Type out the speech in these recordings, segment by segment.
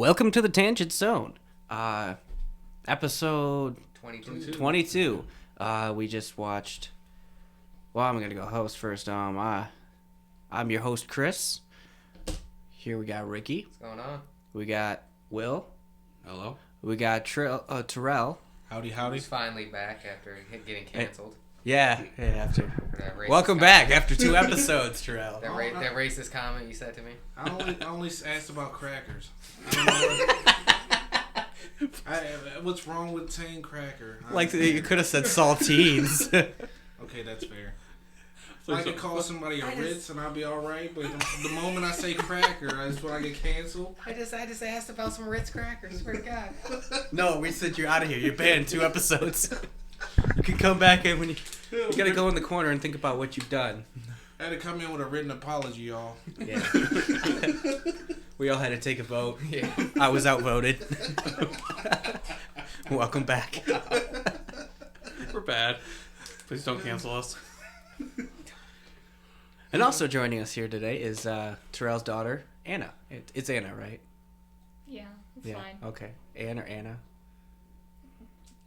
Welcome to the Tanjet Zone. Episode 22. We just watched. Well, I'm gonna go host first. I'm your host, Chris. Here we got Ricky. What's going on? We got Will. Hello. We got Terrell. Howdy. Who's finally back after getting canceled. Yeah, after. Welcome back after 2 episodes, Terrell. That racist comment you said to me. I only asked about crackers. What's wrong with saying cracker? Like you could have said saltines. Okay, that's fair. I could call somebody a Ritz and I'll be all right, but the moment I say cracker, that's when I get canceled. I just asked about some Ritz crackers. Swear to God. No, we said you're out of here. You're banned 2 episodes. You can come back in when you gotta go in the corner and think about what you've done. I had to come in with a written apology, y'all. Yeah. We all had to take a vote. Yeah. I was outvoted. Welcome back. We're bad. Please don't cancel us. And also joining us here today is Terrell's daughter, Anna. It's Anna, right? Yeah, it's fine. Okay. Anna or Anna?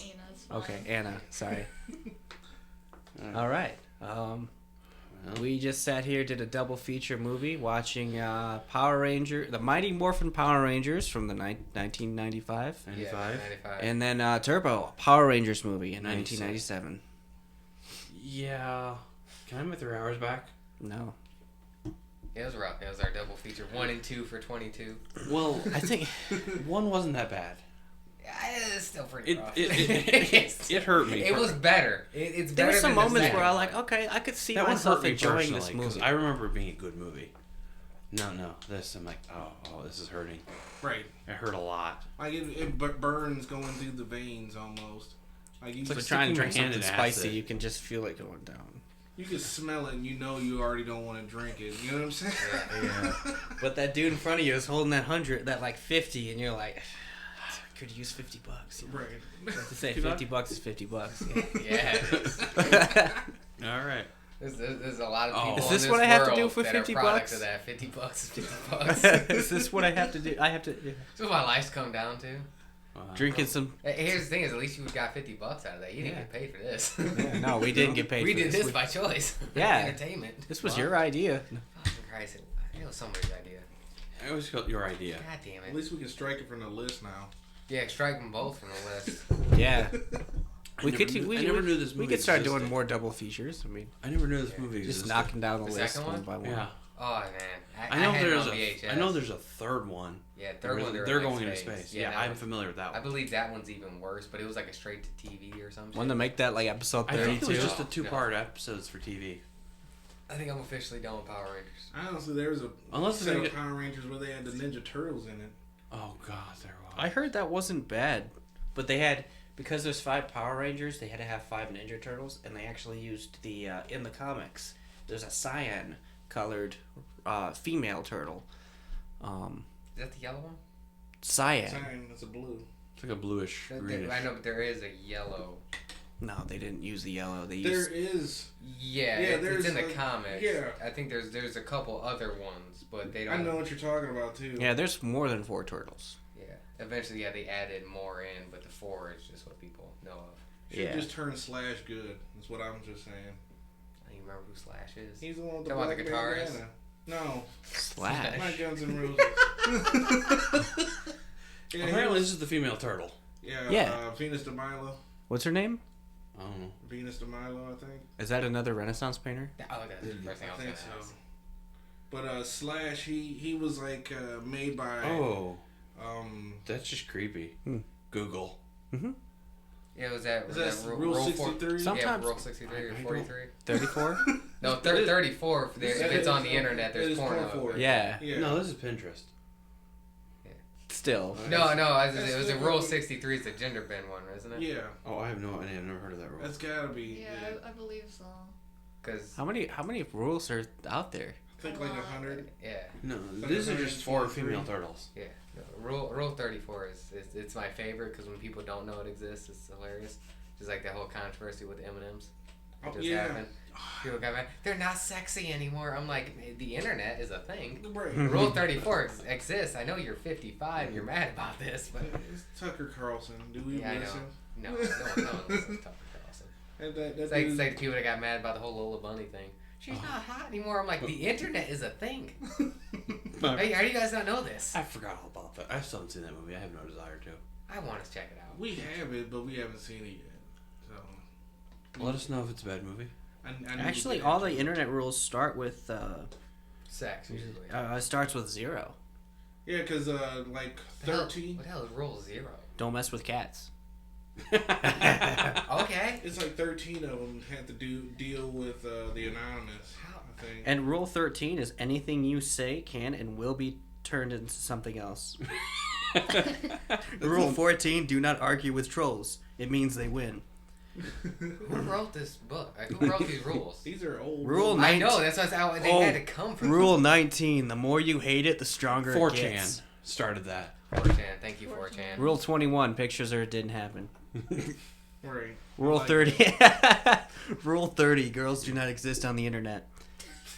Anna's fine. Okay, Anna. Sorry. All right. We just sat here, did a double feature movie, watching the Mighty Morphin Power Rangers from the 1995. 95. And then Turbo Power Rangers movie in 97. 1997. Yeah. Can I have my 3 hours back? No. It was rough. It was our double feature. 1 and 2 for 22. Well, I think 1 wasn't that bad. It's still pretty rough. It hurt me. It was better. It's there better were some than the moments where I second like, one. okay, I could see that one myself hurt me enjoying this personally, 'cause movie. I remember it being a good movie. No, this I'm like, oh, this is hurting. Right. It hurt a lot. Like it burns going through the veins almost. Like you, It's like Like trying to drink sticking your hand something in spicy, acid. you can just feel it going down. you can smell it and you know you already don't want to drink it. You know what I'm saying? Yeah. But that dude in front of you is holding that 100, that like 50, and you're like, I could use $50. You know? Right. You have to say $50 is $50. Yeah. It is. All right. There's a lot of people Is in this this what I have to world do for that are $50? products of that. $50 is $50. Is this what I have to do? I have to That's what my life's come down to. drinking some. Here's the thing: is at least you got $50 out of that. You didn't get paid for this. Yeah, no, we didn't get paid. We for did this We- by choice. Yeah. Entertainment. This was your idea. Fucking Christ! It was somebody's idea. I always felt your idea. God damn At it! least we can strike it from the list now. Yeah, strike them both from the list. Yeah. I never knew this movie We could start existed. doing more double features. I mean, I never knew this movie just existed. knocking down the The list second one one? by one. Yeah. Oh man, I know had it there's on a. VHS. I know there's a third one. Yeah, third one. They're going into space. Yeah, that I'm one- familiar with that I one. believe that one's even worse, but it was like a straight to TV or something. Wanted to make that like episode I think 32. it was just the No. 2-part episodes for TV. I think I'm officially done with Power Rangers. Honestly, there was a Unless set they of Power Rangers where they had the Ninja Turtles in it. Oh God, there was. I heard that wasn't bad, but they had, because there's 5 Power Rangers, they had to have 5 Ninja Turtles, and they actually used the in the comics. There's a cyan colored female turtle. Is that the yellow one? Cyan. Same, it's a blue. It's like a bluish, greenish. I know, but there is a yellow. No, they didn't use the yellow. They There used. is. Yeah, Yeah, it's there's in the a- comics. yeah. I think there's a couple other ones, but they don't. I know what you're talking about too. Yeah, there's more than 4 turtles. Yeah, eventually, yeah, they added more in, but the 4 is just what people know of. Should Yeah. just turn Slash good. That's what I'm just saying. I don't even remember who Slash is. He's the one with the Talking about black the guitarist? bandana. No, Slash. not Guns N' Roses. Yeah, Apparently, this is the female turtle. Yeah. Venus de Milo. What's her name? I don't know. Venus de Milo, I think. Is that another Renaissance painter? Oh, that's the first thing I I was think gonna ask. so. But Slash, he was like made by. Oh, That's just creepy. Hmm. Google. Yeah, was that Rule 63? Sometimes- Yeah, Rule 63 or I don't- 43. 34? No, 34. If it's on the internet, It there's is porno. porn for it. Yeah. Yeah. No, this is Pinterest. Still. No, it That's was a still- Rule 63. It's the gender bend one, isn't it? Yeah, Oh, I have no idea. I've never heard of that rule. that's gotta be. Yeah, I believe so. Because How many rules are out there? I think like 100. yeah, No, these are just 4 female turtles. yeah. No, Rule 34 is it's my favorite because when people don't know it exists, it's hilarious. Just like the whole controversy with the M&Ms. Oh, Just yeah. happened. People got mad. They're not sexy anymore. I'm like, the internet is a thing. Right. Rule 34 exists. I know you're 55. You're mad about this, but It's Tucker Carlson. Do we listen? No one listens to Tucker Carlson. It's like the people that got mad about the whole Lola Bunny thing. She's not hot anymore. I'm like, the internet is a thing. Hey, how do you guys not know this? I forgot all about that. I still haven't seen that movie. I have no desire to. I want to check it out. We have it, but we haven't seen it yet. So Let us know if it's a bad movie. Actually, all the internet rules start with Sex, usually. it starts with 0. Yeah, because like 13. What the hell is Rule 0? Don't mess with cats. Okay. It's like 13 of them had to deal with the anonymous. I think. And Rule 13 is anything you say can and will be turned into something else. Rule 14, do not argue with trolls. It means they win. Who wrote this book? Who wrote these rules? These are old. Rule I 19. know, that's how they had to come from. Rule 19, the more you hate it, the stronger it 4chan gets. started that. 4chan, thank you 4chan. Rule 21, pictures or it didn't happen. Right. Rule Like 30. Rule 30, girls do not exist on the internet.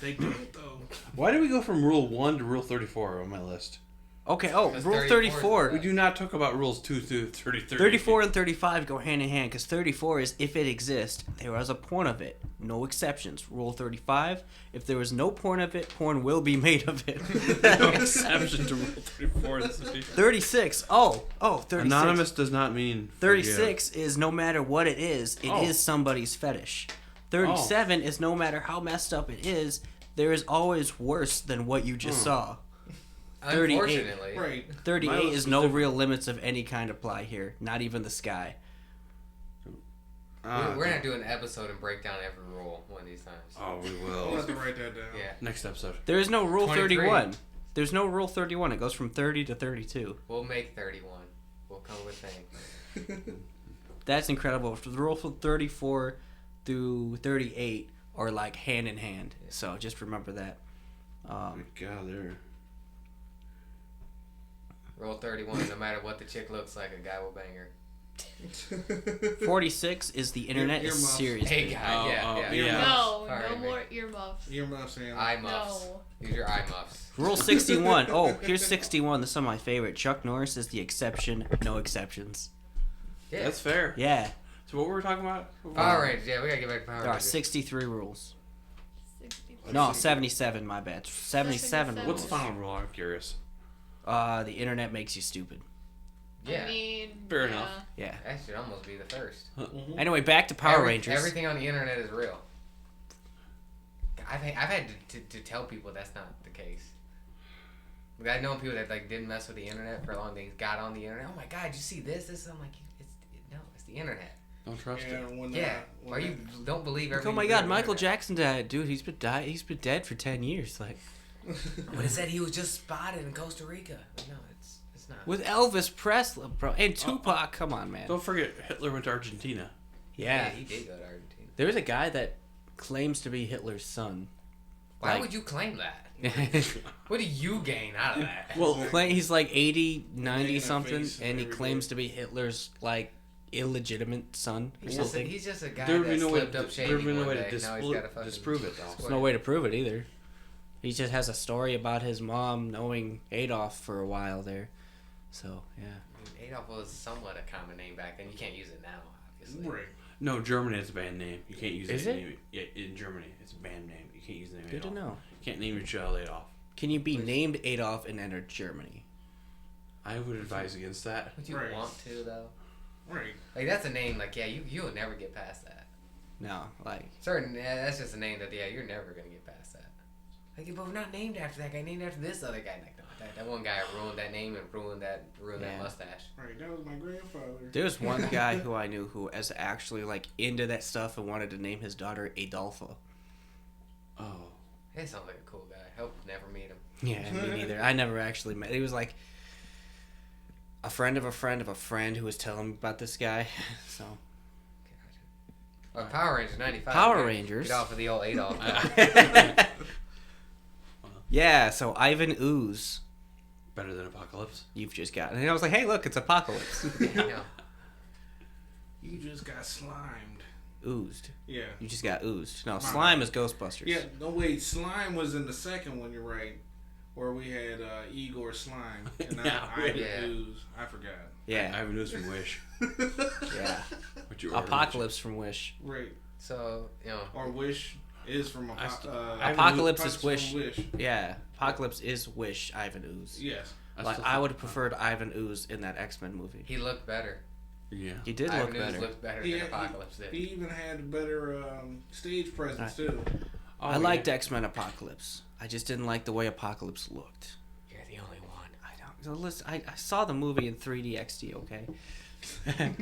They don't though. Why did we go from Rule 1 to Rule 34 on my list? Okay, Because Rule 34 We do not talk about Rules 2 through 30. 34 and 35 go hand in hand because 34 is if it exists, there was a porn of it. No exceptions. Rule 35, if there was no porn of it, porn will be made of it. No exception to Rule 34. 36. 36. Anonymous does not mean 36 is no matter what it is somebody's fetish. 37 is no matter how messed up it is, there is always worse than what you just saw. 38. Unfortunately. Right. 38 is no real limits of any kind apply here, not even the sky. We're not doing an episode and break down every rule one of these times. Oh, we I'll will. have to write that down. Yeah. Next episode. There is no Rule 23. 31. There's no Rule 31. It goes from 30 to 32. We'll make 31. We'll come with things. That's incredible. The Rule 34 through 38 are like hand in hand. So just remember that. Oh my God, they're... Rule 31, no matter what the chick looks like, a guy will bang her. 46 is the internet is Earmuffs. serious. Hey, baby. guy, yeah. yeah. No, Sorry, no man. more earmuffs. Earmuffs and Eye muffs. No. Use your eye muffs. Rule 61. Oh, here's 61. This is my favorite. Chuck Norris is the exception. No exceptions. Yeah. That's fair. Yeah. So what were we talking about? Power Rangers. Yeah, we gotta get back to Power There are Rangers. 63 rules. 64. No, 77, my bad. 77 What's What's the rules. final rule? I'm curious. The internet makes you stupid. Yeah. I mean, Fair enough. Yeah. That should almost be the first. Anyway, back to Power Rangers. Everything on the internet is real. I've had to tell people that's not the case. Like, I've known people that like didn't mess with the internet for a long time. Got on the internet. Oh my God, did you see this? I'm like, it's the internet. Don't trust yeah, it. when Yeah. Or you don't believe everything. Oh my you God, read on the Michael internet. Jackson died, dude. He's been dead for 10 years. Like But it said he was just spotted in Costa Rica. Like, no, it's not. with Elvis Presley, bro, and Tupac. Come on, man. Don't forget Hitler went to Argentina. Yeah. He did go to Argentina. There's a guy that claims to be Hitler's son. Why Like- would you claim that? What do you gain out of that? Well, he's like 80, 90 Making a something, face and he every claims to be Hitler's like illegitimate son or something. He's just a guy There would that be no way slipped up there shady would be no one way day. to Now he's got to fucking disprove it, though. There's no way to prove it either. He just has a story about his mom knowing Adolf for a while there. So, yeah. I mean, Adolf was somewhat a common name back then. You can't use it now, obviously. Right. No, Germany is a band name. You can't use Is it. it? Name. Yeah, in Germany, it's a band name. You can't use the name Good to Adolf. know. You can't name your child Adolf. Can you be named Adolf and enter Germany? I would advise against that. Would you Right. want to, though? Right. Like, that's a name, like, yeah, you'll never get past that. No, like That's just a name that, yeah, you're never going to get past that. Like, but we're not named after that guy, named after this other guy. Like, no, that one guy ruined that name and ruined that Yeah. mustache. Right. That was my grandfather. there's one guy who I knew who was actually like into that stuff and wanted to name his daughter Adolpha. Oh. He sounds like a cool guy. Hope never meet him. Yeah, me neither. I never actually met. He was like a friend of a friend of a friend who was telling me about this guy. So Power Rangers 95. Power man. Rangers. Get off of the old Adolf. yeah, so Ivan Ooze, Better than Apocalypse. you've just got, and I was like, hey, look, it's Apocalypse. Yeah. You just got slimed. oozed. Yeah. You just got oozed. No, slime is Ghostbusters. Yeah, no wait, slime was in the second one, you're right. Where we had Igor Slime and Ivan Ooze. I forgot. Yeah. Ivan Ooze from Wish. Yeah. What you Apocalypse from Wish. Right. So, you know. Or Wish is from Apocalypse is Wish. Wish. Yeah. Apocalypse is Wish Ivan Ooze. Yes. Like, I would have preferred Ivan Ooze in that X-Men movie. He looked better. Yeah. He did look better. Ivan Ooze looked better than Apocalypse did. He even had better stage presence, too. I liked X-Men Apocalypse. I just didn't like the way Apocalypse looked. You're the only one. I don't. So listen, I saw the movie in 3D XD. Okay.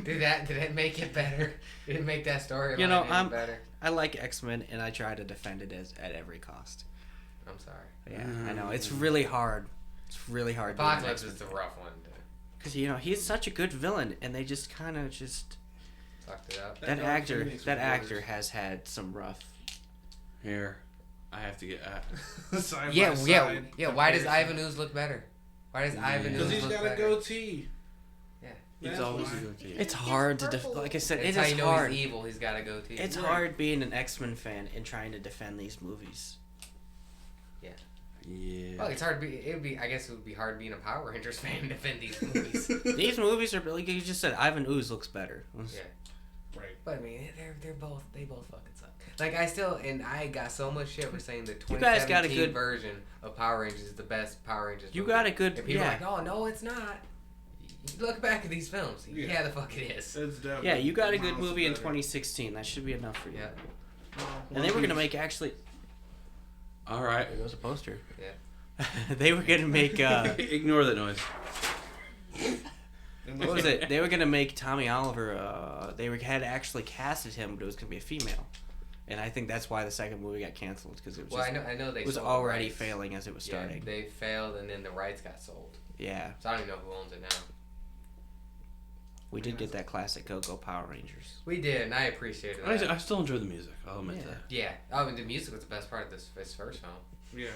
Did that make it better? Did it make that story better? I like X-Men and I try to defend it at every cost. I'm sorry. Yeah, I know it's really hard. It's really hard. Apocalypse is the rough one. Because he's such a good villain, and they just kind of just fucked it up. That actor has had some rough. Here, I have to get. Yeah. Why does Ivan Ooze look better? Why does Ivan Ooze look better? Because he's got a goatee. Yeah. He's always a goatee. It's hard to like I said. That's it how is you know hard. He's evil. He's got a goatee. It's hard being an X-Men fan and trying to defend these movies. Yeah. Yeah. Well, it's hard to be. I guess it would be hard being a Power Rangers fan and defend these movies. These movies are like you just said. Ivan Ooze looks better. Yeah. Right. But I mean, they both fucking suck. Like I got so much shit for saying the 2017 You guys got a good version of Power Rangers is the best Power Rangers. You movie. got a good. And people are like, oh no, it's not. You look back at these films. Yeah, the fuck it is. It's definitely Yeah, you got a good movie in 2016. That should be enough for you. Yeah. And they were gonna make actually. All right. There goes a poster. Yeah. They were gonna make. Ignore that noise. What was it? They were gonna make Tommy Oliver. They had actually casted him, but it was gonna be a female. And I think that's why the second movie got canceled because it was. Well, I know they. It was sold already the rights. failing as it was starting. Yeah, they failed, and then the rights got sold. Yeah. So I don't even know who owns it now. We did get that classic Go-Go Power Rangers. We did, and I appreciated that. I still enjoy the music. I'll admit that. Yeah. I mean, the music was the best part of this first film. Yeah.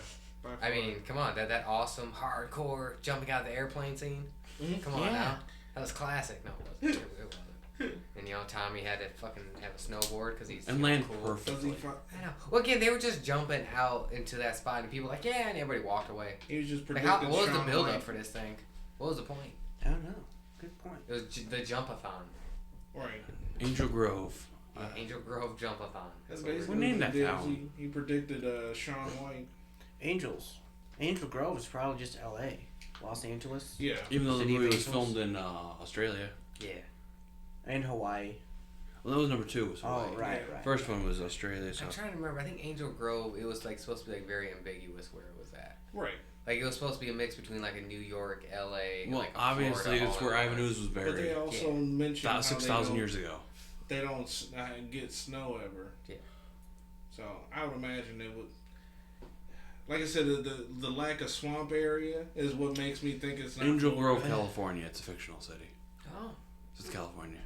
I mean, come on, that awesome hardcore jumping out of the airplane scene. Mm-hmm. Come on now, that was classic. No, it wasn't. It wasn't. And Tommy had to fucking have a snowboard because he's land cool. perfectly. I know. Well, again, they were just jumping out into that spot, and people were like, yeah, and everybody walked away. He was just like, what was the build up for this thing? What was the point? I don't know. Good point. It was the jumpathon. Right. Angel Grove. Angel Grove jumpathon. That's basically we named that town. He predicted Sean White. Angel Grove is probably just L.A. Los Angeles. Yeah. Even though the movie was filmed in Australia. Yeah. And Hawaii. Well, that was number 2. Was Hawaii. Oh, right. First one was Australia. So. I'm trying to remember. I think Angel Grove, it was like supposed to be like very ambiguous where it was at. Right. Like it was supposed to be a mix between like a New York, L.A. Well, like obviously Florida, it's where Ivan Ooze was buried. But they also mentioned about 6,000 years ago. They don't get snow ever. Yeah. So I would imagine it would. Like I said, the lack of swamp area is what makes me think it's not. Angel Grove, California. It's a fictional city. Oh. It's California.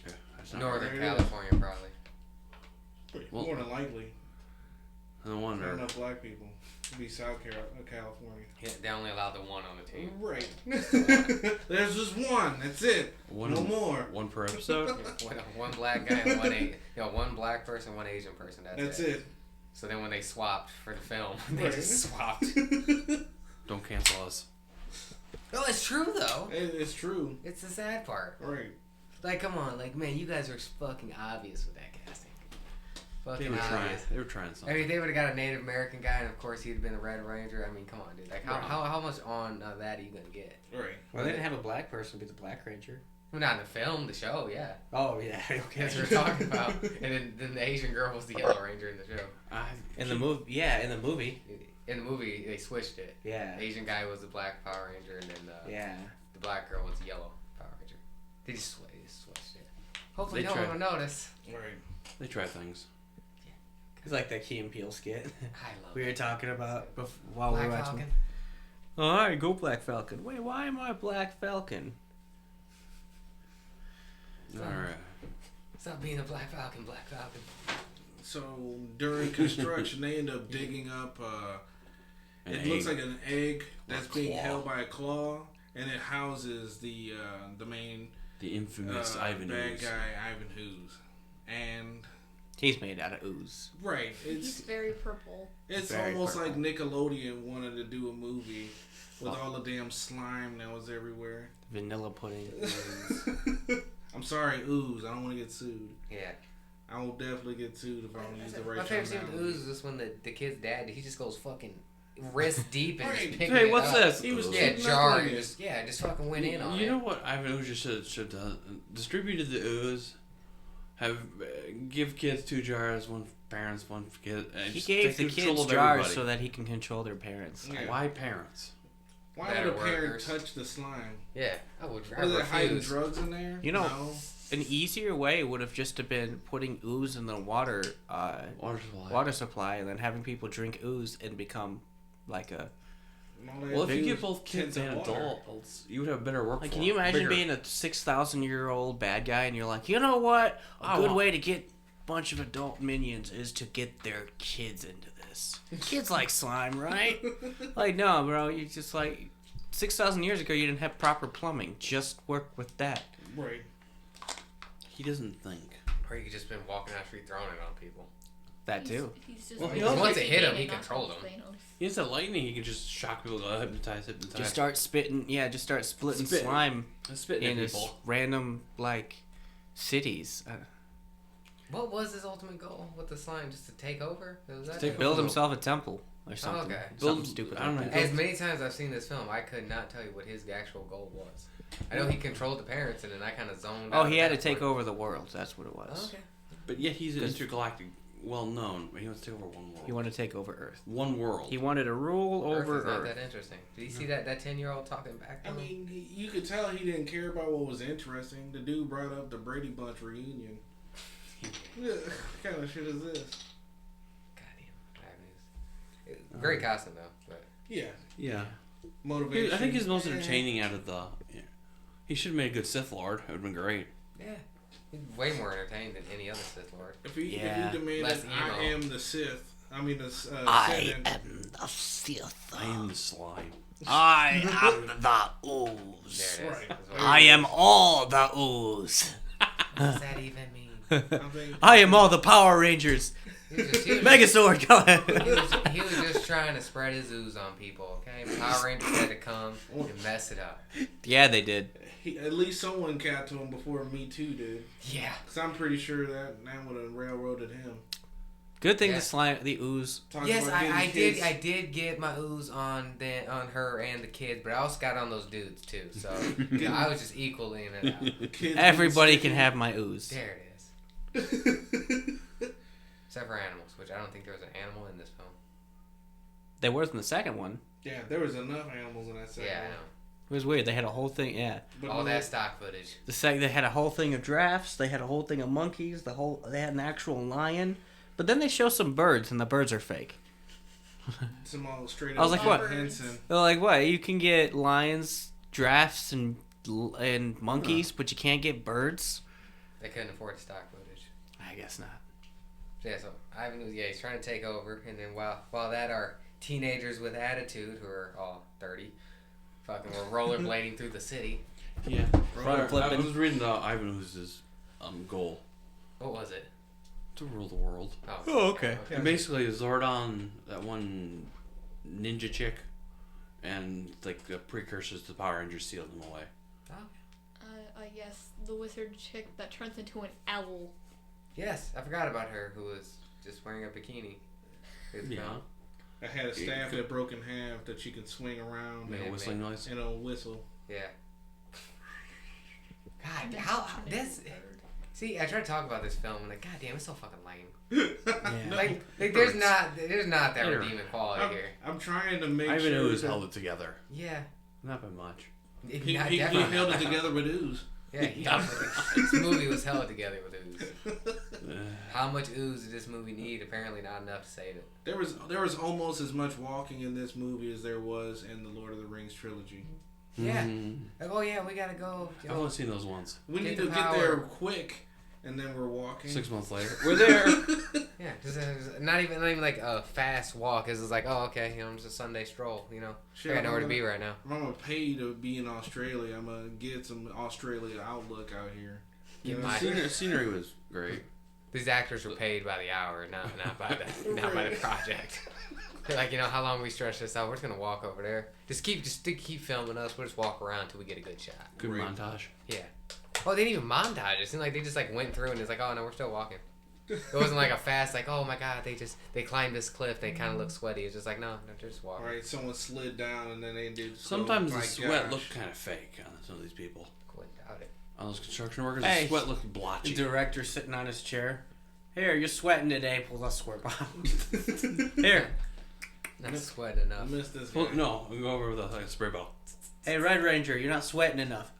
Okay. Northern California, probably. More than likely. No wonder. Not enough black people. It'd be South California. Yeah, they only allowed the one on the team. Right. There's just one. That's it. No more. One per episode. One black guy and one black person, one Asian person. That's it. So then when they swapped for the film, they just swapped. Don't cancel us. No, it's true though. It's true. It's the sad part. Right. Like, come on, like, man, you guys are fucking obvious with that casting. Fucking obvious. They were trying something. I mean, they would have got a Native American guy, and of course he'd have been the Red Ranger. I mean, come on, dude. Like, how much on that are you gonna get? Right. Well, they didn't have a black person be the Black Ranger. Well, not in the film, the show, yeah. Oh yeah, okay. That's what we're talking about. And then the Asian girl was the Yellow Ranger in the show. In the movie. In the movie, they switched it. Yeah. The Asian guy was the Black Power Ranger, and then the black girl was the Yellow Power Ranger. They just switched it. Hopefully, no one will notice. Right. They try things. It's like that Key and Peele skit. I love we were talking about while Black we were watching. Falcon. All right, go Black Falcon. Wait, why am I Black Falcon? All right. Stop being a Black Falcon, Black Falcon. So during construction, they end up digging up. It looks like an egg that's being held by a claw, and it houses the main The infamous Ivan bad Ooze. guy Ivan Ooze, and He's made out of ooze. right, He's very purple. it's very almost purple. like Nickelodeon wanted to do a movie with all the damn slime that was everywhere. Vanilla pudding. I'm sorry, Ooze. I don't want to get sued. Yeah. I will definitely get sued if I don't use the right My favorite scene with terminology. Ooze is this when the kid's dad, he just goes fucking wrist deep and Right. just picking Hey, it what's up. this? He was Yeah, Knuckling jar. it. Just fucking went in on You it. know what Ivan Ooze should distributed the ooze. Have give kids 2 jars, one for parents, one for kids. He gave the kids jars so that he can control their parents. Yeah. Why parents? Why Better would a parent workers. touch the slime? Yeah, I would. I Was it hiding refuse. drugs in there? You know, No. An easier way would have just have been putting ooze in the water supply and then having people drink ooze and become like a... Well, if you Ooze give both kids tins of and water. adults, you would have better work. Like, can you imagine being a 6,000-year-old bad guy and you're like, you know what? A good way to get a bunch of adult minions is to get their kids into this. Kids like slime, right? Like, no, bro. You just like 6,000 years ago, you didn't have proper plumbing. Just work with that. Right. He doesn't think. Or you could just been walking down the street throwing it on people. That too. He's just Well, like he also- once it hit him, he Thanos. controlled him. He has that lightning. He can just shock people. Hypnotize. Just start spitting. Yeah, just start splitting Spit. slime spitting in at this people. random like cities. What was his ultimate goal with the slime? Just to take over? Was that Take it? Build himself a temple or something. okay. Something Build- stupid. I don't like know. that. As many times I've seen this film, I could not tell you what his actual goal was. I know he controlled the parents, and then I kind of zoned out. Oh, he at had to that take point. over the world. That's what it was. Oh, okay. But yet he's an 'Cause- intergalactic, well known. But he wants to take over one world. He wanted to take over Earth. One world. He wanted to rule Earth over is not Earth. that interesting. Did you see that 10-year-old talking back? I mean, you could tell he didn't care about what was interesting. The dude brought up the Brady Bunch reunion. What kind of shit is this? Goddamn. Great costume though. But Yeah. Yeah. Motivation. I think he's most entertaining out of the. Yeah. He should have made a good Sith Lord. It would have been great. yeah, he's way more entertaining than any other Sith Lord. If he Yeah. demanded, Less I emo. am the Sith. I mean, the Sith. the Sith. I am the slime. I am the There ooze. it is. Right. That's what I am all the ooze. What does that even mean? I think. I am all the Power Rangers. He was Megazord, go ahead. he was just trying to spread his ooze on people, okay? Power Rangers had to come and mess it up. Yeah, they did. At least someone got to him before Me Too did. Yeah. Because I'm pretty sure that would have railroaded him. Good thing Yeah. the slime, the ooze. Talking Yes, about getting kids- I did get my ooze on her and the kids, but I also got on those dudes too. So yeah, I was just equally in and out. kids Everybody getting can have my ooze. There it is. sick. Except for animals, which I don't think there was an animal in this film. There was in the second one. Yeah, there was enough animals in that second Yeah, I one. know. It was weird. They had a whole thing. Yeah, But All no, that stock footage. they had a whole thing of giraffes. They had a whole thing of monkeys. They had an actual lion. But then they show some birds, and the birds are fake. some all straight I was up like, what? Bob Henson. They're like, what? You can get lions, giraffes, and monkeys, but you can't get birds. They couldn't afford the stock footage. I guess not. So, yeah, so Ivan was he's trying to take over, and then while that our teenagers with attitude who are all 30, fucking were rollerblading through the city. Yeah. Front I flipping. was reading Ivan Ooze's goal What was it? to rule the world. Oh, okay. And basically, Zordon, that one ninja chick, and like the precursors to the Power Rangers sealed them away. Yes, the wizard chick that turns into an owl. Yes, I forgot about her who was just wearing a bikini. Yeah. I had a staff that broke in half that she could swing around Make a Man, whistling man. noise. and a whistle. Yeah. God, how this? See, I tried to talk about this film and like, god damn, it's so fucking lame. Yeah. Like there's not that Yeah. redeeming quality here. I'm trying to make Ivan sure Ooze that held it together. Yeah. Not by much. he Definitely held it not. together with ooze. Yeah, he this movie was held together with ooze. How much ooze did this movie need? Apparently not enough to save it. There was almost as much walking in this movie as there was in the Lord of the Rings trilogy. Yeah. Mhm. Like, oh yeah, we gotta go. I've only seen those once. We Get need the to get power. there quick and then we're walking. 6 months later, we're there. Yeah, just not even like a fast walk. It's just like, oh, okay, you know, just a Sunday stroll. You know, Shit, I got nowhere to be right now. I'm gonna pay to be in Australia. I'm gonna get some Australia outlook out here. Get You know? my- Scenery was great. These actors were paid by the hour, not by the project. They're like, you know, how long we stretch this out? We're just gonna walk over there. Just keep filming us. We'll just walk around until we get a good shot. Good Great. montage. Yeah. Oh, they didn't even montage. It seemed like they just like went through and it's like, oh no, we're still walking. It wasn't like a fast like, oh my god, they climbed this cliff. They kind of look sweaty. It's just like, no, they're just walking. Right, someone slid down and then they did. Sometimes my the sweat gosh. looked kind of fake on some of these people. Couldn't doubt it. On those construction workers, Hey. the sweat looked The blotchy. director sitting on his chair. Here, you're sweating today. Pulls a squirt bottle. Here. Not sweating I enough. missed this guy. Well, no, we go over with a spray bottle. Hey, Red Ranger, you're not sweating enough.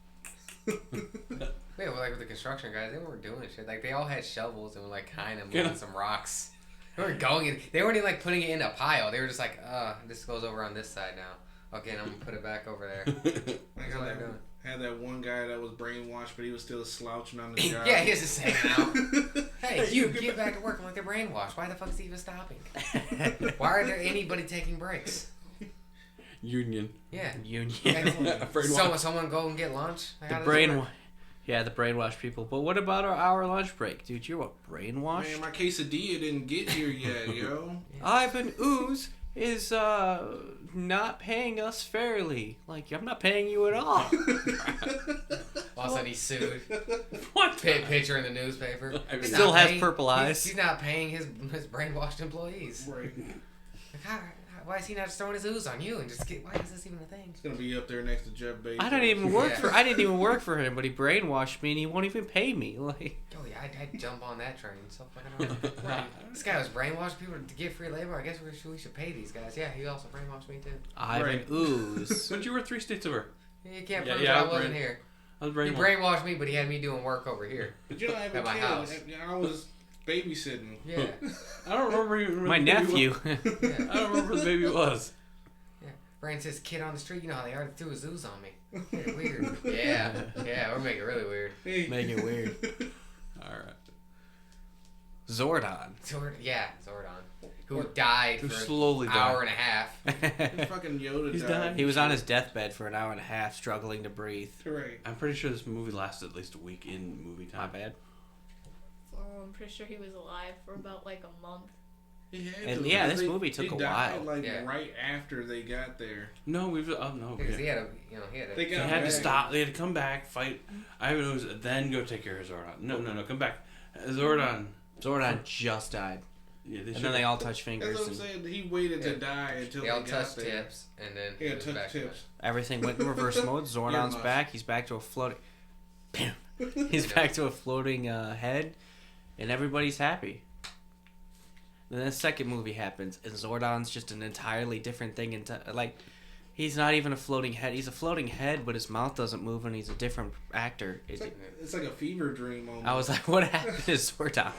Yeah, well, like with the construction guys, they weren't doing shit. Like they all had shovels and were like kind of moving some rocks. They weren't going in. They weren't even like putting it in a pile. They were just like, this goes over on this side now. Okay, and I'm gonna put it back over there. I That's what they're doing. had that one guy that was brainwashed, but he was still slouching on the job. Yeah, he was just hanging out. Hey, you get back to work. I'm like, they're brainwashed. Why the fuck is he even stopping? Why are there anybody taking breaks? Union. Yeah. Union. Someone go and get lunch. Like, The how does it work? brainwash. Yeah, the brainwash people. But what about our hour lunch break, dude? You're what, brainwashed? Man, my quesadilla didn't get here yet, yo. Ivan Ooze is not paying us fairly. Like, I'm not paying you at all. All of a sudden he's sued. What? Picture in the newspaper. I mean, He's Still not has paying- purple eyes. He's not paying his brainwashed employees. Right. Like, why is he not just throwing his ooze on you and just get? Why is this even a thing? It's gonna be up there next to Jeff Bezos. I didn't even work Yeah. for. I didn't even work for him, but he brainwashed me, and he won't even pay me. Like, Oh yeah, I'd jump on that train. So fucking hard. This guy was brainwashed people to get free labor. I guess we should pay these guys. Yeah, he also brainwashed me too. Ivan Right. Ooze. But you were 3 states over. You can't Yeah, prove yeah, that I I was wasn't brain- here. I was He brainwashed. brainwashed me, but he had me doing work over here. But you know, I have a At my kid. house. I was babysitting. Yeah. I don't remember even My who the baby nephew. was. Yeah. I don't remember who the baby was. Brandon says, kid on the street, you know how they already threw his ooze on me. Made it weird. Yeah. Yeah, we're making it really weird. Hey. Make it weird. All right. Zordon. Zordon. Who died Who for slowly an died. hour and a half. Fucking Yoda He's died. dying. He was on his deathbed for an hour and a half, struggling to breathe. Right. I'm pretty sure this movie lasted at least a week in movie My time. bad. I'm pretty sure he was alive for about like a month. He had And to, yeah, because this movie took he a died, while. Like Yeah. right after they got there. No, no. Because Yeah. he had a, They They got had to back. stop. They had to come back, fight. Ivan was then go take care of Zordon. No, come back. Zordon. Zordon just died. Yeah, And then they all touched fingers, That's what I'm and saying. He waited to Yeah. die until they all got touched there. tips, and then Yeah, he was touch back to tips. it. everything went in reverse mode. Zordon's Earmuffs. back. He's back to a floating. Bam. He's back to a floating head, and everybody's happy. Then the second movie happens, and Zordon's just an entirely different thing. Like, he's not even a floating head. He's a floating head, but his mouth doesn't move, and he's a different actor. It's like a fever dream moment. I was like, what happened to Zordon?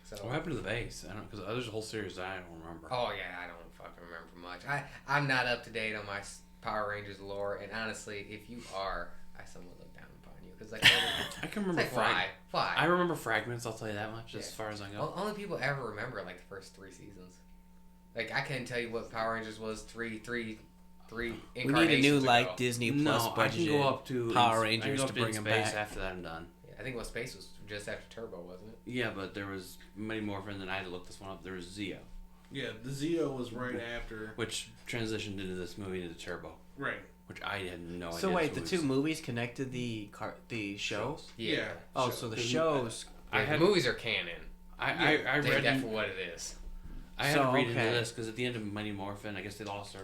So, What happened to the base? I don't because there's a whole series that I don't remember. oh yeah, I don't fucking remember much. I'm not up to date on my Power Rangers lore, and honestly, if you are, I somewhat look down upon you because like, I can it's remember like why? I remember fragments. I'll tell you that much. Yeah. As far as I go. Only people ever remember like the first 3 seasons. Like I can't tell you what Power Rangers was three We need a incarnations new ago. like Disney Plus No, I can budgeted go up to Power I can Rangers go to up bring in them space back. after that I'm done. Yeah, I think what Space was just after Turbo, wasn't it? Yeah, but there was Mighty Morphin, then I had to look this one up. There was Zeo, Yeah, the Zeo was right after. which transitioned into this movie into Turbo, Right. which I had no idea. So wait, the this two was- movies connected the show? Yeah. Oh, so the shows. I had- the movies are canon. I Take read that for what it is. I had So, to read okay. into this because at the end of Mighty Morphin, I guess they lost their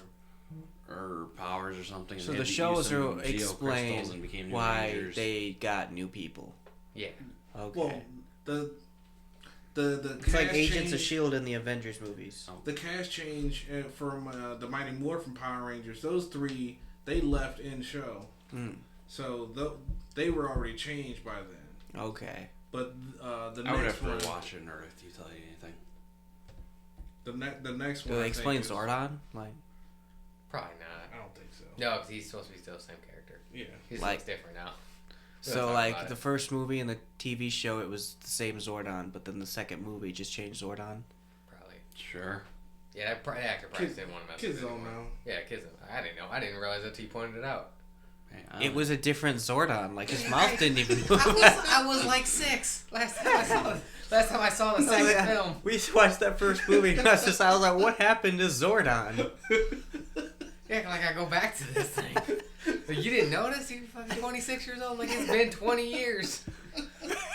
powers or something. and So they the had to use shows some are Zeo crystals explain and became new why Rangers. they got new people. Yeah. Okay. Well, the It's like cast Agents of change- S.H.I.E.L.D. in the Avengers movies. The cast change from the Mighty Morphin Power Rangers, those 3, they left in show. Mm. So they were already changed by then. Okay. But the I would next have one, to watch it in order to tell you anything. the next Do one. they I explain think is- Zordon? Like, Probably not. I don't think so. No, because he's supposed to be still the same character. Yeah. He just Like- looks different now. So talk like about the it. first movie and the TV show, it was the same Zordon, but then the second movie just changed Zordon. Probably. Sure. Yeah, that actor probably didn't want to mess with Kids it don't anymore. know. Yeah, kids don't. I didn't know. I didn't realize that until you pointed it out. Man, It was a different Zordon. Like his mouth didn't even move. I was like 6 last time I saw the second film. We watched that first movie, and I was like, "What happened to Zordon?" Yeah, like I go back to this thing. But you didn't notice? You fucking 26 years old. Like it's been 20 years.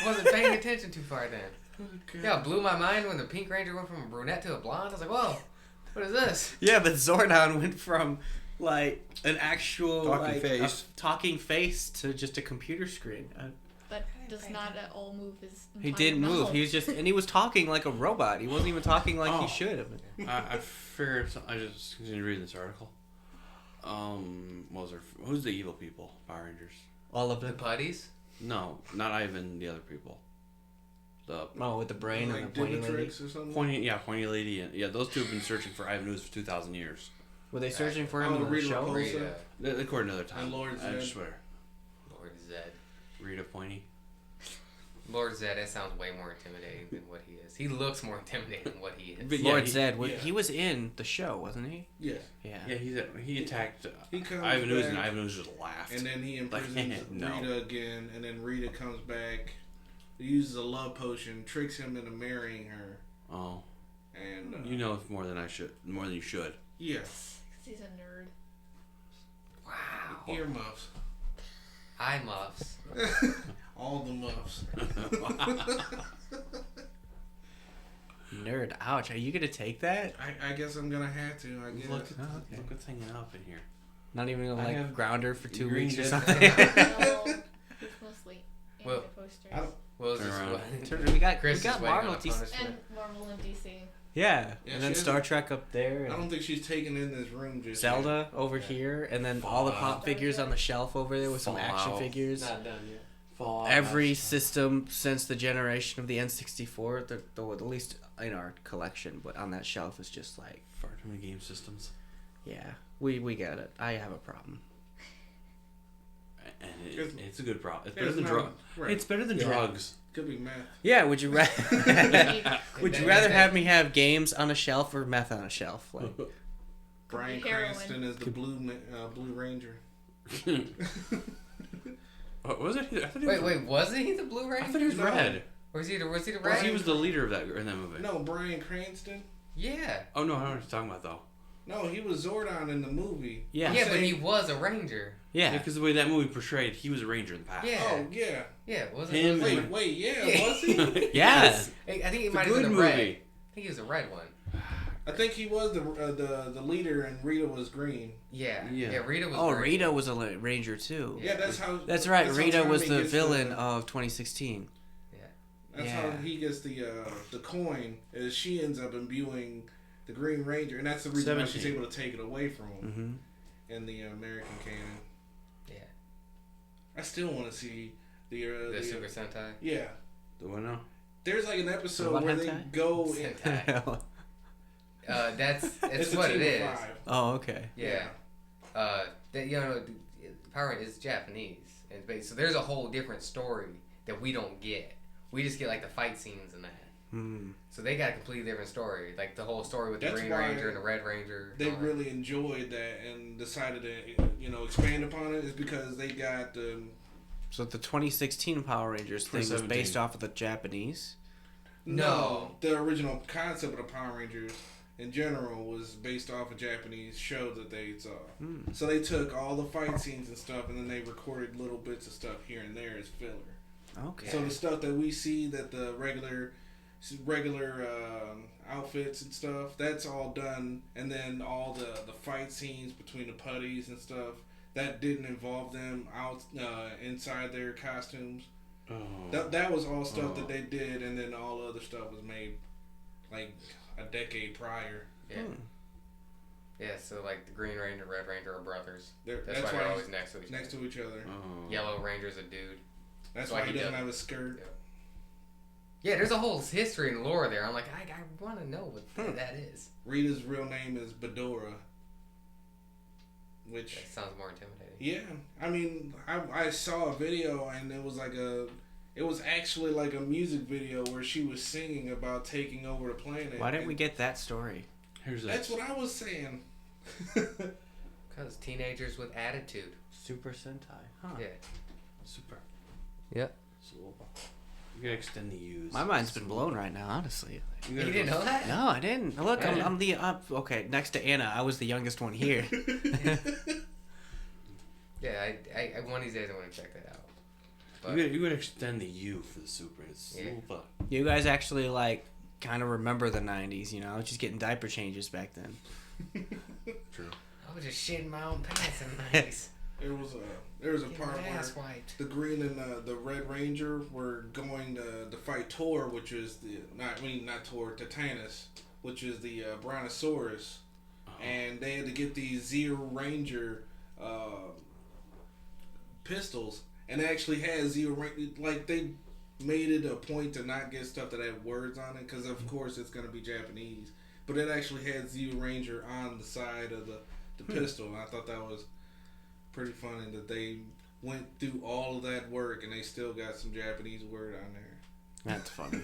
Wasn't paying attention too far then. Okay. Yeah, it blew my mind when the Pink Ranger went from a brunette to a blonde. I was like, whoa, what is this? Yeah, but Zordon went from like an actual Talking face. talking face to just a computer screen. That does not at all move his. He entire didn't move. mouth. He was just, and he was talking like a robot. He wasn't even talking like he Oh. should have. I figured. I just continued reading this article. What was there? Who's the evil people? Power Rangers. All of The them. putties? No, not Ivan. The other people. The Oh, with the brain and Like the pointy lady. Divatrix or something. pointy lady, and yeah, those two have been searching for Ivan Ooze for 2,000 years. Were they searching for him Oh, in the Rita show? Repulsa. Rita. According to their time. And Lord I Zed. swear. Lord Zed. Rita Pointy. Lord Zed, that sounds way more intimidating than what he is. He looks more intimidating than what he is. But yeah, Lord he- Zed. yeah. He was in the show, wasn't he? Yes. Yeah. Yeah, he attacked He comes Ivan Ooze, back, and Ivan Ooze just laughed. And then he imprisons no. Rita again, and then Rita comes back, uses a love potion, tricks him into marrying her, Oh, and you know more than you should. yeah, 'Cause he's a nerd. Wow. earmuffs, Eye muffs. all the muffs. Nerd. Ouch. Are you gonna take that? I guess I'm gonna have to. I guess. Look, Oh, okay. look what's hanging up in here. Not even gonna I like have ground her for 2 green weeks or Zed. something. No, it's mostly Well, posters. I don't- What was Turn this? around. What? we got Chris is waiting Marvel. on a punishment. And Marvel and DC. Yeah, Yeah, and then she Star hasn't- Trek up there. I And don't think she's taken in this room just Zelda over Yeah. here, and then all the pop figures on the shelf over there with some action Fallout. figures. Not done yet. Fallout. Every system since the generation of the N64, at least in our collection, but on that shelf is just like, Far too many game systems. yeah, we get it. I have a problem. And it's a good problem. It's better It's than not- drugs. right. It's better than Yeah. drugs. Could be math. Yeah, would you rather? Would you That- rather that- have me have games on a shelf or meth on a shelf? Like, Bryan heroin. Cranston is the Blue Ranger. What was it? I thought he was, Wait, wasn't he the Blue I Ranger? thought he was No. red. Was he the Because red? he was the leader of that in that movie. No, Bryan Cranston. Yeah. Oh no, I don't know what you're talking about though. No, he was Zordon in the movie. yeah, Yeah, but he was a ranger. yeah. Because the way that movie portrayed, he was a ranger in the past. Yeah. Oh yeah. Yeah, wasn't Him was and- Wait, yeah, Yeah. was he? Yeah. I think he It's a might have good been the movie. red. I think he was the red one. I think he was the leader, and Rita was green. Yeah. Yeah. Yeah, Rita was Oh, green. Rita was a ranger too. Yeah, that's how. That's right. how Rita was Tommy the gets villain of 2016. That's Yeah. how he gets the coin. Is she ends up imbuing the Green Ranger, and that's the reason why she's 17. able to take it away from him Mm-hmm. in the American canon. Yeah. I still want to see the The Super Sentai. yeah. The one now? There's like an episode What where they hentai? go. Sentai. That's It's what a it team is. of 5. Oh, okay. Yeah. That Power Rangers is Japanese, and so there's a whole different story that we don't get. We just get like the fight scenes and that. Hmm. So they got a completely different story, like the whole story with the That's Green why Ranger and the Red Ranger. They all that. really enjoyed that and decided to expand upon it is because they got the So the 2016 Power Rangers thing was 2017. based off of the Japanese. No. the original concept of the Power Rangers in general was based off a Japanese show that they saw. Hmm. So they took all the fight scenes and stuff, and then they recorded little bits of stuff here and there as filler. Okay. So the stuff that we see, that the regular outfits and stuff, that's all done, and then all the fight scenes between the putties and stuff that didn't involve them out inside their costumes. Oh. That was all stuff that they did, and then all the other stuff was made like a decade prior. Yeah. Yeah, so like the Green Ranger, Red Ranger are brothers. That's That's why they're why always he's next to each other. next to each other. Oh. Yellow Ranger's a dude. That's why why he he doesn't doesn't- have a skirt. Yeah, there's a whole history and lore there. I'm like, I want to know what that is. Rita's real name is Bedora. which That sounds more intimidating. yeah, I mean, I saw a video and it was actually like a music video where she was singing about taking over the planet. Why didn't we get that story? That's what I was saying. Because teenagers with attitude. Super Sentai. Huh. Yeah. Super. Yep. So, you gotta extend the use. My mind's been blown right now, honestly. You didn't know that? No, I didn't. Look, Yeah. I'm the okay. Next to Anna, I was the youngest one here. Yeah, I one of these days I want to check that out. But You gotta extend the U for the super. It's super. You guys actually like kind of remember the '90s, you know? Just getting diaper changes back then. True. I was just shitting my own pants in the 90s. There was a Getting part my where ass wiped. the Green and the Red Ranger were going to fight Tor, which is not Tor, Titanus, which is the Brontosaurus, and they had to get these Zero Ranger pistols, and they actually had like they made it a point to not get stuff that had words on it, because of course it's gonna be Japanese, but it actually had Zero Ranger on the side of the pistol, and I thought that was pretty funny that they went through all of that work and they still got some Japanese word on there. That's funny.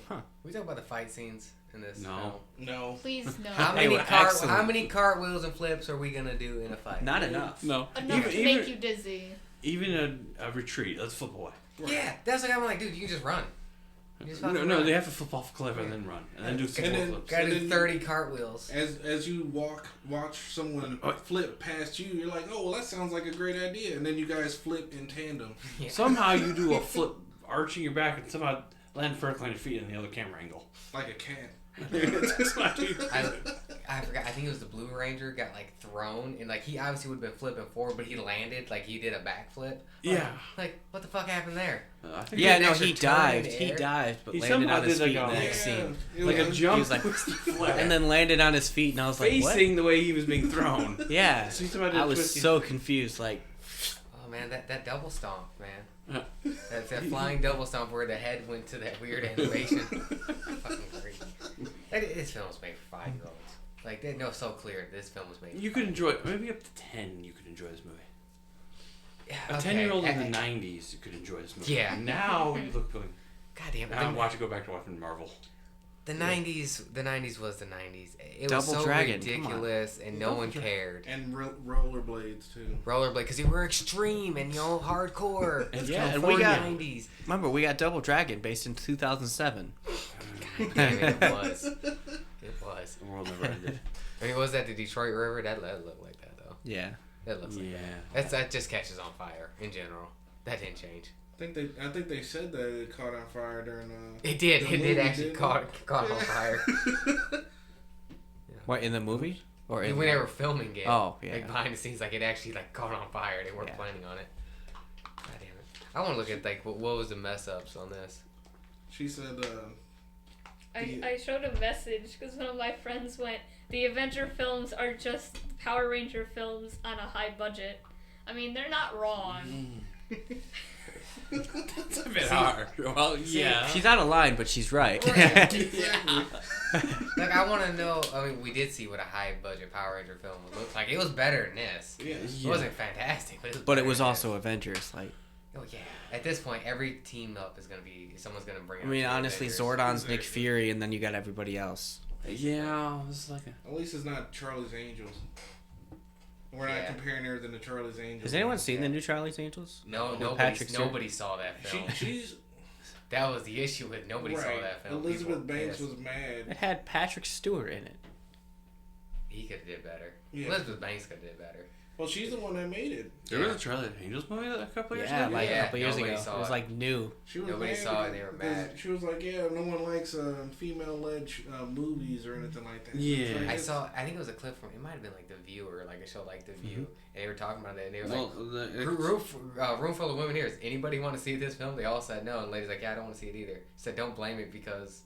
Huh. We talk about the fight scenes in this No. film. No. Please no. How They many were excellent. how many cartwheels and flips are we gonna do in a fight? Not enough. No. Enough to make you dizzy. Even a retreat. Let's flip away. Yeah, that's like I'm like, dude, you can just run. You just fucking No, run. they have to flip off a cliff and then run, and then do some And more then- flips. Gotta And do then 30 cartwheels. As you watch someone flip past you, you're like, oh, well, that sounds like a great idea. And then you guys flip in tandem. Yeah. Somehow you do a flip, arching your back, and somehow land vertically on your feet in the other camera angle. Like a cat. I forgot. I think it was the Blue Ranger got like thrown, and like he obviously would have been flipping forward, but he landed like he did a backflip. Yeah. Like what the fuck happened there? I think Yeah, an no, extra he turn in dived. the He air. dived, but He landed somehow on his did like feet in the a- next scene. It like a was- jump He was like- twisty flip. And then landed on his feet, and I was like, what? facing the way he was being thrown. Yeah. So he's about to I was twist so confused. Like, Oh man, that double stomp, man. That flying double stomp where the head went to that weird animation. Fucking crazy. This film was made for 5-year-olds. Like they know so clear this film was made. You could enjoy maybe up to 10. You could enjoy this movie. Yeah, A okay. 10-year-old in the 90s could enjoy this movie. Yeah. Now you look going. God damn Now it. watch it. Go back to watching Marvel. The 90s was the 90s. It Double was so Dragon, come on. ridiculous, and no one cared. And rollerblades, too. Rollerblade, because they were extreme and hardcore. And yeah, and we got 90s. remember we got Double Dragon based in 2007. God damn it, it was. It was. The world never ended. I mean, was that the Detroit River? That looked like that though. Yeah. That looks like Yeah. that. That just catches on fire in general. That didn't change. I think they said that it caught on fire during It did. the It movie, did actually didn't caught it? on fire. What, in the movie? Or in When they were filming it. Oh, yeah. Like behind the scenes, like it actually like caught on fire. They weren't Yeah. planning on it. God damn it. I want to look at like what was the mess ups on this. She said, I showed a message because one of my friends went, the Avenger films are just Power Ranger films on a high budget. I mean, they're not wrong. It's a bit hard. Well, yeah. She's out of line, but she's right. exactly. Like I want to know. I mean, we did see what a high budget Power Ranger film would look like. It was better than this. Yeah. It wasn't fantastic, but it was. But it better was than also Avengers. Like, this. Oh yeah. At this point, every team up is gonna be someone's gonna bring. I up mean, two honestly, Avengers. Zordon's Nick Exactly. Fury, and then you got everybody else. Yeah, it's like a. At least it's not Charlie's Angels. We're not Yeah. comparing everything to Charlie's Angels. Has anyone seen the new Charlie's Angels? No, With Patrick Stewart? nobody saw that film. She's That was the issue with nobody saw right. that film. Elizabeth People Banks pissed. was mad. It had Patrick Stewart in it. He could have did better. Yeah. Elizabeth Banks could have did better. Well, she's the one that made it. There was a Charlie Angels movie a couple years Yeah, ago. like Yeah, a couple years ago. nobody It saw was it. like new. She was Nobody mad saw it, because- they were because mad. She was like, yeah, no one likes female-led movies or anything like that. Yeah. It's like, I saw. I think it was a clip from. It might have been like The View or like a show like The View, and they were talking about it. And they were Well, like, the, room full of women here. Does anybody want to see this film? They all said no. And the lady's like, yeah, I don't want to see it either. She said, don't blame it because,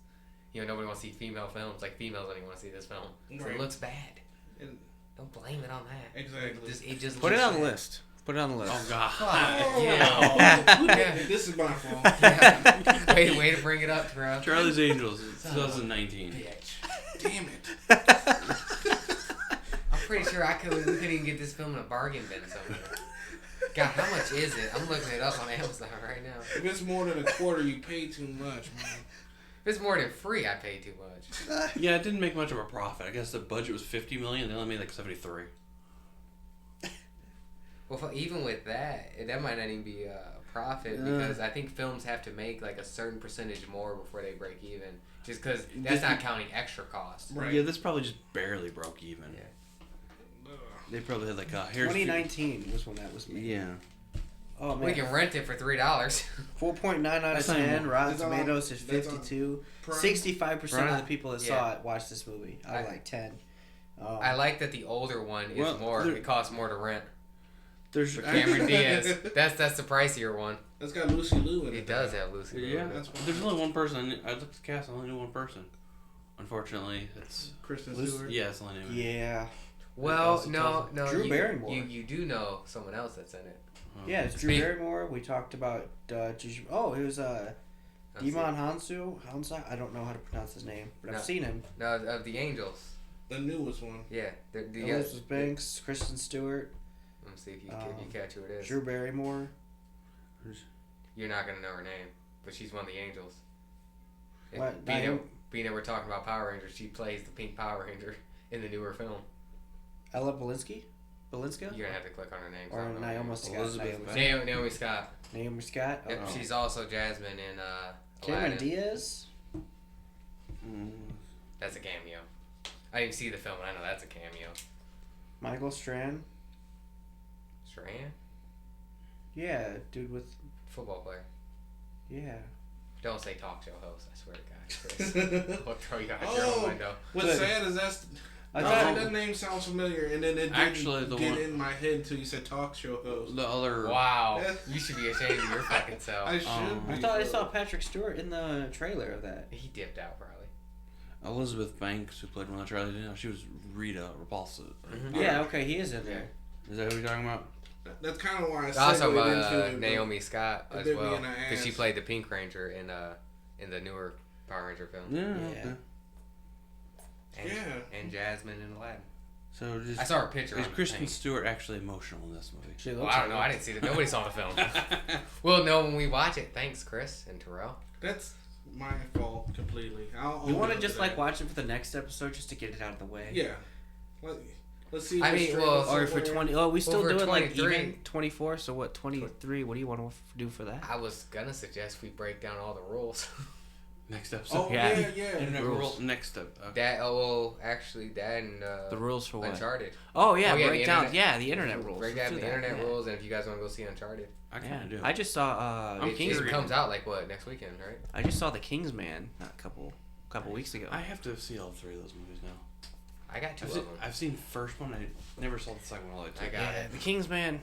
nobody wants to see female films. Like females don't even want to see this film. So Right. it looks bad. And- Don't blame it on that. Exactly. It just Put it looks on the bad. list. Put it on the list. oh god. Oh, Yeah. This is my fault. Yeah. Way to bring it up, bro. Charlie's Angels, 2019. Bitch. Damn it. pretty sure we couldn't even get this film in a bargain bin somewhere. God, how much is it? I'm looking it up on Amazon right now. If it's more than a quarter, you pay too much, man. If it's more than free, I pay too much. Yeah, it didn't make much of a profit. I guess the budget was $50 million. They only made like 73. Well, even with that, that might not even be a profit because I think films have to make like a certain percentage more before they break even. Just because that's not counting extra costs. Right. Yeah, this probably just barely broke even. Yeah. They probably had like here's 2019 was when that was made. Yeah. Oh man. We can rent it for $3. 4.9 out of That's not 10. even- Rotten That's on- Tomatoes is that's on 52. Prime. 65% of the people that Yeah. saw it watched this movie. Out of like 10. I like that the older one is Well, more. there- It costs more to rent. There's But Cameron Diaz, that's the pricier one. That's got Lucy Liu in it. It does have Lucy. Liu yeah. in it. That's fine. There's only one person. I looked at the cast. I only knew one person. Unfortunately, it's Kristen Lucy- Stewart. yeah, it's only name. Yeah. Well, Also no. Drew Barrymore. You do know someone else that's in it. Yeah, it's Drew Speak- Barrymore. We talked about. It was Demon Hansa. I don't know how to pronounce his name, but No. I've seen him. No, of the Angels. The newest one. Yeah. Elizabeth Banks, Kristen Stewart, Let me see if you catch who it is. Drew Barrymore. You're not gonna know her name, but she's one of the Angels. What? Being that we're talking about Power Rangers, she plays the Pink Power Ranger in the newer film. Ella Balinska? You're gonna have to click on her name. 'cause I Or don't know her Naomi name. Scott. Elizabeth Naomi Scott. Naomi Scott. Yep, Oh. she's also Jasmine in Cameron Aladdin. Diaz. That's a cameo. I didn't see the film, but I know that's a cameo. Michael Strand. Strand? Yeah, dude with. Football player. Yeah. Don't say talk show host, I swear to God, Chris. I'll throw you out your own window. What's sad is I that thought. name sounds familiar, and then it didn't Actually, the get one- in my head until you said talk show host. The other. Wow. You should be ashamed of your fucking self. I should be. I thought I saw Patrick Stewart in the trailer of that. He dipped out, probably. Elizabeth Banks, who played one of the trailers, you know, she was Rita Repulsa. Mhm. Yeah, okay, he is in there. Is that what you're talking about? That's kind of why I I also segued about into it. but Naomi Scott it as bit me well, in the because she ass. played the Pink Ranger in the newer Power Ranger film. Yeah. Yeah. Okay. And, Yeah. and Jasmine in Aladdin. So just, I saw her picture. is on the Kristen thing. Stewart actually emotional in this movie? She Well, looks I don't like know. I didn't see it. Nobody saw the film. We'll know when we watch it. Thanks, Chris and Terrell. That's my fault completely. You want to just like watch it for the next episode just to get it out of the way? Yeah. Let's see. If I it's mean, streaming well, Or for somewhere. 20. Oh, we still Over do it like 23. even 24. So what? 23. What do you want to do for that? I was gonna suggest we break down all the rules. Next episode. Oh Yeah. yeah. Internet Rules. rules. Next up. Actually, that and The rules for what? Uncharted. Oh yeah, Oh, yeah, break the down. internet- Yeah, the internet rules. Break Let's down do the that, internet yeah. rules, and if you guys want to go see Uncharted, I kind Yeah. of do. I just saw I'm it Kingsman. comes out like what next weekend, right? I just saw the Kingsman a couple weeks ago. I have to see all three of those movies now. I got two I've of seen, them. I've seen the first one. I never saw the second one all the way I through. got Yeah, it. the Kingsman.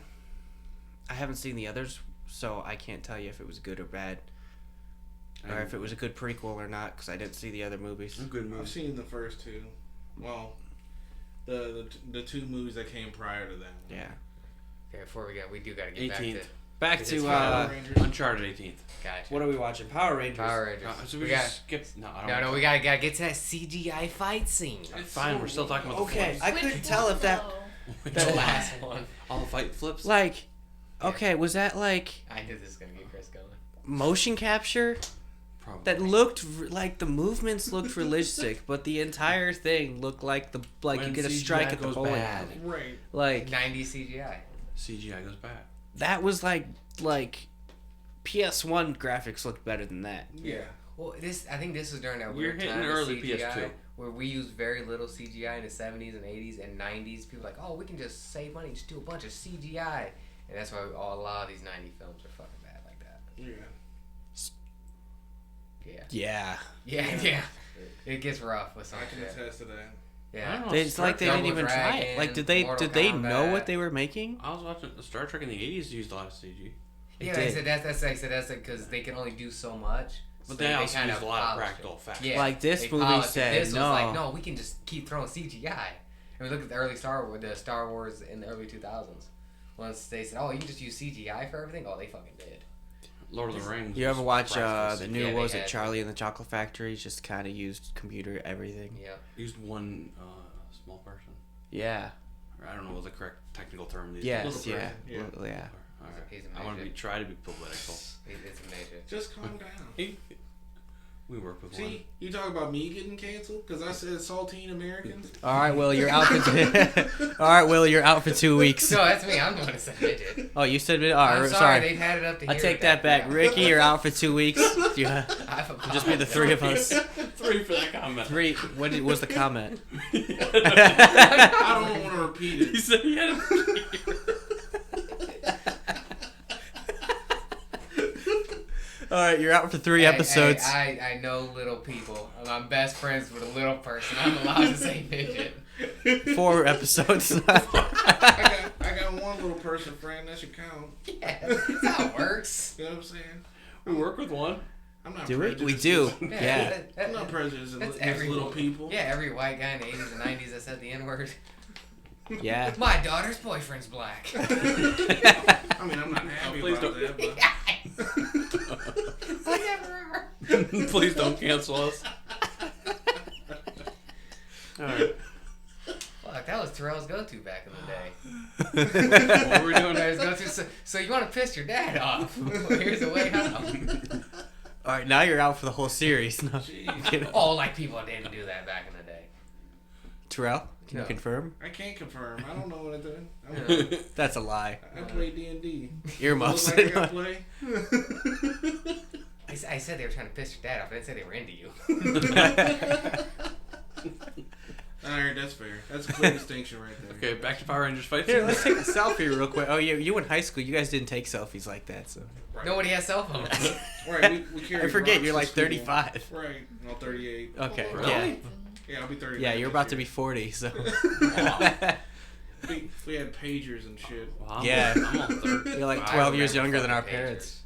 I haven't seen the others, so I can't tell you if it was good or bad, or if it was a good prequel or not, because I didn't see the other movies. Good I've movie. seen the first two. Well, the two movies that came prior to that. Yeah. Okay, before we do gotta get back 18th. to Back It's to Power Rangers. Uncharted 18th. gotcha. what are we watching? Power Rangers. Power Rangers. So we we got just skipped. No, I don't. no. We gotta get to that CGI fight scene. It's Fine, so we're still talking about Okay, the I Which couldn't tell one, if that though? The last one. all the fight flips. like. Okay, was that like I knew this was gonna get Chris going. motion capture? Probably. That looked like the movements looked realistic, but the entire thing looked like you When get a CGI strike at the goes bowling bad. alley. Right. Like 90s CGI. CGI goes bad. that was like PS1 graphics looked better than that. Yeah. Well, I think this was during that You're weird hitting time of early CGI PS2. where we used very little CGI in the 70s and 80s and 90s. People were like, oh, we can just save money, just do a bunch of CGI. And that's why a lot of these 90 films are fucking bad like that. Yeah. Yeah. Yeah. Yeah. It gets rough with some I can shit. attest to that. Yeah. I don't know. It's like they Double didn't even try it. Dragon, Like did they Mortal know Kombat. what they were making? I was watching Star Trek in the 80s used a lot of CG. Yeah, did. I said that's because they can only do so much. But so they also kind used a lot of polished practical it. effects. Yeah, Like, this they movie polished it. said, This was no. like, no, we can just keep throwing CGI. And we look at the early Star Wars in the early 2000s. Once they said, oh, you can just use CGI for everything. Oh, they fucking did. Lord of the Rings. You ever was watch practical the CG. new Yeah, what was they it had- Charlie and the Chocolate Factory? Just kind of used computer everything. Yeah. Used one small person. Yeah. I don't know what the correct technical term these Yes, days. yeah. Yeah. Well, yeah. All right. He's a I want to midget. try to be political. It's a major. Just calm down. We work with one. See, you talk about me getting canceled because I said saltine Americans. All right, Will, you're out for. All right, Will, you're out for 2 weeks. No, that's me. I'm the one that said midget. Oh, you said it. All I'm right, sorry, they've had it up to I here. take with that back. Yeah. Ricky, you're out for 2 weeks. Yeah, I've just be the three of us. 3 for that comment. 3. What was the comment? I don't want to repeat He it. said he had All right, you're out for 3 episodes. I know little people. I'm best friends with a little person. I'm allowed to say midget. 4 episodes. I got one little person friend. That should count. Yeah, that's how it works. You know what I'm saying? We work with one. I'm not Do we? prejudiced. We do. Yeah. I'm not prejudiced That's against every little people. Yeah, every white guy in the 80s and 90s that said the N-word. Yeah. My daughter's boyfriend's black. I mean, I'm not happy Please about don't- that. I never are. Please don't cancel us. All right. Fuck, that was Terrell's go-to back in the day. What were we doing? His go-to, so you want to piss your dad off? Well, here's a way out. All right, now you're out for the whole series. No. Jeez. Oh, like people didn't do that back in the day. Terrell, can No. you confirm? I can't confirm. I don't know what I did. That's a lie. I play D&D. Earmuffs. Look like I gotta play. I said they were trying to piss your dad off. I didn't say they were into you. Alright, that's fair. That's a clear distinction right there. Okay, back to Power Rangers fight. Here, let's take a selfie real quick. Oh, you in high school, you guys didn't take selfies like that, so. Right. Nobody has cell phones. Right, we carry I forget, rocks you're to like school. 35. Right, no, 38. Okay, Really? yeah. Yeah, I'll be 30. Yeah, you're about to be 40, so. We had pagers and shit. Wow, Yeah. I'm on 30. You're like I 12 years remember younger than our fucking pagers. parents.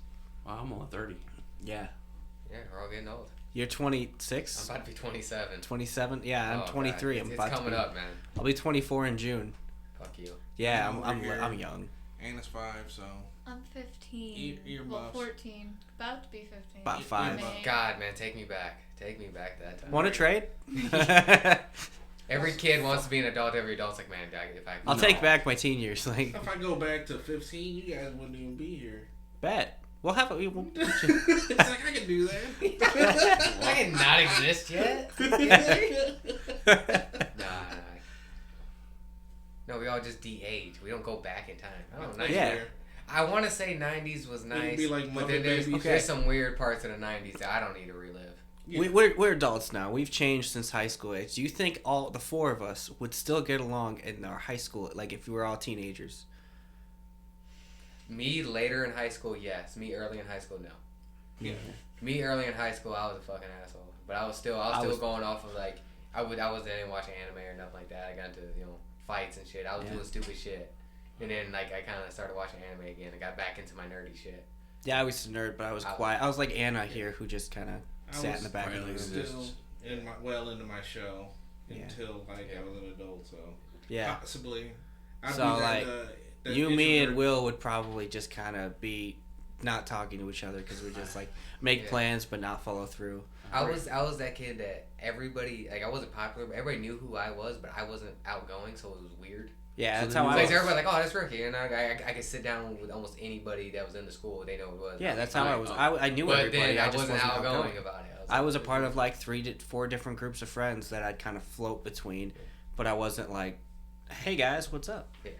Wow, I'm on 30. Yeah. Yeah, we're all getting old. You're I'm 26? about to be 27. 27? Yeah, I'm Oh, 23. God. I'm It's about coming to be, up, man. I'll be 24 in June. Fuck you. Yeah, I'm I'm over here. young. Anna's 5, so. I'm 15. Ear well, muffs. 14. About to be 15. About 5. May. God, man, take me back. Take me back to that time. Want to trade? Every kid wants to be an adult. Every adult's like, man, if I I'll take back my teen years. Like, If I go back to 15, you guys wouldn't even be here. bet. We'll have a. We'll, It's like, I can do that. I did not exist yet. Nah. No, we all just de-age. We don't go back in time. I don't know. Yeah. I want to say 90s was nice, be like but Muppet then there's, Babies. there's some weird parts of the 90s that I don't need to relive. we're adults now. We've changed since high school age. Do you think all the 4 of us would still get along in our high school, like if we were all teenagers? Me later in high school, yes. Me early in high school, no. Yeah. Me early in high school, I was a fucking asshole. But I was still going off of like I didn't watch anime or nothing like that. I got into fights and shit. I was doing stupid shit, and then like I kind of started watching anime again. I got back into my nerdy shit. Yeah, I was a nerd, but I was quiet. I was like Anna here, who just kind of sat in the back of the room. Exist. Still into my show Yeah. until I was an adult, so. Yeah. Possibly. I'd So, be that, like, that You, me, and introvert. Will would probably just kind of be not talking to each other because we just like make plans but not follow through. I was that kid that everybody like I wasn't popular, but everybody knew who I was, but I wasn't outgoing, so it was weird. Yeah, So that's then how you I Like was. everybody like, oh, that's Ricky, and I could sit down with almost anybody that was in the school. They know who it was. Yeah, that's how I was. I knew But everybody. then I just wasn't outgoing outgoing. about it. I was a part of like 3 to 4 different groups of friends that I'd kind of float between, but I wasn't like, "Hey guys, what's up?" Yeah,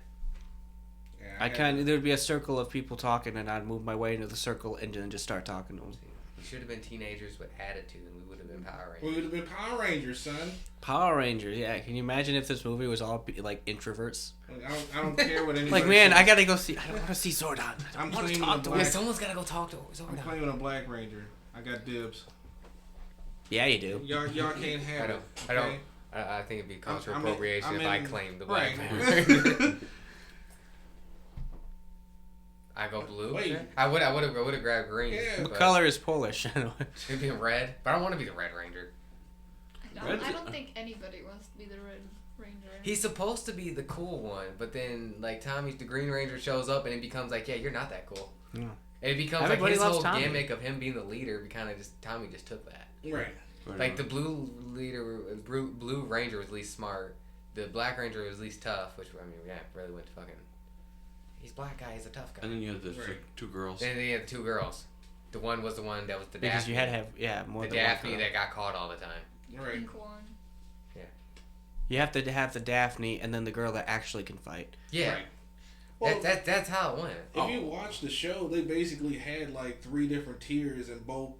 I kind of there'd be a circle of people talking, and I'd move my way into the circle and then just start talking to them. We should have been teenagers with attitude, and we would have been Power We Rangers. would have been Power Rangers, son. Power Rangers, yeah. Can you imagine if this movie was all like introverts? Like, I don't care what anybody Like, man, says. I gotta go see. I don't want to see Zordon. I I'm don't want to claiming talk the to black- him. Yeah, someone's gotta go talk to I'm Zordon. claiming a Black Ranger. I got dibs. Yeah, you do. Y'all can't have it. I don't. okay? I think it'd be cultural I'm appropriation if I in- claimed the black right. man. I go blue. Wait. I would have grabbed green. Yeah. What but color is Polish? It'd be red, but I don't want to be the Red Ranger. I don't think anybody wants to be the Red Ranger. He's supposed to be the cool one, but then like Tommy's the Green Ranger shows up and it becomes like, yeah, you're not that cool. No. And it becomes Everybody like his loves whole Tommy. gimmick of him being the leader. Tommy just took that. Right. Like the blue leader, Blue Ranger was least smart. the Black Ranger was at least tough, which I mean, yeah, really went to fucking. He's black guy. He's a tough guy. And then you had the Right. two girls. Then you had the two girls. The one was the one that was the Because Daphne. you had to have more the than one Daphne girl. that got caught all the time. Right. Pink one. You have to have the Daphne and then the girl that actually can fight. Yeah. Right. Well, That's how it went. if you watch the show, they basically had like 3 different tiers and both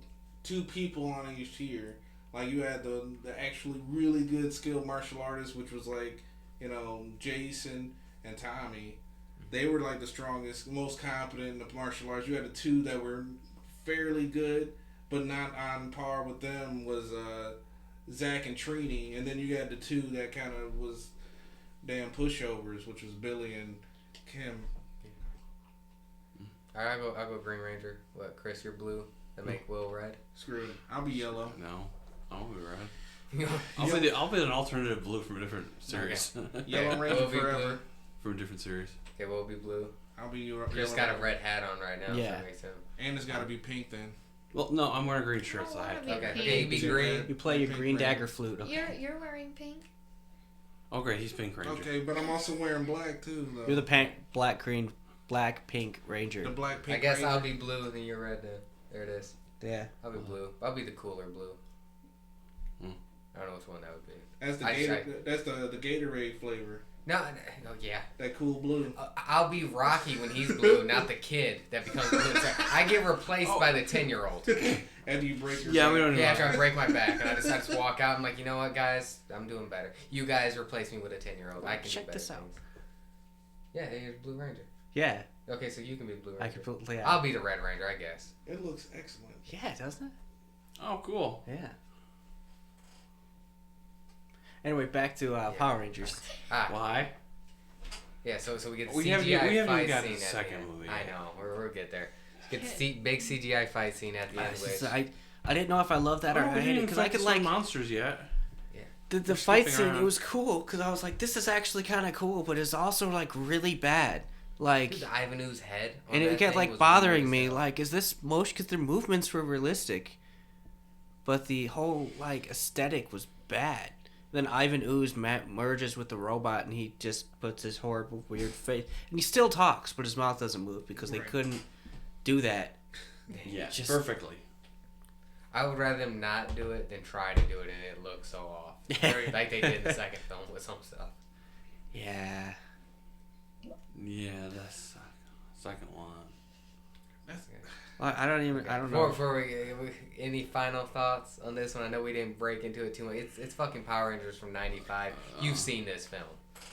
2 people on each tier. Like you had the actually really good skilled martial artists, which was like, you know, Jason and Tommy. They were like the strongest, most competent in the martial arts. You had the 2 that were fairly good, but not on par with them was Zach and Trini, and then you had the 2 that kind of was damn pushovers, which was Billy and Kim. All right, I'll go Green Ranger. What, Chris? You're blue. That make Will red. Screw it. I'll be yellow. No, I'll be red. I'll be an alternative blue from a different series. Yellow Ranger Will be forever. blue. From a different series. Okay, Will be blue. I'll be your. Chris yellow got a Ranger. red hat on right now. Yeah. So it makes him. And it's got to be pink then. Well, no, I'm wearing a green shirt, so I have to. Okay, Pink. okay, you be green. You play your Pink green Ranger. dagger flute. Okay. You're wearing pink. Oh, great, he's Pink Ranger. Okay, but I'm also wearing black too, though. You're the black pink ranger. The black pink. I guess Ranger. I'll be blue and then you're red. Then there it is. Yeah. I'll be blue. I'll be the cooler blue. Hmm. I don't know which one that would be. That's the I Gator, that's the Gatorade flavor. No, yeah. That cool blue. I'll be Rocky when he's blue, not the kid that becomes blue. So I get replaced by the 10-year-old. After you break your Yeah, back. we don't know. Yeah, after I break my back, and I just walk out. I'm like, you know what, guys? I'm doing better. You guys replace me with a 10-year-old. I can Check do better this out. things. Yeah, you're Blue Ranger. Yeah. Okay, so you can be the Blue I Ranger. could put. Yeah. I'll be the Red Ranger, I guess. It looks excellent. Yeah, doesn't it? Oh, cool. Yeah. Anyway, back to Power Rangers. Why? Yeah, so we get the We CGI haven't even fight got scene the at second the end. movie I yet. know, we'll get there. Get the big CGI fight scene at the end, which I didn't know if I loved that or I hated it because I could like monsters yet. the They're fight sniffing scene. around. It was cool because I was like, this is actually kind of cool, but it's also like really bad. Like, the Ivan Ooze head. On and that it kept thing like was bothering weird me. as hell. Like, is this motion? Because their movements were realistic, but the whole like aesthetic was bad. Then Ivan Ooze merges with the robot, and he just puts his horrible, weird face, and he still talks, but his mouth doesn't move because they Right. couldn't do that. Yeah, Just- perfectly. I would rather them not do it than try to do it, and it looks so off. Like they did in the second film with some stuff. Yeah. Yeah, that's second one. I don't know. Before we any final thoughts on this one? I know we didn't break into it too much. It's fucking Power Rangers from '95. You've seen this film.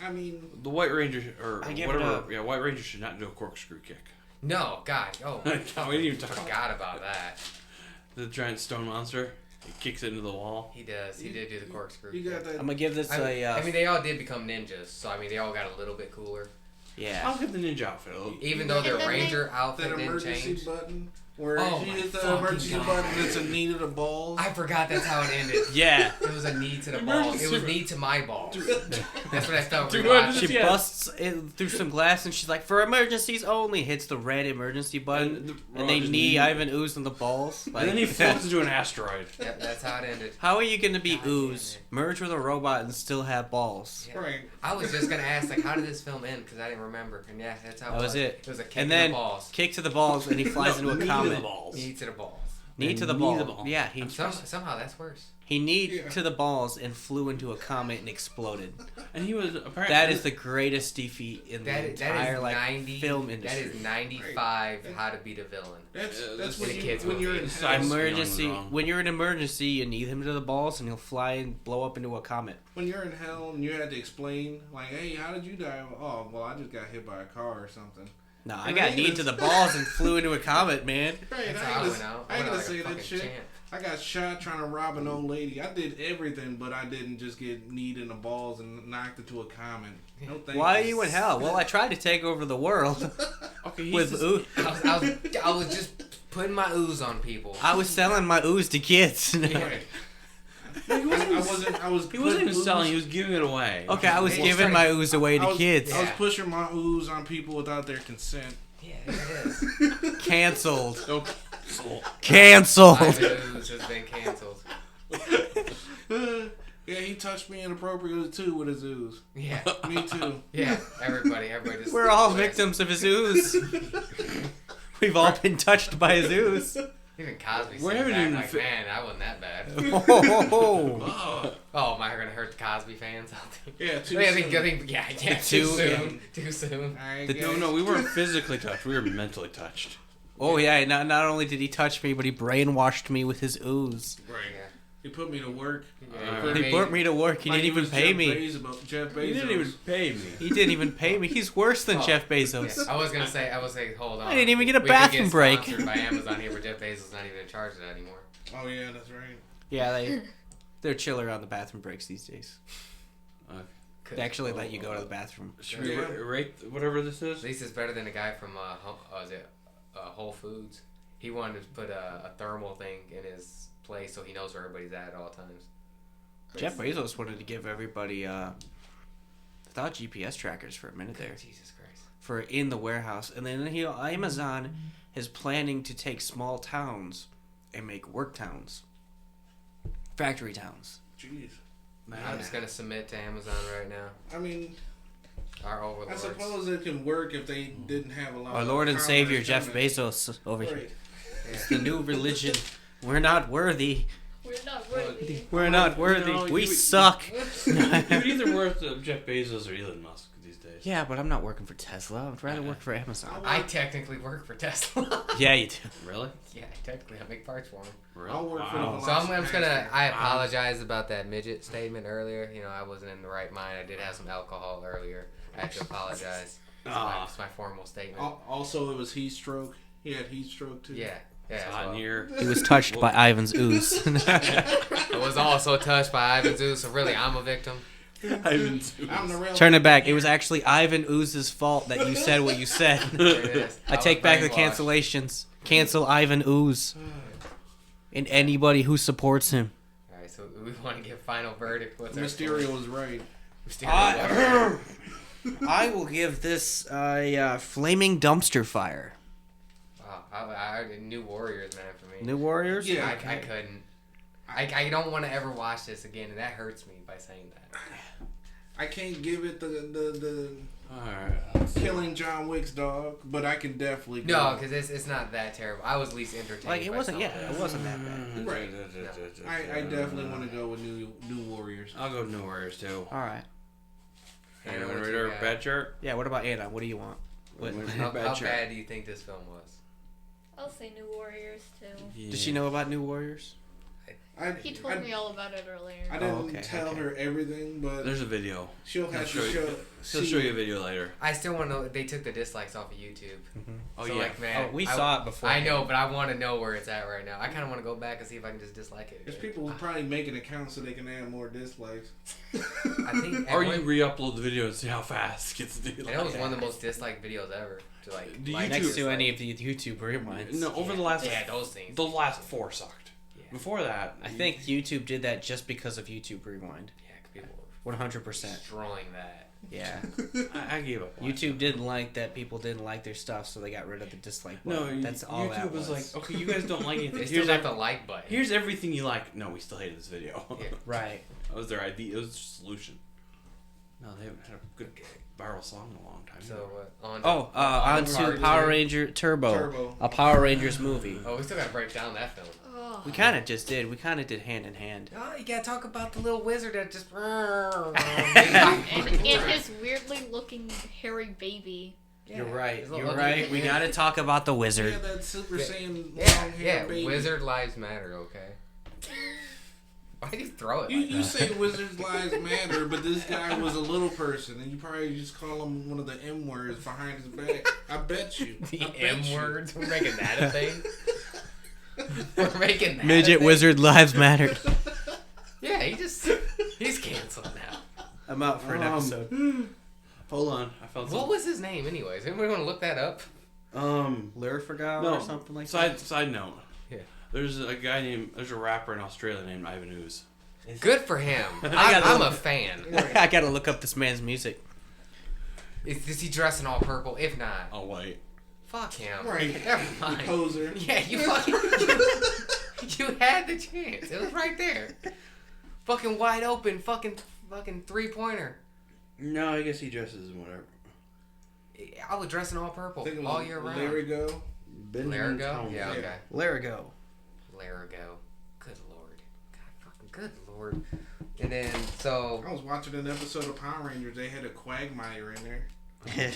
I mean, The White Ranger, or I give it whatever. a- Yeah, White Ranger should not do a corkscrew kick. No, God, oh, We didn't even talk about forgot about that. the giant stone monster. He kicks it into the wall. He does. He did do the corkscrew. you got kick. that. I'm gonna give this I mean, they all did become ninjas, so I mean, they all got a little bit cooler. yeah. I'll get the ninja outfit. Even though their And then Ranger that outfit didn't emergency change. button where Oh if you my hit the fucking emergency God. button, it's a knee to the balls. I forgot that's how it ended. Yeah. It was a knee to the balls. It was knee to my balls. That's what I felt. Dude, rewatching. She Yeah. busts it through some glass and she's like, for emergencies only, hits the red emergency button, And the and they robot knee just- Ivan Ooze in the balls. Like, And then he floats into an asteroid. Yep, that's how it ended. how are you gonna be God damn Ooze, it. merge with a robot, and still have balls? Yeah. Right. I was just gonna ask, like, how did this film end? Because I didn't remember. And yeah, that's how That it was it. It was a kick And in then the balls. kick to the balls, and he flies No, into knee a to comet. the balls. Knee to the balls. Knee to the Knee ball. to the ball. Yeah, he Somehow that's worse. he kneed Yeah. to the balls and flew into a comet and exploded. And he was apparently. That is the greatest defeat in the That entire is like 90. film industry. That is 95. How to beat a villain. That's that's when, the you, kids' when you're in movie. Side hell. Emergency. feeling wrong. When you're in emergency, you need him to the balls, and he'll fly and blow up into a comet. When you're in hell and you had to explain, like, hey, how did you die? Oh, well, I just got hit by a car or something. No, I And got then kneed he to was- the balls and flew into a comet, man. Right, That's I how I ain't went gonna, out. I ain't went gonna out say like a that fucking shit. champ. I got shot trying to rob an old lady. I did everything, but I didn't just get kneed in the balls and knocked into a comet. No thanks. Why are you in hell? Well, I tried to take over the world Okay, he's with just- ooze. I was just putting my ooze on people. I was selling my ooze to kids. Right. I was He wasn't even putting selling. ooze- He was giving it away. Okay, I was Hey, giving sorry. my ooze away to I was, kids. I was Yeah. pushing my ooze on people without their consent. Yeah, it is. Cancelled. Okay. Cancelled. Ivan Ooze has been canceled. Yeah, he touched me inappropriately too with his ooze. Yeah. Me too. Yeah. Everybody. Just We're all victims of his ooze. We've all been touched by his ooze. Even Cosby We're said having back an like, man, I wasn't that bad. Oh. Oh, am I gonna hurt the Cosby fans out there? Yeah, too I soon. think, yeah, too soon. Too soon. I No, guess. no, we weren't physically touched. We were mentally touched. Oh yeah, not only did he touch me, but he brainwashed me with his ooze. Right. Yeah. He put me to work. He put me to work. He Like didn't even was pay Jeff me. Jeff Bezos. He didn't even pay me. He didn't even pay me. He's worse than Oh, Jeff Bezos. Yeah, I was gonna say, hold on. I didn't even get a We could bathroom get break. Sponsored by Amazon here, where Jeff Bezos is not even in charge of that anymore. Oh yeah, that's right. Yeah, they're chiller on the bathroom breaks these days. They actually let you go to the bathroom. Should we rate whatever this is? At least it's better than the guy from Whole Foods. He wanted to put a thermal thing in his place so he knows where everybody's at all times. Jeff Bezos wanted to give everybody, I thought GPS trackers for a minute there. Jesus Christ. For in the warehouse. And then Amazon is planning to take small towns and make work towns. Factory towns. Jeez. I'm just gonna submit to Amazon right now. I mean, Our overlords. I suppose it can work if they didn't have a lot. Our of Lord and commerce Savior, Jeff coming. Bezos, over here. Right. It's the new religion. We're not worthy. We're not worthy. We're not worthy. No, we you- suck. You'd either work with Jeff Bezos or Elon Musk these days. Yeah, but I'm not working for Tesla. I'd rather work for Amazon. I technically work for Tesla. Yeah, you do. Really? Yeah, technically I make parts for them. Really? I'll work for Wow. the So I'm just gonna. Master. I apologize about that midget statement earlier. You know, I wasn't in the right mind. I did have some alcohol earlier. I have to apologize. It's my formal statement. Also, it was heat stroke. He had heat stroke too. Yeah. Yeah. It's as hot in well. here. He was touched by Ivan's ooze. I was also touched by Ivan Zeus, so really I'm a victim. I'm the real. Turn it back. It was actually Ivan Ooze's fault that you said what you said. There it is. I take was back the brainwashed. cancellations. Cancel Ivan Ooze. And anybody who supports him. Alright, so we want to give final verdict. What's our Mysterio score? was right. Mysterio. I will give this a flaming dumpster fire. Wow, I New Warriors, man, for me. New Warriors? Yeah. I couldn't. I don't want to ever watch this again, and that hurts me by saying that. I can't give it the Alright. killing John Wick's dog, but I can definitely. No, because it's not that terrible. I was least entertained. Like, it by wasn't, some yeah, of it wasn't that bad. Right. I definitely want to go with New Warriors. I'll go New Warriors too. Alright. Hannah, You what want to you read our got? bad chart? Yeah, what about Anna? What do you want? What, How Bad chart. bad do you think this film was? I'll say New Warriors too. does she know about New Warriors? He told me all about it earlier. I didn't okay, tell okay. her everything, but There's a video. she'll have to He'll show. He'll show you a video later. I still want to know. They took the dislikes off of YouTube. Oh So, yeah. like, man, Oh, we I- saw it before. I know, but I want to know where it's at right now. I kind of want to go back and see if I can just dislike it. There's again. people who probably make an account so they can add more dislikes. I think. Or you re-upload the video and see how fast it gets to And it was one of the most disliked videos ever. To like, Do like YouTube- Next to dislike. any of the YouTube rewinds. No, over the last Yeah, those things. the last 4 sucked. Yeah. Before that, I think YouTube did that just because of YouTube Rewind. Yeah, 'cause people were 100%. destroying that. Yeah. I gave up. on it. YouTube didn't like that people didn't like their stuff, so they got rid of the dislike button. No, That's all YouTube that was was. like, okay, you guys don't like They anything. still got the like button. Here's everything you like. No, we still hated this video. Yeah. Right. That was their idea. It was their solution. No, they haven't had a good viral song in a long time. So on. Oh, on to Ranger. Power Ranger Turbo. A Power Rangers movie. Oh, we still gotta break down that film. Oh. We kind of just did. We kind of did hand in hand. Oh, you gotta talk about the little wizard that just. and his weirdly looking hairy baby. You're right. His You're little- right. We got to talk about the Yeah, wizard. that Super Saiyan Yeah, long hair yeah. baby. Wizard lives matter. Okay. Why do you throw it? You, Like you that? say wizards' lives matter, but this guy was a little person, and you probably just call him one of the M words behind his back. I bet you. The I bet M you. words. We're making that a thing. We're making that. Midget a thing? wizard lives matter. Yeah, he's canceled now. I'm out for an episode. Hold on, I found What something. was his name, anyways? Anybody want to look that up? Lurfagao No, or something like that. Side note. Yeah. There's a rapper in Australia named Ivan Ooze. Good for him. gotta I'm look- a fan. I got to look up this man's music. Is he dressing all purple? If not, Oh wait. fuck him. Right. Never You mind. poser. Yeah, you fucking. You had the chance. It was right there. fucking wide open, fucking 3-pointer. No, I guess he dresses in whatever. I was dressing all purple I think it was all year round. Larigo. Larigo? Yeah, okay. Larigo. Larigo. Good lord. God fucking good lord. And then, so... I was watching an episode of Power Rangers. They had a Quagmire in there.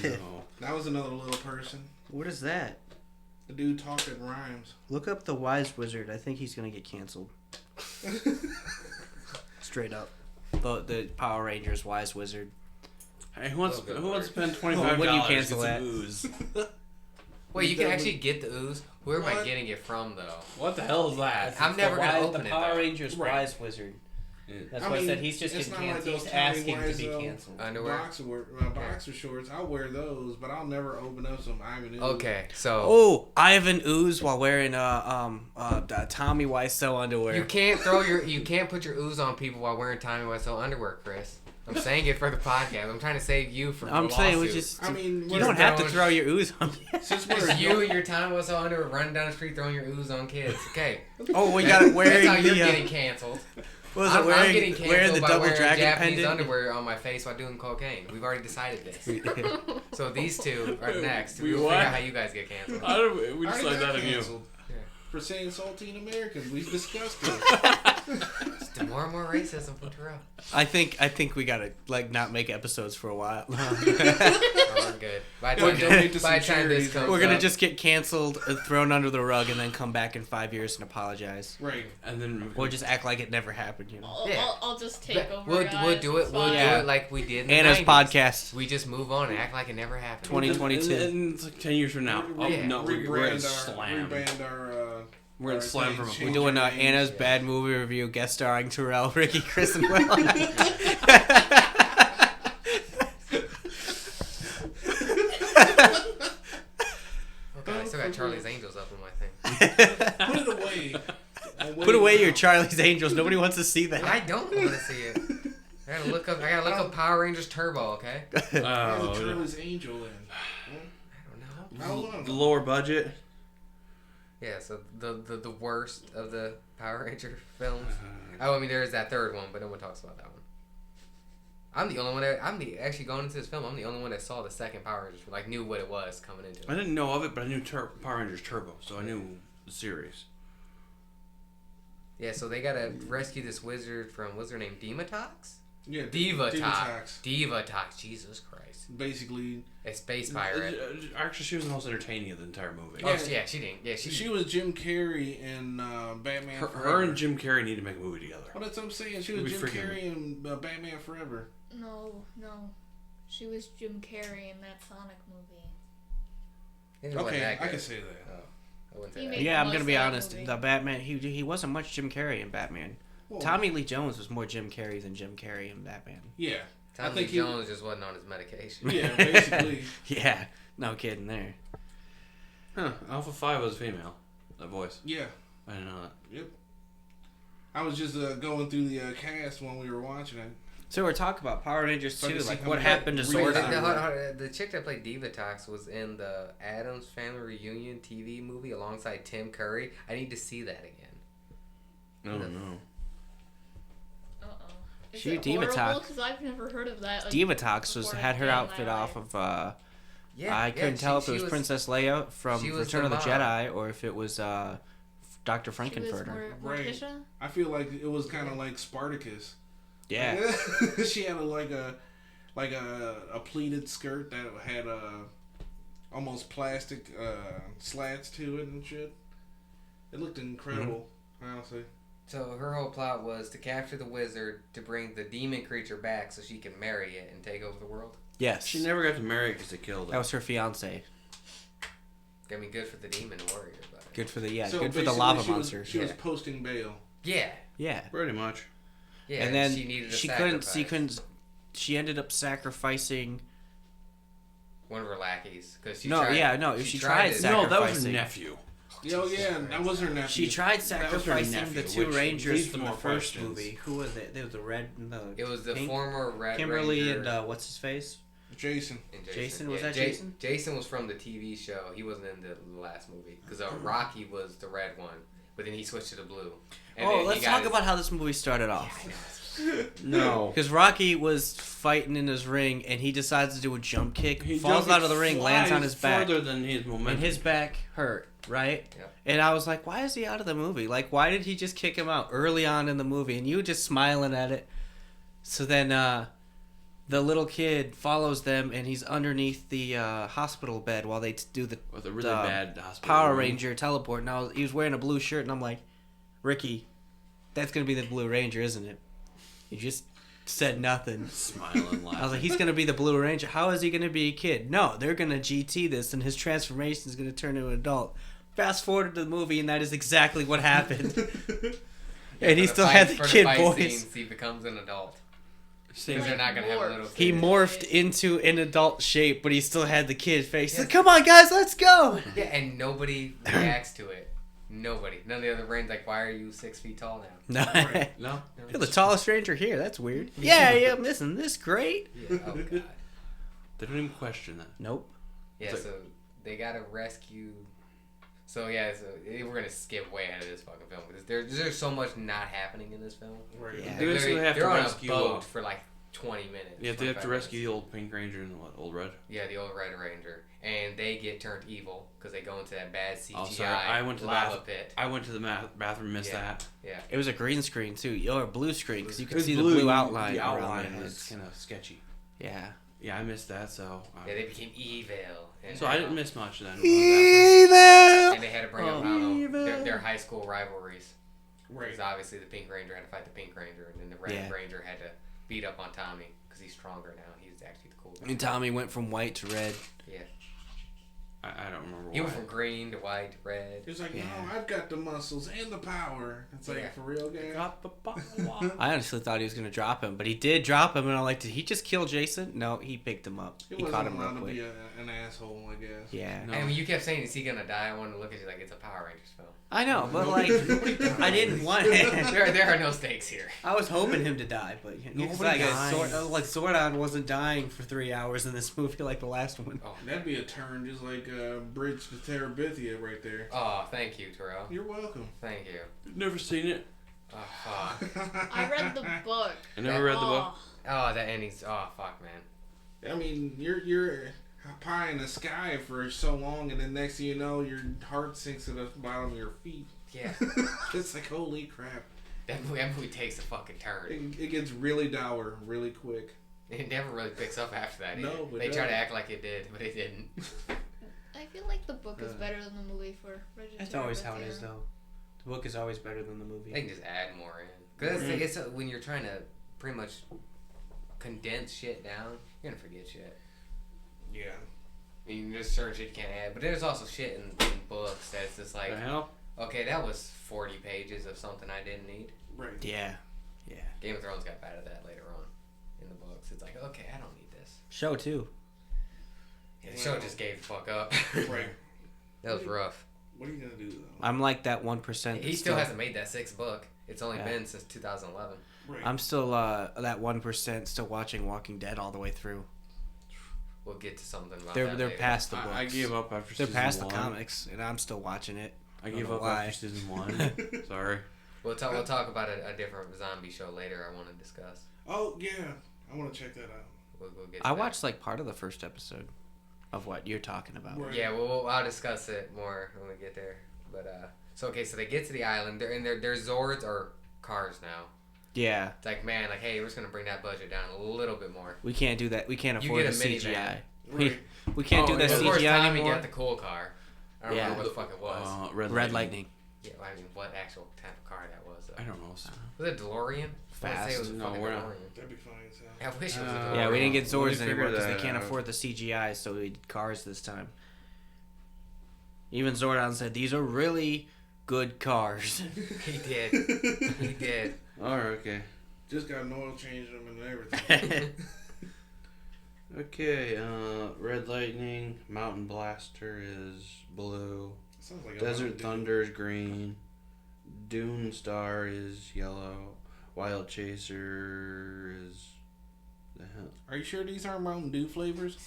No. That was another little person. What is that? The dude talked in rhymes. Look up the Wise Wizard. I think he's gonna get canceled. Straight up. The Power Rangers Wise Wizard. Hey, who wants to spend $25 When you to cancel get that? some ooze? Wait, you can actually get the ooze? Where am I getting it from, though? What the hell is that? I'm never going to open the it, Power though. Rangers Wise Wizard. Yeah. That's I why I mean, said he's just it's getting not like canceled. those He's Tommy asking to be Wiseau canceled. Underwear? Boxer shorts. I'll wear those, but I'll never open up some Ivan Ooze. Okay, so... Oh, Ivan Ooze while wearing Tommy Wiseau underwear. You can't put your ooze on people while wearing Tommy Wiseau underwear, Chris. I'm saying it for the podcast. I'm trying to save you from I'm the saying we lawsuit. just. I mean, you don't have to throw your ooze on me. Since It's we're you and your Tommy Wiseau underwear running down the street throwing your ooze on kids. Okay. Oh, we got it wearing That's how you're the. getting canceled. What was it I'm getting wearing canceled the by double wearing dragon Japanese pendant? underwear on my face while doing cocaine. We've already decided this. So these two are next. We We'll what? figure out how you guys get canceled. How do we I already decide got that on you? canceled for saying saltine Americans. We've discussed it. It's more and more racism from Terrell. I think we gotta not make episodes for a while. Oh, we're good. By the time, donate to by some the time this charities. comes We're gonna up, just get canceled, thrown under the rug, and then come back in 5 years and apologize. Right. And then Or just act like it never happened, you know. Yeah. I'll just take over. we'll guys. do it. It's We'll do fine. it like we did in the Anna's 90s. podcast. We just move on and act like it never happened. 2022. And it's like 10 years from now. Oh, Yeah. no, we're gonna slam. Rebrand our We're gonna slam from a thing. We're doing Anna's Yeah. Bad Movie Review, guest starring Terrell, Ricky, Chris, and Will. Okay, I still got Charlie's Angels up in my thing. Put it away. Put away your Charlie's Angels. Nobody wants to see that. I don't want to see it. I gotta look up Power Rangers Turbo, okay? Oh, Charlie's Angel in. I don't know. I don't the know. lower budget. Yeah, so the worst of the Power Ranger films. Oh, I mean, there is that third one, but no one talks about that one. I'm the only one that actually going into this film. I'm the only one that saw the second Power Rangers, like knew what it was coming into I it. didn't know of it, but I knew Power Rangers Turbo, so I knew the series. Yeah, so they gotta rescue this wizard from what's her name, Dematox? Yeah, Divatox. Divatox. Jesus Christ. Basically, A space pirate. Actually, she was the most entertaining of the entire movie. Oh yeah, she didn't. Yeah, she was Jim Carrey in Batman Her Forever. and Jim Carrey need to make a movie together. Well, that's what I'm saying. She was It'd Jim be freaking- Carrey in Batman Forever. No. She was Jim Carrey in that Sonic movie. It wasn't Okay, that I good. can say that. Oh, I wouldn't say He that. made- Yeah, I'm Most gonna be of that honest. movie. The Batman, he wasn't much Jim Carrey in Batman. Well, Tommy Lee Jones was more Jim Carrey than Jim Carrey in Batman. Yeah. I Tommy think Lee Jones just wasn't on his medication. Yeah, basically. Yeah, no kidding there. Huh? Alpha 5 was female. That voice. Yeah. I didn't know that. Yep. I was just going through the cast when we were watching it. So we're talking about Power Rangers So I 2. can see Like, how what many- happened to Really? Zordon? The chick that played Divatox was in the Addams Family Reunion TV movie alongside Tim Curry. I need to see that again. No, no. Is She it Divatox. horrible? Because I've never heard of that. Like, Divatox before had her in my outfit off life. of. Yeah, I couldn't tell if it was Princess Leia from she was Return the of the mom. Jedi or if it was Dr. She was Frankenfurter. Right. Morticia? I feel like it was kind of like Spartacus. Yeah. She had a pleated skirt that had almost plastic slats to it and shit. It looked incredible, honestly. So her whole plot was to capture the wizard to bring the demon creature back so she can marry it and take over the world. Yes. She never got to marry because they killed her. That was her fiance. I mean, good for the demon warrior, but Good for the So good for the basically lava she was- monster. She was Yeah. posting bail. yeah, Yeah. Pretty much. yeah. And then she needed a she sacrifice. couldn't. She ended up sacrificing. One of her lackeys because she No, tried, yeah, no, She she tried tried to- sac- No, that was her Sacrificing. nephew. Oh yeah, that was her nephew. She tried That was her sacrificing nephew, the two which Rangers leads to from the more first questions. movie. Who was it? It was the red and the. It was the pink? former Red Kimberly Ranger and what's his face? Jason. and Jason, was Yeah, that Jason? Jason was from the TV show. He wasn't in the last movie because Rocky was the red one, but then he switched to the blue. And Oh, then let's he got talk his- about how this movie started off. No. Because Rocky was fighting in his ring, and he decides to do a jump kick, He falls out of the ring, lands on his back, further than his momentum. and his back hurt, right? Yep. And I was like, why is he out of the movie? Like, why did he just kick him out early on in the movie? And you were just smiling at it. So then the little kid follows them, and he's underneath the hospital bed while they do the With a really bad hospital Power room. Ranger teleport. And he was wearing a blue shirt, and I'm like, Ricky, that's going to be the Blue Ranger, isn't it? He just said nothing. Smiling, laughing. I was like, he's going to be the Blue Ranger. How is he going to be a kid? No, they're going to GT this, and his transformation is going to turn into an adult. Fast forward to the movie, and that is exactly what happened. And he still had the kid voice. Scenes, he becomes an adult. Because they're not going to have a little kid. He morphed into an adult shape, but he still had the kid face. He's like, come on, guys, let's go. Yeah, and nobody reacts to it. Nobody. None of the other Rangers like, why are you 6 feet tall now? No. No. You're the tallest ranger here. That's weird. Yeah, isn't this great? Yeah, oh god. They don't even question that. Nope. Yeah, so they gotta rescue. So yeah, so we're gonna skip way ahead of this fucking film because there's so much not happening in this film. Right. Yeah. They basically have to they're on rescue. a boat for like 20 minutes. Yeah, they have to 25 rescue the minutes. old Pink Ranger and what, Old Red. Yeah, the old Red Ranger, and they get turned evil because they go into that bad CGI Oh, sorry. I went to the lava pit. I went to the bathroom, missed that. Yeah. It was a green screen, too. Or a blue screen, because you It could was see the blue outline. The around outline the was heads. kind of sketchy. Yeah. Yeah, I missed that, so. Yeah, they became evil. And, So I didn't miss much then. Evil! And they had to bring up their high school rivalries. Right. Because obviously the Pink Ranger had to fight the Pink Ranger, and then the Red Ranger had to beat up on Tommy because he's stronger now. He's actually the cool guy. And Tommy went from white to red. Yeah. I don't remember why. He went from green to white to red. He's like, Yeah. no, I've got the muscles and the power. It's like, Yeah. for real, guy? Got the power. I honestly thought he was going to drop him, but he did drop him, and I'm like, did he just kill Jason? No, he picked him up. He He wasn't caught him real allowed to quick. be an asshole, I guess. Yeah. No. And when you kept saying, is he going to die? I wanted to look at you like it's a Power Rangers film. I know, but like, I didn't want there are no stakes here. I was hoping him to die, but Nobody dies. Zordon wasn't dying for 3 hours in this movie like the last one. Oh, That'd be a turn just like Bridge to Terabithia right there. oh, thank you, Terrell. You're welcome. Thank you. Never seen it. Oh, fuck. I read the book. I never read the book. Oh, that ending's... Oh, fuck, man. I mean, you're pie in the sky for so long, and then next thing you know, your heart sinks to the bottom of your feet. Yeah. It's like, holy crap. That movie takes a fucking turn. It gets really dour really quick. It never really picks up after that. No, either. it They try doesn't. to act like it did, but it didn't. I feel like the book is better than the movie for Resident That's always how it is, though. The book is always better than the movie. They can just add more in. Because it's when you're trying to pretty much condense shit down, you're going to forget shit. Yeah. You can just certain shit you can't add. But there's also shit in books that's just like, The hell? okay, that was 40 pages of something I didn't need. Right. Yeah. Yeah. Game of Thrones got bad at that later on in the books. It's like, okay, I don't need this. Show, too. Yeah, the show just gave the fuck up. Right. That was rough. What are you going to do, though? I'm like that 1%. He still hasn't made that 6th book. It's only Yeah. been since 2011. Right. I'm still that 1% still watching Walking Dead all the way through. We'll get to something about They're that they're later. past the books. I gave up after They're season past one. the comics, and I'm still watching it. I Don't gave know up why. after season 1. Sorry. We'll talk about a different zombie show later. I want to discuss. Oh, yeah. I want to check that out. We'll get. To I that. watched like part of the first episode of what you're talking about. Right. Yeah, I'll discuss it more when we get there. But so they get to the island. Their Zords are cars now. Yeah, It's like, man, like, hey, we're just gonna bring that budget down a little bit more. we can't do that. We can't You afford get the a minivan. CGI. Right. We can't do and that of course, CGI Tommy anymore. got the cool car. I don't Yeah. remember what the fuck it was. Red Lightning. Yeah, I mean, what actual type of car that was? I don't know. Was it a DeLorean? I wanna say it was a No, fucking we're not. DeLorean. That'd be fine as hell. I wish it was a Uh, DeLorean. Yeah, we didn't get Let me Zords anymore figure because they that can't out. afford the CGI, so we did cars this time. Even Zordon said these are really good cars. He did. He did. Alright, okay. Just got an oil change them and everything. Okay, Red Lightning, Mountain Blaster is blue, Sounds like a Desert Mountain Dew. Thunder is green, Dune Star is yellow, Wild Chaser is the hell? Are you sure these aren't Mountain Dew flavors?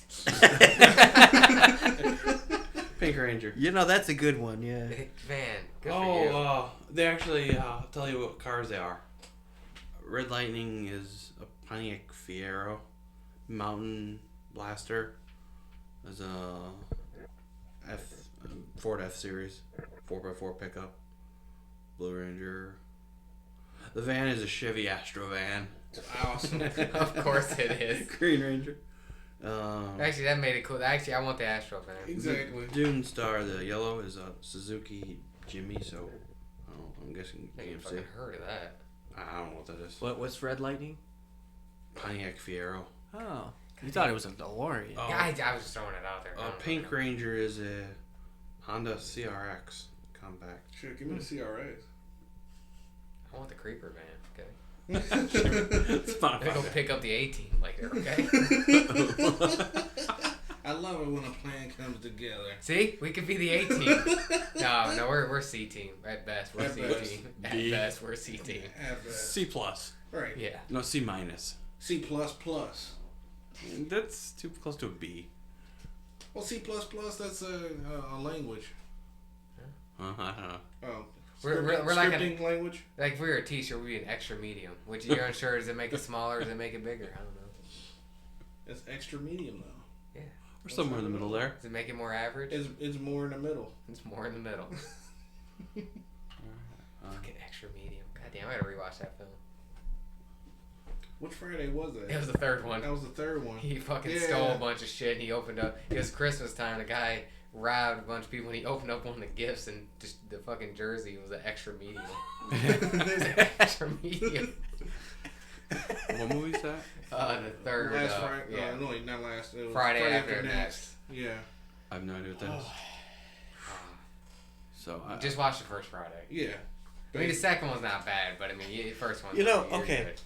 Pink Ranger. You know, that's a good one, yeah. Man, good for you. They actually tell you what cars they are. Red Lightning is a Pontiac Fiero. Mountain Blaster is a Ford F Series 4x4 pickup. Blue Ranger. The van is a Chevy Astro van. Awesome. Of course it is. Green Ranger. Actually, that made it cool. Actually, I want the Astro van. Exactly. Dune Star, the yellow, is a Suzuki Jimmy, so I'm guessing I ain't GMC. fucking heard of that. I don't know what that is. What's Red Lightning? Pontiac Fiero. Oh, you thought it was a DeLorean. Oh. Yeah, I was just throwing it out there. I don't Pink know. Ranger is a Honda CRX compact. Shit, give me the CRX. I want the Creeper van. Okay. It's fun. I'm gonna go pick up the 18 later. Okay. I love it when a plan comes together. See, we could be the 18. No, we're C team at best. We're At C best. team. At D. best, we're C team. Have that. C plus. Right. Yeah. No, C minus. C plus plus. That's too close to a B. Well, C plus plus, that's a language. I don't know. Oh. We're like scripting language. Like if we were a T-shirt, we'd be an extra medium. Which you're unsure, does it make it smaller or does it make it bigger? I don't know. It's extra medium though. Yeah. We're somewhere in the middle there. Does it make it more average? It's more in the middle. It's more in the middle. Fucking extra medium. God damn, I gotta rewatch that film. Which Friday was that? It was the third one. That was the third one. He fucking Yeah. stole a bunch of shit and he opened up. It was Christmas time. The guy robbed a bunch of people and he opened up one of the gifts and just the fucking jersey was an extra medium. It was an extra medium. What movie is that? The third. Last Friday. Yeah. No, not last. It was Friday after next. Yeah. I have no idea what that is. So Just watch the first Friday. Yeah. I mean, the second one's not bad, but I mean, the first one. You know, you're okay. good.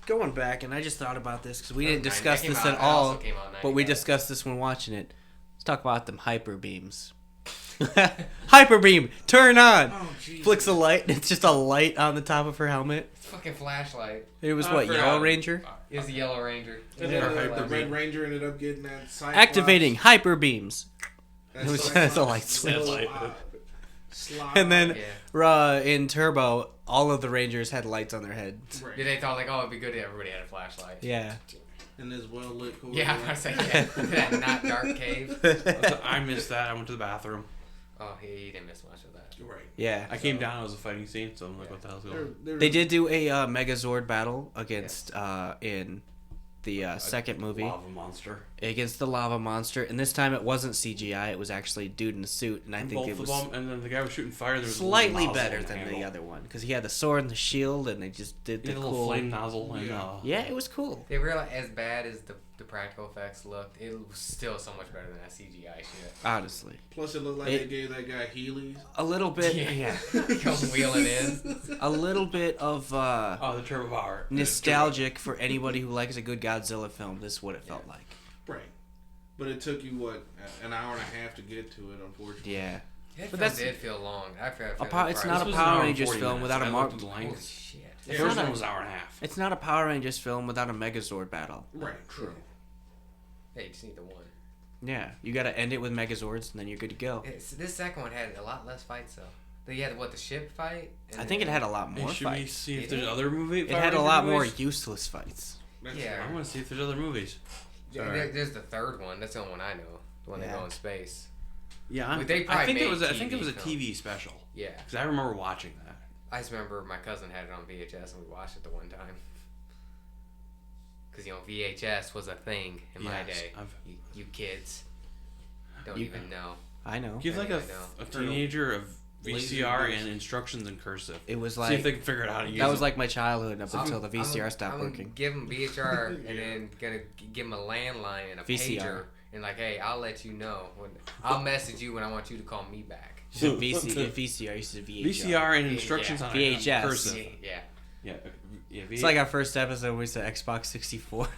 Going back, and I just thought about this because we didn't That discuss came this out- at that all, also came out in but we 95. discussed this when watching it. Let's talk about them hyper beams. Hyper beam, turn on. Oh, Jesus. Flicks a light. It's just a light on the top of her helmet. It's a fucking flashlight. It was I what, forgot. Yellow Ranger? It was the Yellow Ranger. And Yeah, then Hyper the Beam. Red Ranger ended up getting that Cyclops. Activating hyper beams. That It was- Cyclops that's a light switch. slide. And then Yeah. in Turbo, all of the Rangers had lights on their head. Right. They thought like, oh, it'd be good if everybody had a flashlight. Yeah. In this well lit corridor. Yeah, I was like, yeah, that not dark cave. I missed that. I went to the bathroom. Oh, he didn't miss much of that. Right. Yeah. I came down. It was a fighting scene, so I'm like, what the hell's going on? They did do a Megazord battle against in the second movie Lava monster. against the lava monster, and this time it wasn't CGI. It was actually a dude in a suit, and I think Both it of was them, and then the guy was shooting fire. There was a slightly little nozzle better in the than handle. the other one because he had the sword and the shield, and they just did He the had a little cool. flame nozzle. And, Yeah, it was cool. They realized as bad as the practical effects looked, it was still so much better than that CGI shit. Honestly, Plus, it looked like they gave that guy Heelys. a little bit. Yeah, Go wheeling in. a little bit of oh, the turbo power. nostalgic for anybody who likes a good Godzilla film. This is what it felt like. Right. But it took you, what, an hour and a half to get to it, unfortunately. Yeah. That But film that's- did feel long. I forgot. It's not a This was Power an hour and Rangers 40 film minutes. without a I Mark. looked at the Holy length. shit. The It's first not one a- was an hour and a half. It's not a Power Rangers film without a Megazord battle. Right, true. Hey, you just need the one. Yeah, you got to end it with Megazords, and then you're good to go. This second one had a lot less fights though. They had the ship fight. And I think it had a lot more Hey, should we fights. see if Did there's it? other movies? It had a lot more useless fights. That's Yeah. I want to see if there's other movies. There's the third one. That's the only one I know. The one they Yeah. go in space. Yeah, But they I probably think it made was. I think it TV was a film. TV special Yeah. because I remember watching that. I just remember my cousin had it on VHS and we watched it the one time. Because, VHS was a thing in my Yes, day. You kids don't You- even know. I know. Give like I a know. teenager of VCR Lazy and instructions in cursive. It was See like if they can figure out how to use that was it. like my childhood up until the I'm VCR stopped gonna working. give him VHR and then gonna give him a landline and a VCR. pager and like, hey, I'll let you know I'll message you when I want you to call me back. So VCR used to VHR. VCR and instructions Yeah. on VHS. cursive. Yeah. Yeah, It's like our first episode when we said Xbox 64,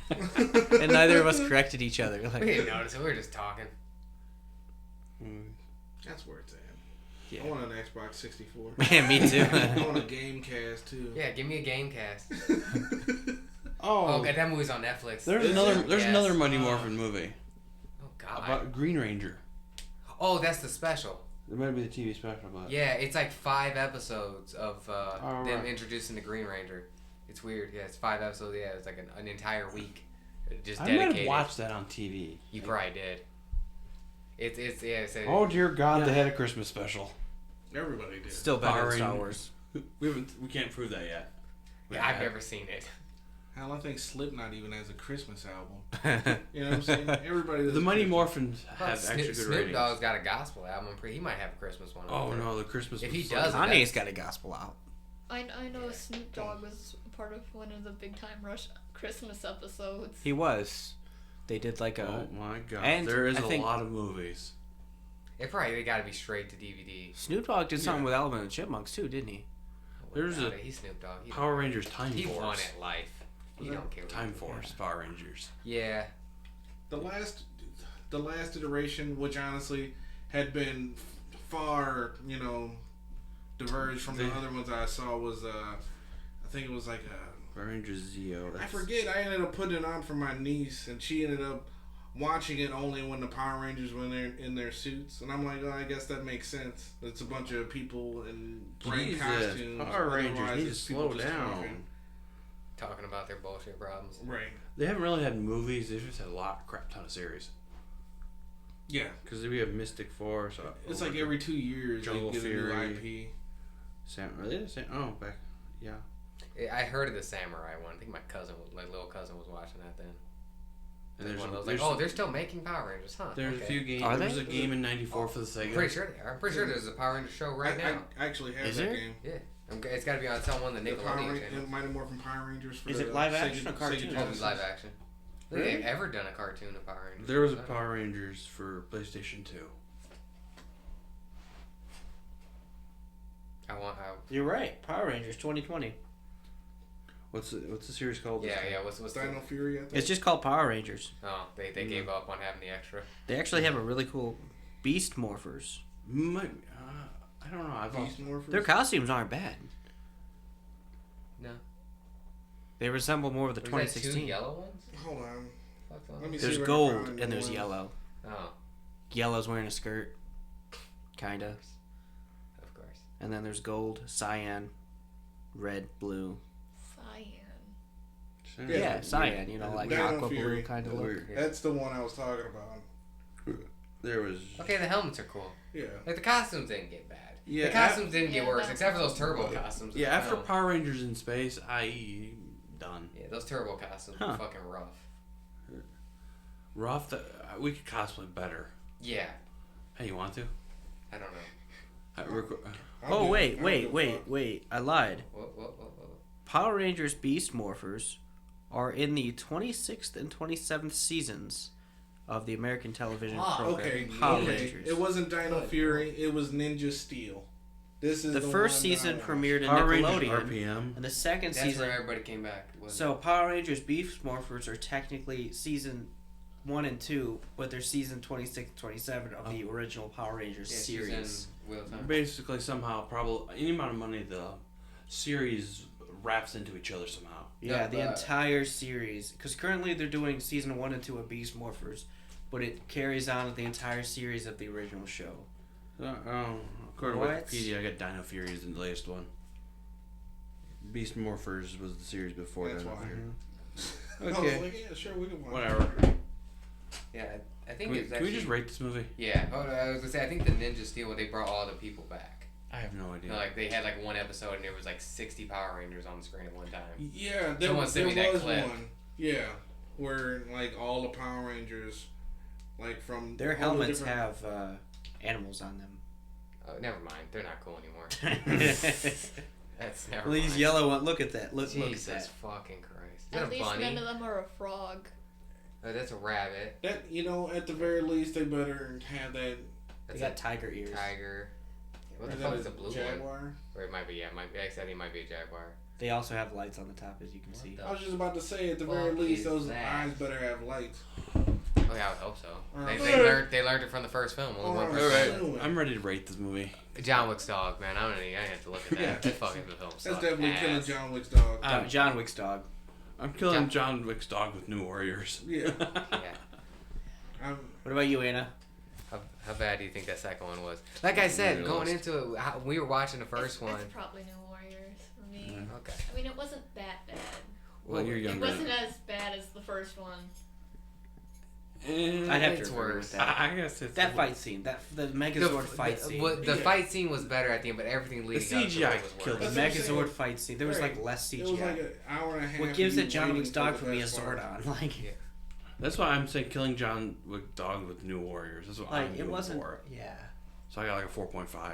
and neither of us corrected each other. We Like, didn't notice it. We were just talking. That's where it's at. Yeah. I want an Xbox 64. man, me too. I want a Gamecast, too. Yeah, give me a Gamecast. Oh, Okay, that movie's on Netflix. there's Is another. it? There's Yes. another Mighty Morphin movie Oh God. about Green Ranger. Oh, that's the special. It might be the TV special, but Yeah, it's like 5 episodes of them right. introducing the Green Ranger. It's weird. Yeah, it's 5 episodes. Yeah, it's like an entire week. Just I dedicated. might have watched that on TV. You probably did. It's Oh dear God, they had a Christmas special. Everybody did. Still better than Barring- Star Wars. We can't prove that yet. Yeah, I've never seen it. Hell, I think Slipknot even has a Christmas album. You know what I'm saying? Everybody does The Mighty Christmas. Morphins have Snoop, actually good Snoop ratings. Dogg's got a gospel album. He might have a Christmas one. Oh no, the Christmas. If was he funny. does it, Kanye's got a gospel out. I know Snoop Dogg was part of one of the Big Time Rush Christmas episodes. He was. They did like a. Oh my God, And there is I a think- lot of movies. It probably they got to be straight to DVD. Snoop Dogg did something with Alvin and the Chipmunks too, didn't he? There's a He's Snoop Dogg. Power Rangers Time He Force. won at life. He don't care. Time Force, Power Rangers. Yeah. The last iteration, which honestly had been far, diverged from the other ones I saw, was I think it was like Power Rangers Zeo. I forget. I ended up putting it on for my niece, and she ended up watching it only when the Power Rangers were in their suits, and I'm like, oh, I guess that makes sense. It's a bunch of people in bright Jesus, costumes. Power Rangers Otherwise, need to it's people slow just down. Talking about their bullshit problems. Right. They haven't really had movies. They've just had a crap ton of series. Yeah. Because we have Mystic Force. It's like every 2 years Jungle they get a new Fury. IP. Are they the same? Oh, back. Yeah. I heard of the Samurai one. I think my little cousin was watching that then. And There's one of those like, oh, they're still making Power Rangers, huh? There's a few games. Are There was they? a game in '94 for the Sega. I'm pretty sure they are. I'm pretty sure there's a Power Rangers show right now. I actually have Is that there? game. Yeah. It's got to be on some one of the The Power Nickelodeon Rangers, channels. Mighty Morphin Power Rangers. For Is the it live Sega- action or Sega cartoon? Oh, Genesis. live action. Really? They've ever done a cartoon of Power Rangers? There was a Power Rangers for PlayStation 2. You're right. Power Rangers 2020. What's the series called? Yeah. What's Dino Fury, I think. It's just called Power Rangers. Oh, they gave up on having the extra. They actually have a really cool Beast Morphers. I don't know. I've Beast Morphers. Their costumes aren't bad. No. They resemble more of the There's like 2016. 2 yellow ones. Hold on. Fuck's on Let me them? see There's if I can gold find and there's one. yellow. Oh, Yellow's wearing a skirt. Kinda. of course. And then there's gold, cyan, red, blue. Cyan. Yeah, cyan, like Dino aqua Fury. blue kind of look. Weird. That's the one I was talking about. There was. Okay, the helmets are cool. Yeah. Like the costumes didn't get bad. Yeah, the costumes didn't get Yeah, worse, that- except for those turbo costumes. Yeah, after No. Power Rangers in Space, i.e., done. Yeah, those turbo costumes were fucking rough. Rough. We could cosplay better. Yeah, Hey, you want to? I don't know. I'll do it. I'll do it. wait. I lied. What? Power Rangers Beast Morphers are in the 26th and 27th seasons of the American television program Okay. Power Okay. Rangers. It wasn't Dino Fury. It was Ninja Steel. This is The first one that season I watched. premiered in Power Rangers Nickelodeon, RPM. and the second That's season. where everybody came back. wasn't So Power Rangers Beast Morphers are technically season 1 and 2, but they're season 26, 27 of the original Power Rangers it? Yeah, series. she's in Wheel of Time. Basically, somehow, probably any amount of money the series wraps into each other somehow. Yeah, No, the entire series. Because currently they're doing season 1 and 2 of Beast Morphers, but it carries on the entire series of the original show. According to What? Wikipedia, I got Dino Fury is the latest one. Beast Morphers was the series before That's Dino why. Fury. I was Okay. like, yeah, sure, we can watch Whatever. Yeah, I think Can we, it's can actually. we just rate this movie? Yeah, I was gonna say I think the Ninja Steel when they brought all the people back. I have no idea. Like they had like one episode and there was like 60 Power Rangers on the screen at one time. Yeah, there Someone was sent me that clip. one. Yeah, where like all the Power Rangers, like from Their all the helmets different- have animals on them. Oh, never mind. They're not cool anymore. That's never Well, these mind. yellow ones. Look at that. Look at Jesus that. fucking Christ. Is At that a least bunny? none of them are a frog. Oh, that's a rabbit. That at the very least they better have that. They That's got a tiger ears. tiger. What the is fuck that is a blue one? Jaguar? Or it might be, yeah, I said it might be a jaguar. They also have lights on the top, as you can see. I was just about to say, at the very fuck least, is those that? eyes better have lights. Oh yeah, I would hope so. They learned it from the first film. Only one person. Alright. I'm ready to rate this movie. John Wick's dog, man. I have to look at that. Yeah. That fucking film That's sucked definitely ass. killing John Wick's dog. John Wick's dog. I'm killing John Wick's dog with New Warriors. Yeah. Yeah. What about you, Anna? How bad do you think that second one was? Like I said, Really going lost. into it, we were watching the first one. It's probably New Warriors for me. Okay. I mean, it wasn't that bad. Well, you're It younger. wasn't as bad as the first one. I'd have to It's agree worse. with that. I guess it's That fight scene, the Megazord fight scene. The fight scene was better at the end, but everything leading up to CGI it was killed worse. The That's what I'm Megazord saying. fight scene, there was like less CGI. It was like an hour and a half. What gives of it you John waiting Wick's dog the for me a best sword part. on? Like, Yeah. That's why I'm saying killing John Wick dog with New Warriors. That's what I'm like it doing wasn't. for it. Yeah. So I got like a 4.5.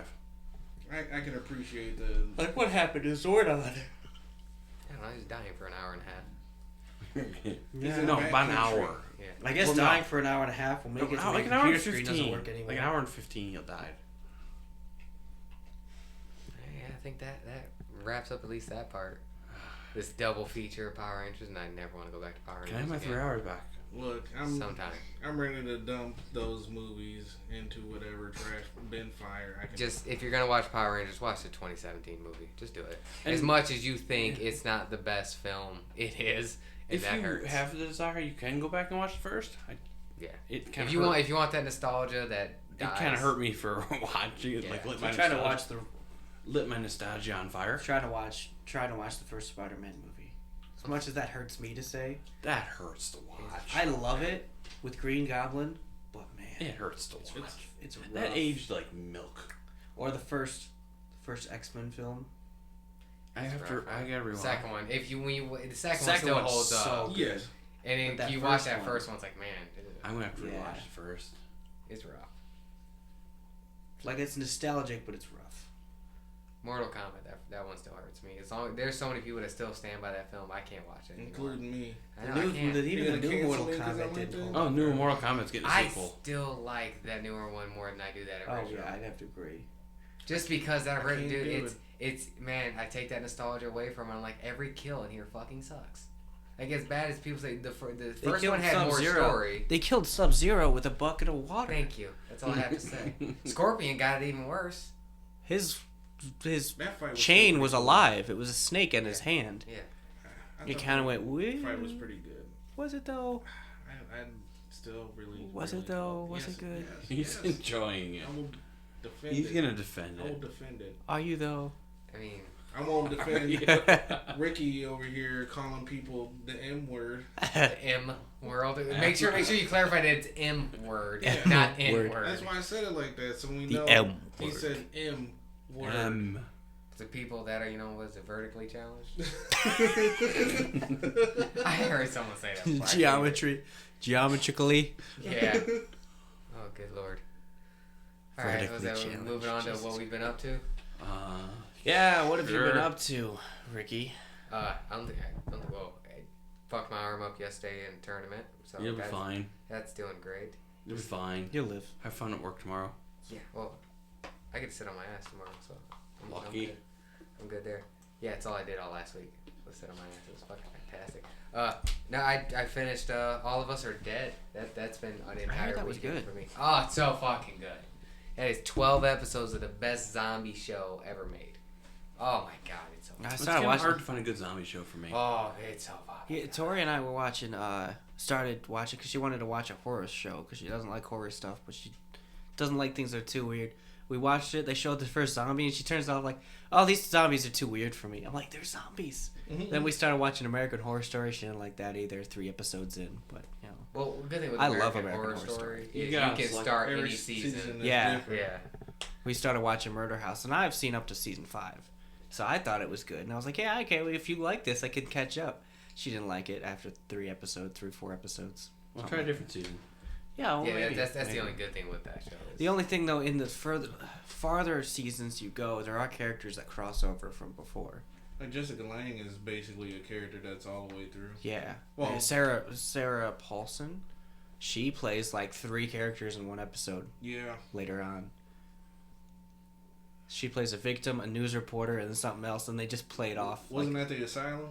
I can appreciate the. Like what happened to Zordon? I don't know, he was dying for an hour and a half. He's in No, a about an bad country. hour. Yeah. I guess Well, no. dying for an hour and a half will make it so like the an hour and computer screen 15. doesn't work anymore. Like an hour and 15, he'll die. Yeah, I think that wraps up at least that part. This double feature of Power Rangers, and I never want to go back to Power Rangers. Can I have my again. 3 hours back? Look, I'm Sometime. ready to dump those movies into whatever trash bin fire I can. Just if you're gonna watch Power Rangers, watch the 2017 movie. Just do it. And- As much as you think it's not the best film, it is, and If that you hurts. have the desire, you can go back and watch it first. Yeah. It kind If of you want that nostalgia, that it kind of hurt me for watching it. Yeah. Like lit I'm my trying to nostalgia- watch lit my nostalgia on fire. trying to watch the first Spider-Man movie. As much as that hurts me to say, That hurts to watch. I love it with Green Goblin, but man, It hurts to watch. it's rough. That aged like milk. Or the first X-Men film. I gotta rewatch. Second one. The second one Second still one's holds so up. good. Yes. And then But that you watch first that one- first one, it's like, man, I'm gonna have to Yeah. rewatch it first. it's rough. Like it's nostalgic, but it's rough. Mortal Kombat, that one still hurts me. There's so many people that still stand by that film. I can't watch it anymore. Including me. I know, I can't. Even the You're new gonna Mortal cancel it 'cause I Kombat like did that? hold Oh, up. new Mortal Kombat's getting a I sequel. still like that newer one more than I do that Oh original. yeah, I'd have to agree. Just because that original, can't dude, do it's man, I take that nostalgia away from it. I'm like, every kill in here fucking sucks. Like as bad as people say, the first killed one had more Sub-Zero. story. They killed Sub-Zero with a bucket of water. Thank you. That's all I have to say. Scorpion got it even worse. His That fight was chain still was pretty alive. It was a snake in his Yeah. hand. Yeah. good. It kind of went weird. The fight was pretty good. Was it though? I still really. Was really it though? love- Was yes, it good? yes, He's yes. enjoying it. I will defend He's it. gonna defend I will it. defend it. Are you though? I mean, I won't defend Yeah. Ricky over here calling people the M word. the M world. Make sure you clarify that it's M word, Yeah. not N Word. word. That's why I said it like that, so we The know M he word. said M word. The people that are, was it vertically challenged? I heard someone say that before. Geometrically. Yeah. Oh, good lord. All right, Vertically challenged. moving on to Jesus what we've been up to. Yeah. What have you been Sure. up to, Ricky? I don't think. Well, I fucked my arm up yesterday in a tournament, so You'll be fine. That's doing great. You'll be fine. You'll live. Have fun at work tomorrow. Yeah. Well, I get to sit on my ass tomorrow, so I'm Lucky. good. I'm good there. Yeah, it's all I did all last week. Was sit on my ass. It was fucking fantastic. No, I finished. All of Us Are Dead. That's been an entire that was weekend good. for me. Oh, it's so fucking good. That is 12 episodes of the best zombie show ever made. Oh my god, it's so. I It's started kind of watching. hard to find a good zombie show for me. Oh, it's so fucking. Yeah, Tori and I were watching. Started watching because she wanted to watch a horror show because she doesn't like horror stuff, but she doesn't like things that are too weird. We watched it. They showed the first zombie, and she turns out like, "Oh, these zombies are too weird for me." I'm like, "They're zombies." Mhm. Then we started watching American Horror Story. She didn't like that either. 3 episodes in, but you know. Well, good thing with I American, love American Horror Horror Story, You is gotta you can select start Every any season. is Yeah. different. Yeah. We started watching Murder House, and I've seen up to season 5, so I thought it was good. And I was like, "Yeah, okay. Well, if you like this, I could catch up." She didn't like it after 3 or 4 episodes. We'll try a different season. Yeah, well, Yeah, maybe, that's the maybe. only good thing with that show. Is The only thing though, in the farther seasons you go, there are characters that cross over from before. Like Jessica Lange is basically a character that's all the way through. Yeah. Well- Sarah Paulson, she plays like 3 characters in one episode Yeah. later on. She plays a victim, a news reporter, and then something else, and they just play it off. Wasn't that the asylum?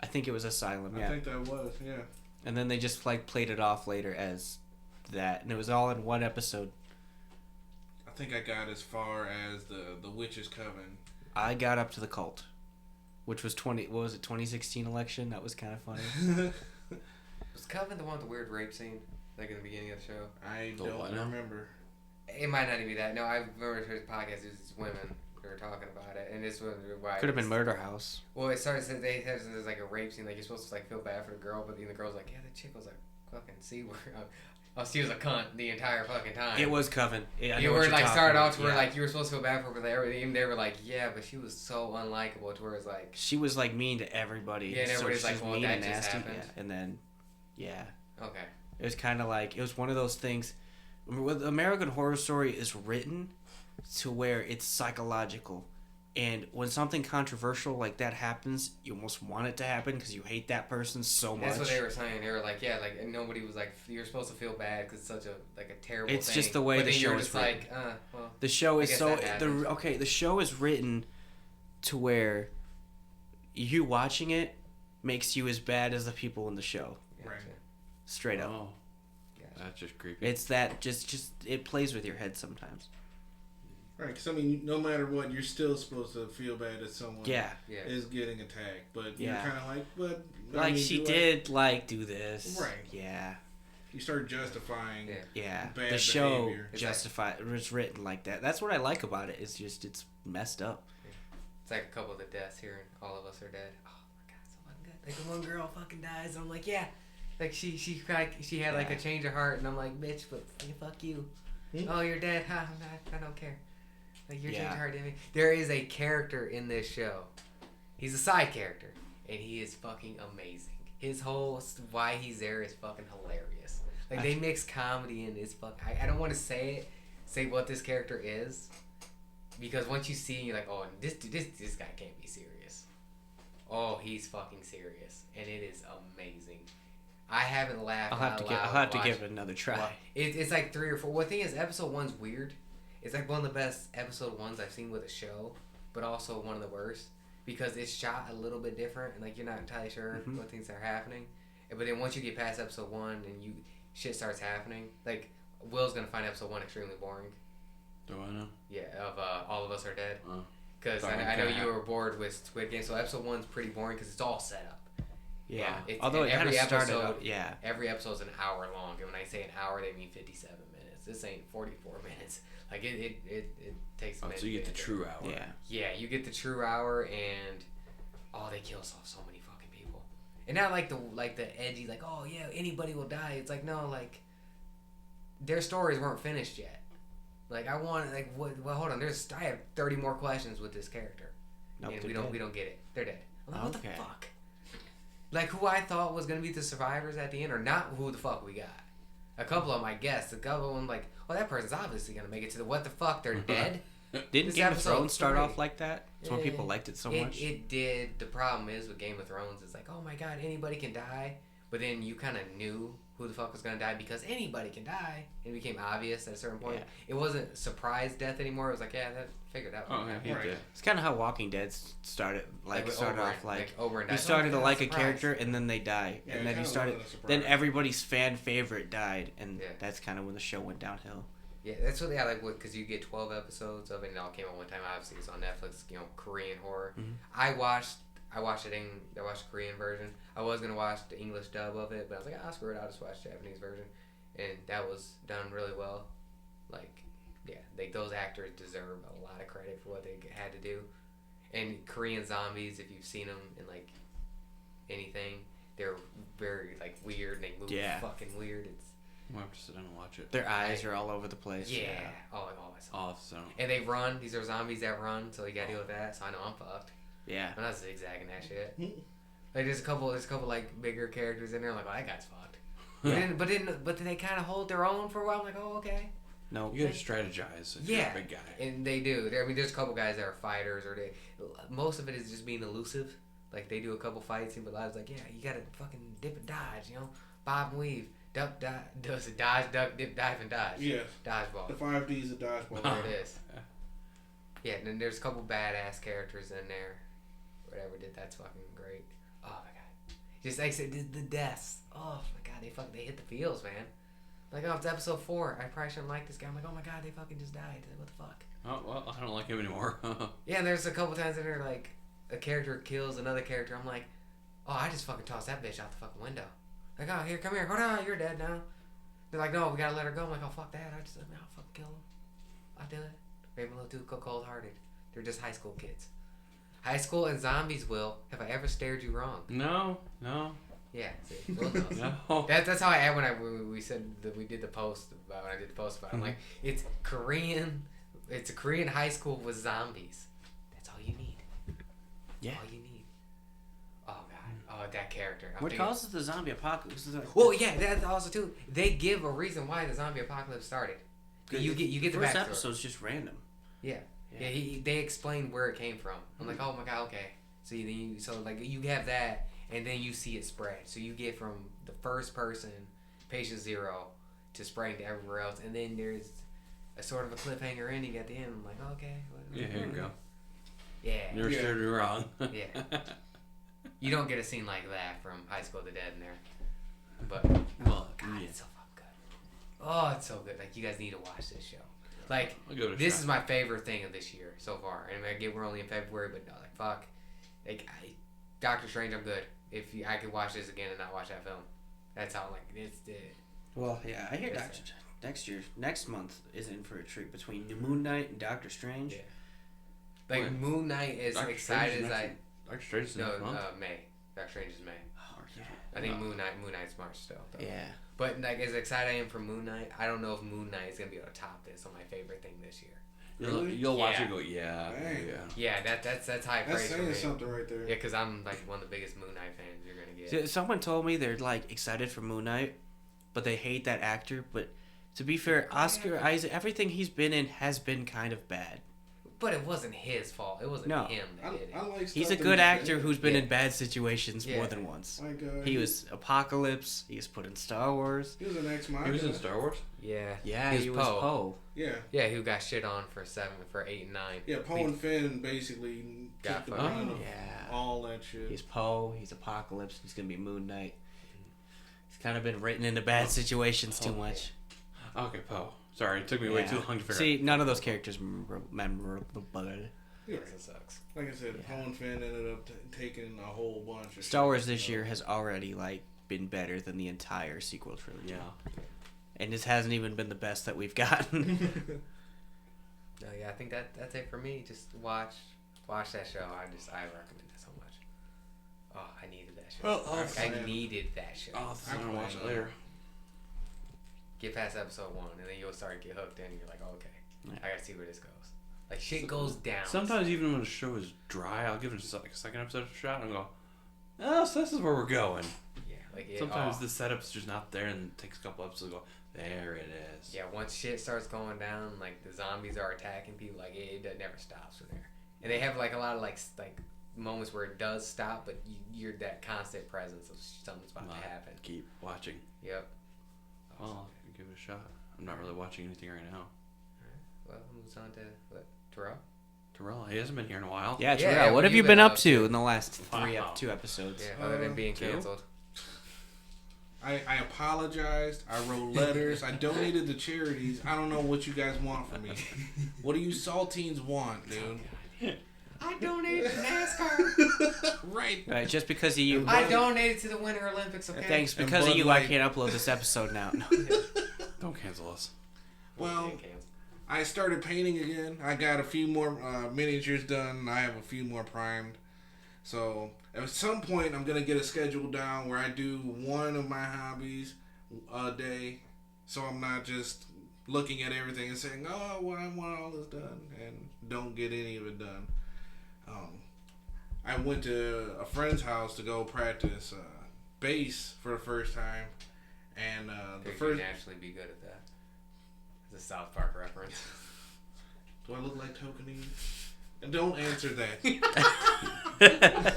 I think it was Asylum, I yeah. think that was, yeah. And then they just like played it off later as that, and it was all in one episode. I think I got as far as the Witch's Coven. I got up to the cult, which was 2016 election. That was kind of funny. Was Coven the one with the weird rape scene, like in the beginning of the show? I The don't what? remember. It might not even be that. No, I remember his podcast. It was these women We were talking about it, and this was why. Could have been Murder House. Well, it started. There's like a rape scene. Like you're supposed to like feel bad for the girl, but then the girl's like, yeah, the chick was like fucking C-word. Oh, she was a cunt the entire fucking time. It was Coven. Yeah, you were like started off to where like you were supposed to feel bad for her, but even they were like, yeah, but she was so unlikable to where it's like she was like mean to everybody. Yeah, and everybody's like, well, mean that and just nasty. happened. Yeah, and then, yeah. Okay. It was kind of like it was one of those things. With American Horror Story is written to where it's psychological. And when something controversial like that happens, you almost want it to happen because you hate that person so much. That's what they were saying. They were like, yeah, like and nobody was like, you're supposed to feel bad because it's such a terrible thing. It's just the way but the then show you're is just written. like, well. The show is so the the show is written to where you watching it makes you as bad as the people in the show. Gotcha. Straight up. Oh, Gotcha. that's just creepy. It's that just it plays with your head sometimes. Right, because I mean, no matter what, you're still supposed to feel bad that someone Yeah. is getting attacked. But Yeah. you're kind of like, but... Like, I mean, she did, like, do this. Right. Yeah. You start justifying... Yeah. Bad The show behavior. was written like that. That's what I like about it. It's just, it's messed up. It's like a couple of the deaths here, and all of us are dead. Oh my god, so fucking good. Like the one girl fucking dies, and I'm like, yeah. Like she had like a change of heart, and I'm like, bitch, but fuck you. Oh, you're dead. Ha, I don't care. Like your change of heart didn't. There is a character in this show. He's a side character, and he is fucking amazing. His whole why he's there is fucking hilarious. Like they mix comedy and it's fuck. I don't want to say what this character is, because once you see, you're like, oh, this guy can't be serious. Oh, he's fucking serious, and it is amazing. I haven't laughed. I'll have to give it another try. It's like 3 or 4. Well, the thing is, episode 1's weird. It's like one of the best episode 1s I've seen with a show, but also one of the worst because it's shot a little bit different and like you're not entirely sure what things are happening. But then once you get past episode 1 and shit starts happening, like Will's gonna find episode 1 extremely boring. Do I know? Yeah, of All of Us Are Dead. Because Oh. I know you were bored with Squid Game, so episode 1's pretty boring because it's all set up. Yeah. It's, Although it kind of started episode, out, yeah. Every episode's an hour long, and when I say an hour, they mean 57 minutes. This ain't 44 minutes. Like it takes a minute. So you get the true hour. Yeah. Yeah, you get the true hour, and they kill off so many fucking people, and not like the edgy like, oh yeah, anybody will die. It's like, no, like their stories weren't finished yet. Like I want like what? Well, hold on. I have 30 more questions with this character, Nope, and they're we don't get it. They're dead. I'm like, what the Okay. fuck? Like who I thought was gonna be the survivors at the end, or not who the fuck we got. A couple of them, I guess. A couple of them, like, well, that person's obviously gonna make it to the what the fuck? They're dead. Didn't This Game of episode Thrones start 3. off like that? That's why people liked it so much. It did. The problem is with Game of Thrones, it's like, oh my god, anybody can die. But then you kind of knew who the fuck was going to die because anybody can die. It became obvious at a certain point. Yeah. It wasn't surprise death anymore. It was like, yeah, that figured out. Oh, yeah, he Right. did. It's kind of how Walking Dead started. with Started Oberyn, off like Oberyn you died. started Oh to my like God, a surprise. character and then they die, Yeah, and then you kinda started. wasn't a surprise. Then everybody's fan favorite died, and Yeah. that's kind of when the show went downhill. Yeah, that's what they had, like, because you get 12 episodes of it, and it all came out one time. Obviously, it's on Netflix, Korean horror. Mhm. I watched the Korean version. I was going to watch the English dub of it, but I was like, screw it, I'll just watch the Japanese version. And that was done really well. Like, yeah, those actors deserve a lot of credit for what they had to do. And Korean zombies, if you've seen them in, like, anything, they're very, like, weird, and they move fucking weird. It's We'll have to sit down and watch it. Their eyes are all over the place. yeah. Oh, I saw. Off, so. And they run. These are zombies that run, so you gotta deal with that. So I know I'm fucked. Yeah. I'm not zigzagging that shit. Like there's a couple like bigger characters in there. I'm like, oh, that guy's fucked. But then they kind of hold their own for a while. I'm like, oh, okay. No. You gotta strategize if you're a big guy. And they do. There's a couple guys that are fighters, or most of it is just being elusive. Like they do a couple fights, but I was like, yeah, you gotta fucking dip and dodge, bob and weave. Duck, does it dodge, duck, dip, dive, and dodge? Yes. Dodgeball. The 5 Ds of dodgeball. There it is. Yeah, and then there's a couple badass characters in there. Whatever did, that's fucking great. Oh my god. Just like I said, the deaths. Oh my god, they hit the feels, man. Like, oh, it's episode 4. I probably shouldn't like this guy. I'm like, oh my god, they fucking just died. What the fuck? Oh, well, I don't like him anymore. Yeah, and there's a couple times in there, like, a character kills another character. I'm like, oh, I just fucking tossed that bitch out the fucking window. Like, oh, here, come here. Hold on, you're dead now. They're like, no, we gotta let her go. I'm like, oh, fuck that. I'll fucking kill him. I'll do it. Maybe a little too cold-hearted. They're just high school kids. High school and zombies, Will. Have I ever stared you wrong? No. Yeah, see, Will knows. No. That's how I had when we said that we did the post about when I did the post about it. I'm like, it's Korean. It's a Korean high school with zombies. That's all you need. Yeah. All you need. Oh god. Oh, that character. What causes the zombie apocalypse? Well, yeah, that's also too. They give a reason why the zombie apocalypse started. You get the first backstory. episode's just random. Yeah. They explain where it came from. I'm like, oh my god, okay. So you have that, and then you see it spread. So you get from the first person, patient 0, to spreading to everywhere else, and then there's a sort of a cliffhanger ending at the end. I'm like, okay. Yeah, here you go. Yeah. Never stared me wrong. Yeah. You don't get a scene like that from High School of the Dead in there. But Well, God, yeah. it's so fucking good. Oh, it's so good. Like, you guys need to watch this show. Like, I'll give it a this shot. is my favorite thing of this year so far. And I get we're only in February, but no, like, fuck. Like, Doctor Strange, I'm good. I could watch this again and not watch that film. That's how, like, it's the... Well, yeah, I hear next month is in for a treat between Moon Knight and Doctor Strange. Yeah. Like, Wait. Moon Knight is Doctor excited Strange as I... Doctor Strange is No, next month? May. Doctor Strange is May. Oh, yeah. I think Moon Knight's March still. Though. Yeah. But, like, as excited I am for Moon Knight, I don't know if Moon Knight is going to be able to top this on my favorite thing this year. Really? You'll watch Yeah. it and go, yeah. Dang. Yeah, that's high That's praise for saying me. something right there. Yeah, because I'm, like, one of the biggest Moon Knight fans you're going to get. So, someone told me they're like excited for Moon Knight, but they hate that actor. But to be fair, Oscar Isaac, everything he's been in has been kind of bad. But it wasn't his fault. It wasn't No. him that did it. I like He's stuff a that good he's actor been- who's been Yeah. in bad situations Yeah. more than once. Like, He was Apocalypse. He was put in Star Wars. He was an ex-Machina. He was in Star Wars? Yeah. Yeah, he was Poe. Yeah. Yeah, who got shit on for 8 and 9. Yeah, Poe and Finn basically Got took the fucked. brunt of Yeah. all that shit. He's Poe. He's Apocalypse. He's gonna be Moon Knight. He's kind of been written into bad situations too much. Okay, Poe. Sorry, it took me way too long to figure See, none of those characters memorable. Yeah. It sucks. Like I said, Poe and Finn ended up taking a whole bunch of Star shit, Wars this you know. year has already been better than the entire sequel trilogy. Yeah. And this hasn't even been the best that we've gotten. No, yeah, I think that's it for me. Just watch that show. I recommend it so much. Oh, I needed that show. Well, I needed that show. I'll have to watch it later. Get past episode 1, and then you'll start to get hooked in. And you're like, oh, okay, Yeah. I gotta see where this goes. Like, shit goes down. Sometimes even when a show is dry, I'll give it a second episode a shot and go, oh, so this is where we're going. Yeah, like Sometimes the setup's just not there and it takes a couple episodes to go, there it is. Yeah, once shit starts going down, like the zombies are attacking people, like it never stops from there. And they have like a lot of like moments where it does stop, but you're that constant presence of something's about to happen. Keep watching. Yep. Well, I'll give it a shot. I'm not really watching anything right now. Well, moves on to what? Terrell? Terrell, he hasn't been here in a while. Yeah, Terrell, yeah, what have you been up to in the last two episodes? Yeah, other than being two? canceled. I apologized. I wrote letters. I donated to charities. I don't know what you guys want from me. What do you saltines want, dude? I donated to NASCAR. Right. Just because of you. I donated to the Winter Olympics, okay? Thanks. And Because of Bud you, I Light. can't upload this episode now. Don't cancel us. Well, Being canceled. I started painting again. I got a few more miniatures done. I have a few more primed. So at some point, I'm going to get a schedule down where I do one of my hobbies a day. So I'm not just looking at everything and saying, oh, well, I want all this done, and don't get any of it done. I went to a friend's house to go practice bass for the first time. And the Figured first... you'd naturally be good at that. It's a South Park reference. Do I look like Tokenie? And don't answer that.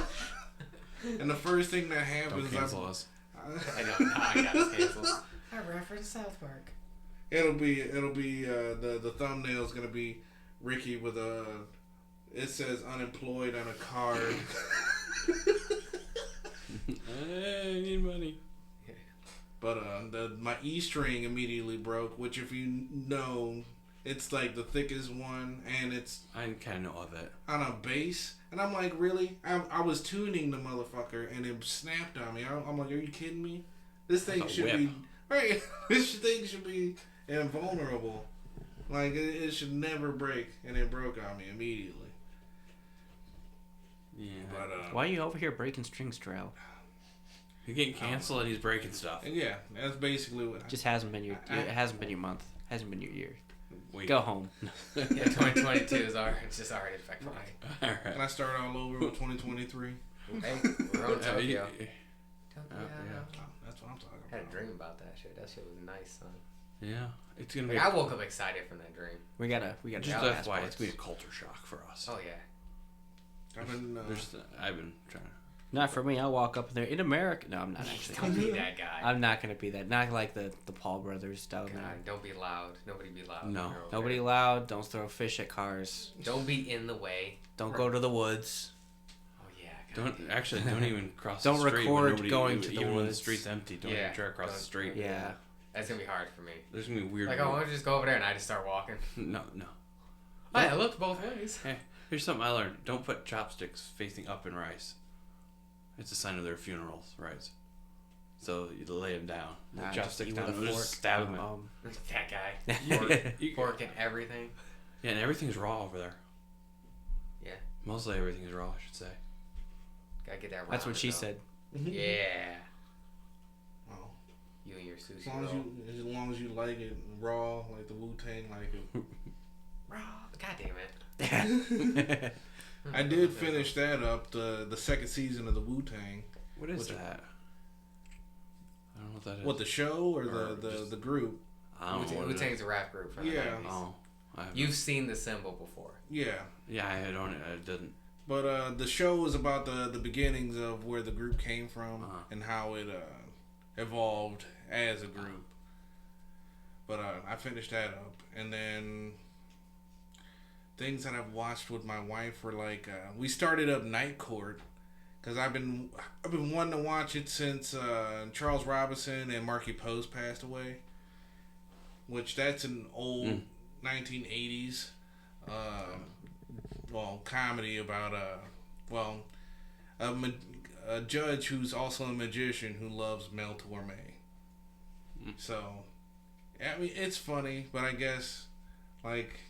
And the first thing that happens Don't cancel us. I know. Now I got it canceled. I referenced South Park. It'll be the thumbnail's gonna be Ricky with it says unemployed on a card. Hey, I need money. But my E string immediately broke, which if you know, it's like the thickest one, and it's I kind of know of it. on a bass. And I'm like, really? I was tuning the motherfucker, and it snapped on me. I'm like, are you kidding me? This thing That's a should whip. be right. This thing should be invulnerable. Like it should never break, and it broke on me immediately. Yeah. But Why are you over here breaking strings, Drow? He's getting canceled and he's breaking stuff. and yeah, that's basically what. Just hasn't been it hasn't been your month. Hasn't been your year. Wait. Go home. Yeah, 2022 is it's just already affected. All right. Can I start all over with 2023? Hey, we're on Tokyo. Yeah. That's what I'm talking I had a about. dream about that shit. That shit was nice, son. Yeah. It's gonna be. Like, I woke up excited from that dream. We gotta Just try FYI, passports. it's gonna be a culture shock for us. Oh yeah. I've I've been trying to. Not for me. I'll walk up there in America. No, I'm not actually. Don't be that guy. I'm not gonna be that. Not like the Paul brothers down there. God, don't be loud. Nobody be loud. No. when you're over Nobody there. loud. Don't throw fish at cars. Don't be in the way. Don't go to the woods. Oh yeah. God Don't even cross Don't the street. when record nobody, going to the even when the woods. street's empty. Don't Yeah, even try to cross the don't- street. Yeah. That's gonna be hard for me. There's gonna be weird. Like, I want to just go over there and I just start walking. No. I looked both ways. Hey, here's something I learned. Don't put chopsticks facing up in rice. It's a sign of their funerals, rice. So you lay them down. The Nah, chopsticks eat down. with a Just fork. stab them. That guy. You- Pork and everything. Yeah, and everything's raw over there. Yeah. Mostly everything is raw, I should say. Gotta get that. That's what ramen, she though. said. Yeah. Oh. You and your sushi As roll. long as you like it raw, like the Wu-Tang, like it. Raw. God damn it. I did finish that up, the second season of the Wu-Tang. What is Which- that? I don't know what that is. What, the show or Or the just- the group? I don't know what it is. Wu-Tang's a rap group from the Yeah. 90s. Oh. I haven't- You've seen the symbol before. Yeah. Yeah, I didn't. But the show is about the beginnings of where the group came from and how it evolved as a group. But I finished that up, and then things that I've watched with my wife were like we started up Night Court because I've been wanting to watch it since Charles Robinson and Marky Post passed away, which that's an old 1980s comedy about a judge who's also a magician who loves Mel Torme. So, I mean, it's funny, but I guess like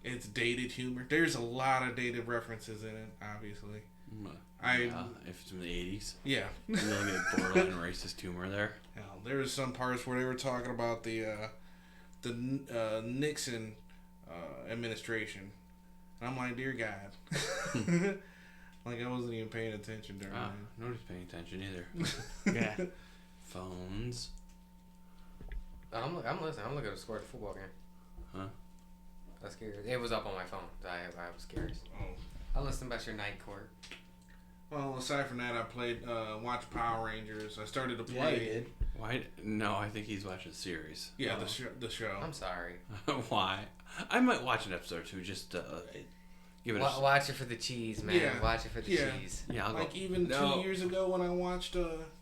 it's dated humor. There's a lot of dated references in it, obviously. If it's in the 80s. Yeah. You really get borderline racist humor there. Hell, there was some parts where they were talking about the Nixon administration. And I'm like, dear God. Like, I wasn't even paying attention during that. Nobody's paying attention either. Yeah. Phones. I'm listening. I'm looking at the score of the football game. Huh? I was curious. It was up on my phone. I was curious. Oh. I'll listen about your Night Court. Well, aside from that, I played, watched Power Rangers. I started to play. Yeah, you did. Why? No, I think he's watching the series. Yeah, the show. I'm sorry. Why? I might watch an episode or two just to give it a... Watch it for the cheese, man. Yeah. Watch it for the Yeah. cheese. Yeah, I'll Like go. even No. 2 years ago when I watched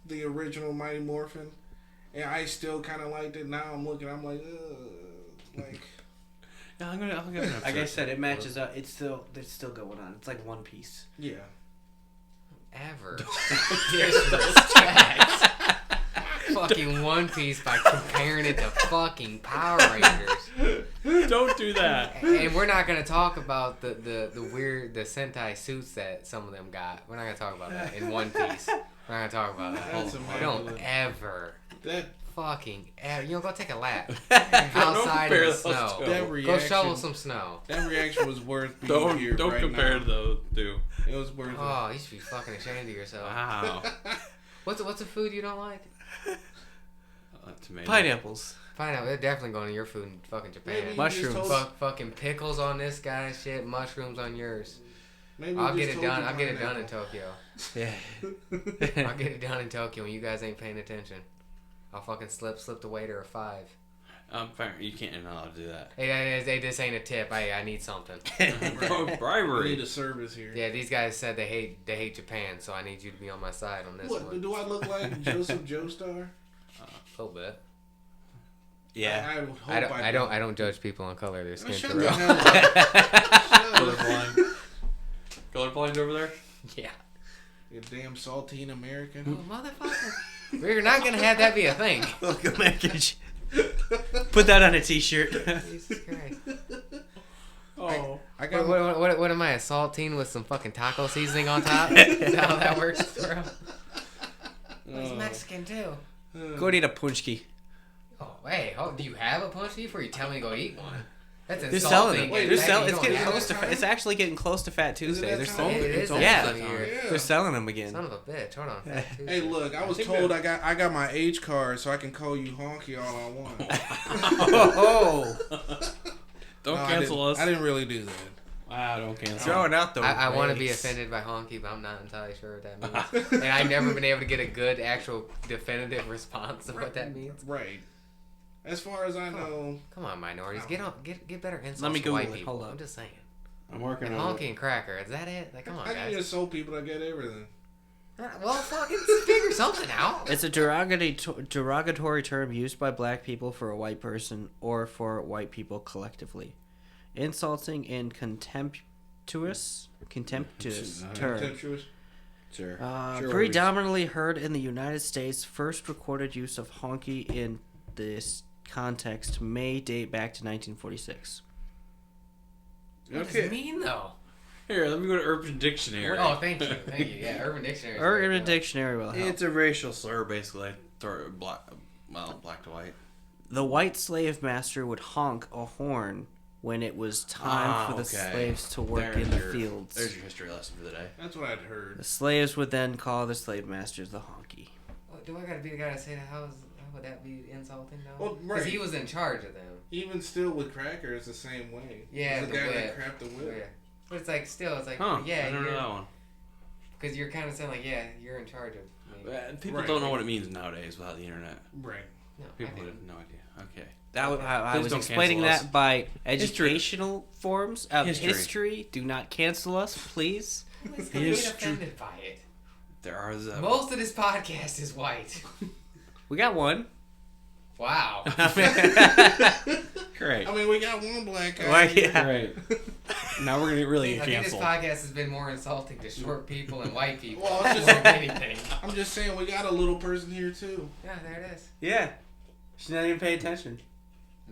the original Mighty Morphin, and I still kind of liked it. Now I'm looking, I'm like, ugh, like. Yeah, I'll give it an episode. Like I said, it matches up. It's still going on. It's like One Piece. Yeah. Ever. Disrespect. Fucking One Piece by comparing it to fucking Power Rangers. Don't do that. And we're not gonna talk about the weird Sentai suits that some of them got. We're not gonna talk about that in One Piece. We're not gonna talk about that. That's Don't immaculate. ever That fucking ever. You know, go take a lap Don't outside in compare the those snow. two. that Go reaction. shovel some snow. That reaction was worth being here Don't right compare now. those two. It was worth Oh, you should be fucking ashamed of yourself. Wow. What's a food you don't like? Tomato. Pineapples. Find out. They're definitely going to your food in fucking Japan. Maybe you Mushrooms. just told- Fucking pickles on this guy's shit. Mushrooms on yours. Maybe I'll you get just it told done. you I'll get it done in pineapple. Tokyo. Yeah. I'll get it done in Tokyo when you guys ain't paying attention. I'll fucking slip the waiter a 5. Fair. You can't. You're not allowed to do that. Hey, this ain't a tip. I need something. Oh, We bribery. need a service here. Yeah, these guys said they hate Japan, so I need you to be on my side on this What, one. do I look like Joseph Joestar? A little bit. Yeah. I would hope I don't judge people on color of their skin. Shut For the real. hell up. Shut up. Colorblind. Colorblind over there. Yeah. You damn saltine American. Oh, motherfucker. We're not gonna have that be a thing. Welcome package. Put that on a t-shirt. Jesus Christ. Oh. I I got What am I assaulting with some fucking taco seasoning on top? Is that how that works, bro? He's Mexican too. Go eat a punchki. Oh, hey, do you have a punch before you tell me to go eat one? That's They're selling insulting. it. Wait, They're you selling. don't It's getting have close that to. time? It's actually getting close to Fat Tuesday. that They're time? selling. It is that Yeah. time of year. Yeah. They're selling them again. Son of a bitch. Hold on. Hey, look, I was told I got my H card, so I can call you honky all I want. Oh, Don't No, cancel us. I didn't really do that. Wow, don't cancel. throwing out the. I want to be race. offended by honky, but I'm not entirely sure what that means. And I've never been able to get a good, actual, definitive response of what that means. Right. As far as I know, Come on, minorities, get better insults. Let me to Google white it. people. Hold up. I'm just saying. I'm working And on honky and cracker, is that it? Like, come on, I can guys. just show people that get everything. Well, fucking figure something out. It's a derogatory term used by black people for a white person or for white people collectively. Insulting and contemptuous term. Contemptuous. Sure. Predominantly heard in the United States, first recorded use of honky in this context may date back to 1946. What does it mean, though? Here, let me go to Urban Dictionary. Oh, thank you. Yeah, Urban Dictionary. Urban Dictionary will help. It's a racial slur, basically. Black to white. The white slave master would honk a horn when it was time for the slaves to work in the fields. There's your history lesson for the day. That's what I'd heard. The slaves would then call the slave masters the honky. Do I gotta be the guy to say that? How would that be insulting, though? Well, Because right. he was in charge of them. Even still with cracker, it's the same way. Yeah, It's the the guy whip. that crapped the whip. Yeah. But it's like, still, it's like, Huh, yeah, I don't know that one. because you're kind of saying like, yeah, you're in charge of me. People Right. don't know what it means nowadays without the internet. Right. No, People I would didn't. have no idea. Okay. I Please was don't explaining cancel that us. by educational forms of History. history. Do not cancel us, please. Nobody's gonna get offended by it. There are the... Most of this podcast is white. We got one. Wow. Great. I mean, we got one black guy. Well, yeah. Great. Now we're gonna really I think this cancel. podcast has been more insulting to short people and white people Well, more it's than anything. I'm just saying, we got a little person here too. Yeah, there it is. Yeah. She's not even paying attention.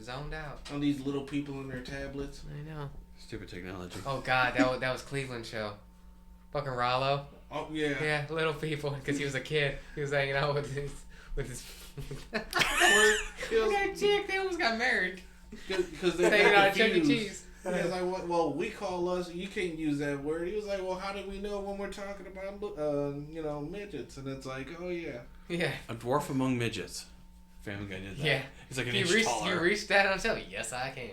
Zoned out. On these little people in their tablets. I know. Stupid technology. Oh God, that was Cleveland show. Fucking Rollo. Oh yeah. Yeah, little people, because he was a kid. He was hanging out with his. That chick, they almost got married. Because they Hanging out got at Chuck E. confused. Cheese. He was like, well, we call us. You can't use that word. He was like, well, how do we know when we're talking about, midgets? And it's like, oh yeah. Yeah. A dwarf among midgets. Family Guy did that. Yeah. He's like an You inch reached taller. that on himself? Yes, I can.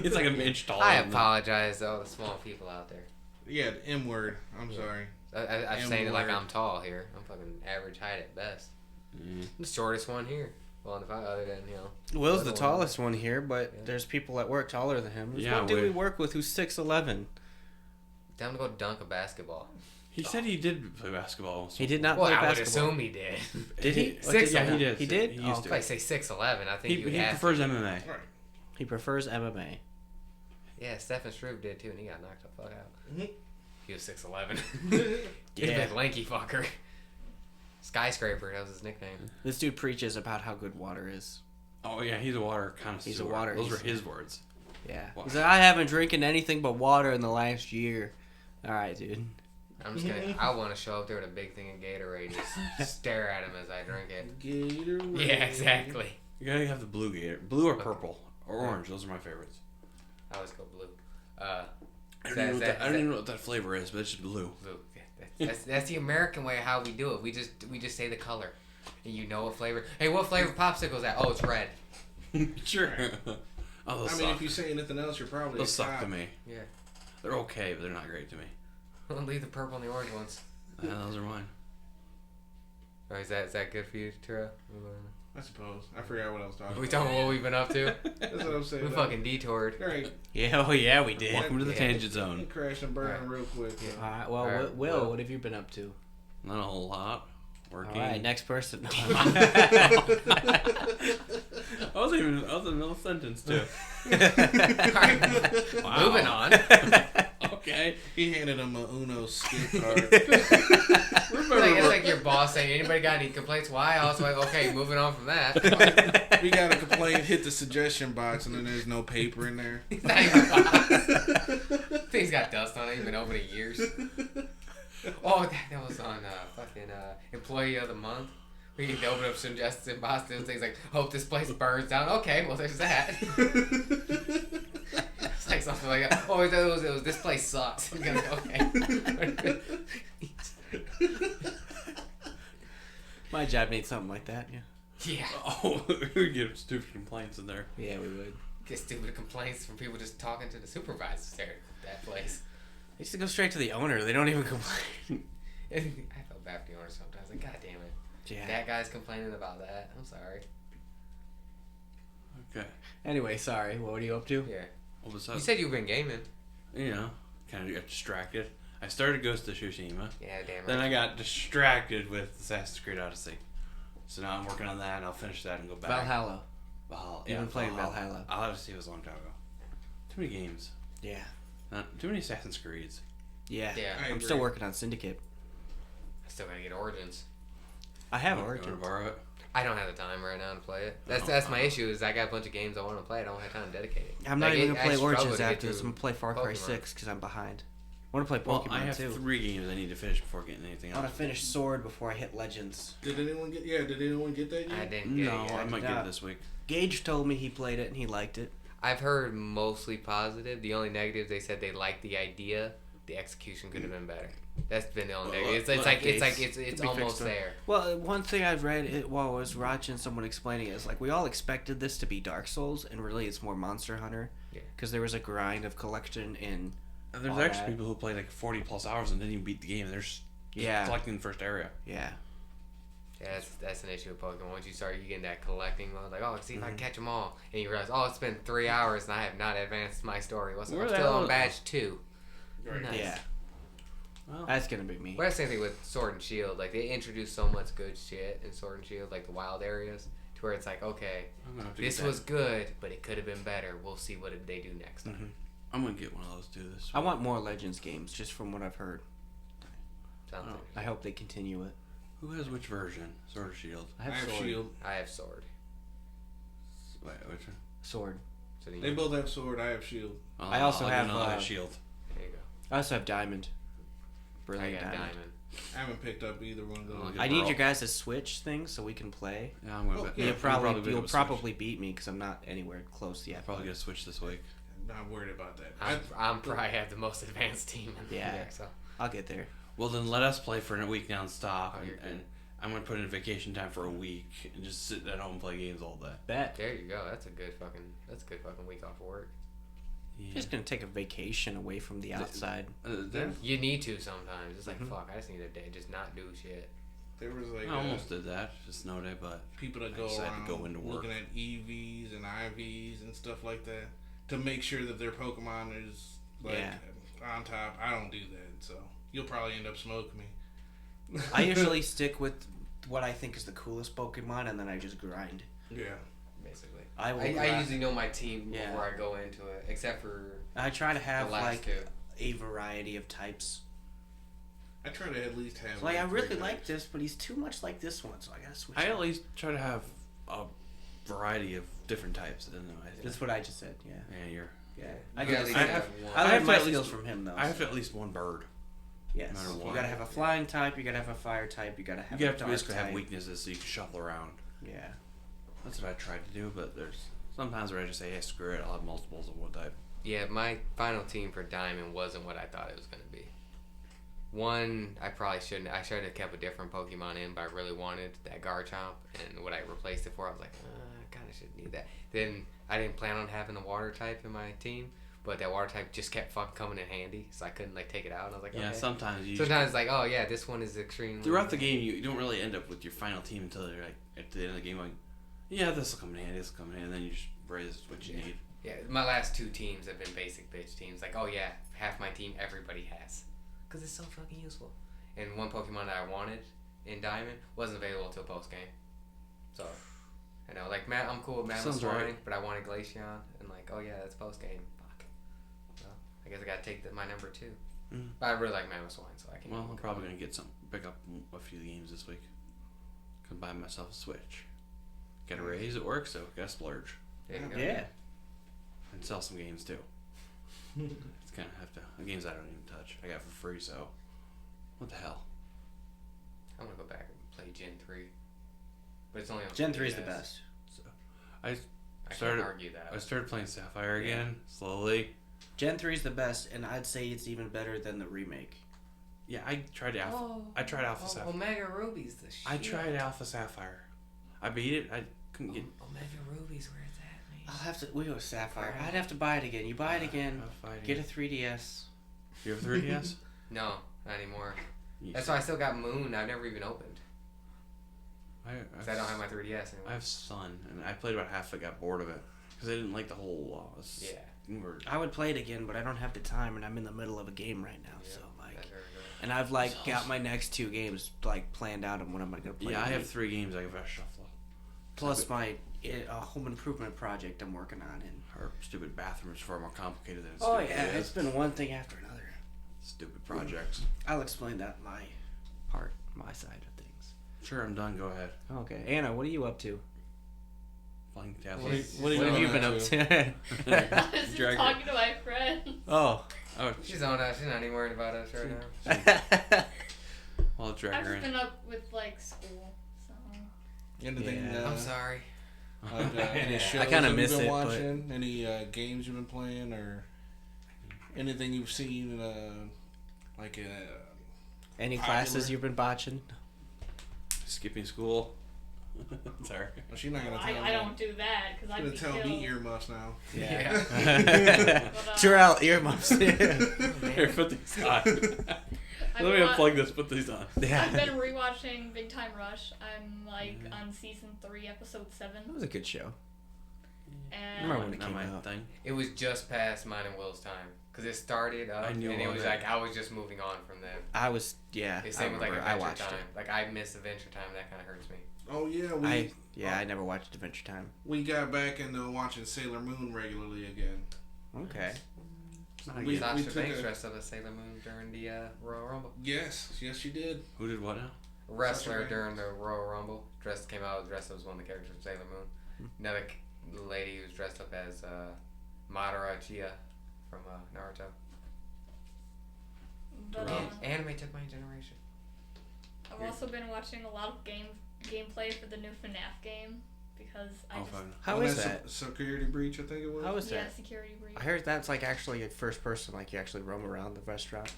He's like an inch taller. I than them. apologize to all the small people out there. Yeah, the M word. I'm sorry. I'm saying it like M-word. I'm tall here. I'm fucking average height at best. Mm. I'm the shortest one here. Well, other than, Will's the Little tallest one here, but Yeah. there's people at work taller than him. There's Yeah, one dude we- we work with who's 6'11". Time to go dunk a basketball. He said he did play basketball. He did not Well, play I would basketball. assume he did. Did he? Yeah, he did. He did? He Oh, used If I say 6'11", I think He you would he have prefers to. MMA. Right. He prefers MMA. Yeah, Stephen Struve did too, and he got knocked the fuck out. Mhm. He was 6'11". He's a big lanky fucker. Skyscraper, that was his nickname. This dude preaches about how good water is. Oh yeah, he's a water connoisseur. He's a water- Those were he's- his words. Yeah. Wow. He's like, I haven't drinking anything but water in the last year. All right, dude. I'm just gonna. I want to show up there with a big thing of Gatorade, just stare at him as I drink it. Gatorade. Yeah, exactly. You gotta have the blue gator, blue or purple or orange. Those are my favorites. I always go blue. I don't even know what that flavor is, but it's just blue. Blue. That's the American way of how we do it. We just say the color, and you know what flavor. Hey, what flavor popsicle's that? Oh, it's red. Sure. Oh, those I suck. mean, if you say anything else, you're probably Those a suck cop. to me. Yeah. They're okay, but they're not great to me. Leave the purple and the orange ones. Those are mine. Oh, is that good for you, Turo? I suppose. I forgot what I was talking Are we about. talking about what we've been up to? That's what I'm saying. We fucking detoured. Great. Yeah, oh yeah, we did. Welcome to the Yeah. tangent zone. Crash and burn Alright. real quick. All right, well, All right, Will, Will. what have you been up to? Not a whole lot. All Working. right, next person. I was in the middle sentence too. Wow. Moving on. Okay. He handed him a Uno skip card. It's like your boss saying, anybody got any complaints? Why? I was like, okay, moving on from that. We got a complaint, hit the suggestion box, and then there's no paper in there. It's not even box. Thing's got dust on it. Even over the years. Oh, that was on fucking Employee of the Month. We can open up suggestion box and things like, hope this place burns down. Okay, well there's that. It's like something like that. Oh, it was this place sucks. I'm gonna okay. My job needs something like that, yeah. Yeah. Oh, we get stupid complaints in there. Yeah, we would. Get stupid complaints from people just talking to the supervisors there at that place. They used to go straight to the owner. They don't even complain. And I felt bad for the owner sometimes. Like, God damn it. Yeah. That guy's complaining about that. I'm sorry. Okay. Anyway, sorry. What were you up to? Yeah. What was You up? said you've been gaming. You know, kind of got distracted. I started Ghost of Tsushima. Yeah, damn right. Then I got distracted with Assassin's Creed Odyssey. So now I'm working on that, and I'll finish that and go back. Valhalla. Valhalla. You've been playing Valhalla. I'll have to see. It was a long time ago. Too many games. Yeah. Not too many Assassin's Creeds. Yeah. Yeah. I I'm agree. still working on Syndicate. I still gotta get Origins. I have You Origin. want to borrow it? I don't have the time right now to play it. That's No. that's my issue. Is I got a bunch of games I want to play. I don't have time to dedicate it. I'm not Like, even going to I play struggle Origins to get after this. I'm through going to play Far Cry Pokemon. 6 because I'm behind. I want to play Well, Pokemon I have too. 3 games I need to finish before getting anything I want else. to finish Sword before I hit Legends. Did anyone get? Yeah, did anyone get that I yet? didn't get No, it I yet. might get Yeah. it this week. Gage told me he played it and he liked it. I've heard mostly positive. The only negatives, they said they liked the idea. The execution could have been better. That's been the only negative. It's be almost fixed, there. Well, one thing I've read while I was watching someone explaining it is like we all expected this to be Dark Souls, and really it's more Monster Hunter. Yeah. Because there was a grind of collection in. And there's all actually that. people who play like 40 plus hours and didn't even beat the game. They're just Yeah. collecting the first area. Yeah. Yeah, that's an issue with Pokemon. Once you start getting that collecting mode, like, oh, see if I can Mm-hmm. catch them all, and you realize, oh, it's been 3 hours and I have not advanced my story. I'm Where the still hell- on badge 2. Right. Nice. Yeah. Well, That's gonna be me. Well, that's the same thing with Sword and Shield. Like, they introduced so much good shit in Sword and Shield, like the wild areas, to where it's like, okay, I'm gonna have to this get was good, but it could have been better. We'll see what they do next time. Mhm. I'm gonna get one of those too this I week. want more Legends games, just from what I've heard. Sounds Oh. like I hope they continue it. Who has which version? Sword or Shield? I I have, have Sword. Shield. I have Sword. Wait, which one? Sword. So then They you, both have Sword. I have Shield. Oh, I also I'll do have, another uh, Shield. there you go. I also have Diamond. I Brilliant got Diamond. Diamond. I haven't picked up either one of those. Oh, I need Bro. your guys' Switch thing so we can play. Yeah, I'm gonna. Oh, bet- yeah, You'll pick you'll up a probably beat me because I'm not anywhere close yet. Switch. Probably get a Switch this week. I'm not worried about that. I'm probably have the most advanced team in Yeah. there, so. I'll get there. Well, then let us play for a week nonstop, Oh, you're and I'm gonna put in vacation time for a week and just sit at home and play games all day. Bet. There you go. That's a good fucking week off of work. Yeah. Just gonna take a vacation away from the outside. There- You need to sometimes. It's like, Mhm. fuck, I just need a day, just not do shit. There was like I almost did that. Just snow day, but people that I go decided to around go into work. looking at EVs and IVs and stuff like that to make sure that their Pokemon is like Yeah. on top. I don't do that, so you'll probably end up smoking me. I usually stick with what I think is the coolest Pokemon, and then I just grind. yeah. Basically. I will. I grind. usually know my team Yeah. before I go into it, except for I try to the have last like two. a variety of types. I try to at least have. So, like I really three like types. this, but he's too much like this one, so I gotta switch. I it at up. least try to have a variety of different types. And then That's what I just said. Yeah. yeah, you're. Yeah. You I gotta got. leave I it have. at one. I I learned have my to at skills least- from him though. I have at least one bird. Yes. no matter You what. gotta have a flying type. You gotta have a fire type. You gotta have. You a have to dark basically type. have weaknesses so you can shuffle around. Yeah. That's what I tried to do, but there's sometimes where I just say, hey, screw it, I'll have multiples of one type. Yeah, my final team for Diamond wasn't what I thought it was going to be. One, I probably shouldn't. I should have kept a different Pokemon in, but I really wanted that Garchomp, and what I replaced it for, I was like, I kind of should need that. Then I didn't plan on having a water type in my team, but that water type just kept fucking coming in handy, so I couldn't like take it out. And I was like, Yeah, okay. sometimes you. Sometimes it's like, oh yeah, this one is extremely. Throughout the game, you don't really end up with your final team until you're like at the end of the game, like, yeah, this will come in handy, this will come in handy, and then you just raise what you need. Yeah, my last two teams have been basic bitch teams. Like, oh yeah, half my team everybody has. Because it's so fucking useful. And one Pokemon that I wanted in Diamond wasn't available until post-game. So, I know, like, I'm cool with Mammoth Sounds Swine, right. but I wanted Glaceon. And like, oh yeah, that's post-game. Fuck. Well, I guess I gotta take my number 2. Mm. But I really like Mammoth Swine, so I can. Well, I'm probably gonna get pick up a few games this week. Can buy myself a Switch. Got to raise at work, so got to splurge. There you go. Yeah. And sell some games, too. It's kind of have to. The games I don't even touch. I got for free, so. What the hell? I'm gonna go back and play Gen 3. But it's only on Gen 3 is 3DS. the best. So, I I started. can't argue that. I started playing Sapphire again, slowly. Gen 3 is the best, and I'd say it's even better than the remake. Yeah, I tried Alpha. I tried Alpha Sapphire. Omega Ruby's the shit. I tried Alpha Sapphire. I beat it. I couldn't get. Omega Ruby's where it's at, man. I'll have to. We go with Sapphire. I'd have to buy it again. You buy it again. Get a 3DS. You have a 3DS? No, not anymore. You That's why I still got Moon. I've never even opened. Because I don't have my 3DS anymore. I have Sun, and I played about half of it, got bored of it. Because I didn't like the whole Yeah. I would play it again, but I don't have the time, and I'm in the middle of a game right now. Yeah, So like, that's very good. and I've like got my next 2 games like planned out on when I'm gonna play. Yeah, I them. have 3 games I gotta shuffle. Plus my home improvement project I'm working on. And Our stupid bathrooms far more complicated than it's oh stupid yeah, it it's is. been one thing after another. Stupid projects. I'll explain that in my side of things. Sure, I'm done. Go ahead. Okay, Anna, what are you up to? Playing What tablets. are you What have you on been that up to? to? I was just Drag her. talking to my friend. Oh. Oh, She's on us. She's not even worried about us right now. I'll drag I've her just in. been up with like school, so. Anything? Yeah. I'm sorry. Any shows I kinda that miss you've been it, but- watching? Any games you've been playing, or anything you've seen? Like Any Popular. classes you've been botching? Skipping school. Sorry. well, she's not gonna tell me. I don't do that because I'd She's be gonna tell killed. me earmuffs now. Yeah. But, Terrell, earmuffs. Here, put these on. I've Let me wa- unplug this. Put these on. I've Yeah. been rewatching Big Time Rush. I'm like on season 3, episode 7, That was a good show. and Remember when it Not came my out? thing. It was just past mine and Will's time. Because it started up, I knew and it all was that. like, I was just moving on from them. I was, yeah. It's I same with like remember. I Adventure watched Time. it. Like, I miss Adventure Time, that kind of hurts me. Oh yeah, I never watched Adventure Time. we got back into watching Sailor Moon regularly again. Okay. We- Sasha took Banks a- dressed up as Sailor Moon during the Royal Rumble. Yes, you did. Who did what now? A wrestler Banks. during the Royal Rumble came out dressed as one of the characters from Sailor Moon. Another lady who was dressed up as Madara Chia from Naruto. but, Anime took my generation. I've also been watching a lot of gameplay for the new FNAF game because I just fun. How Oh, is that's that? Security breach, I think it was. How is yeah that? security breach. I heard that's like actually a first person, like you actually roam around the restaurant.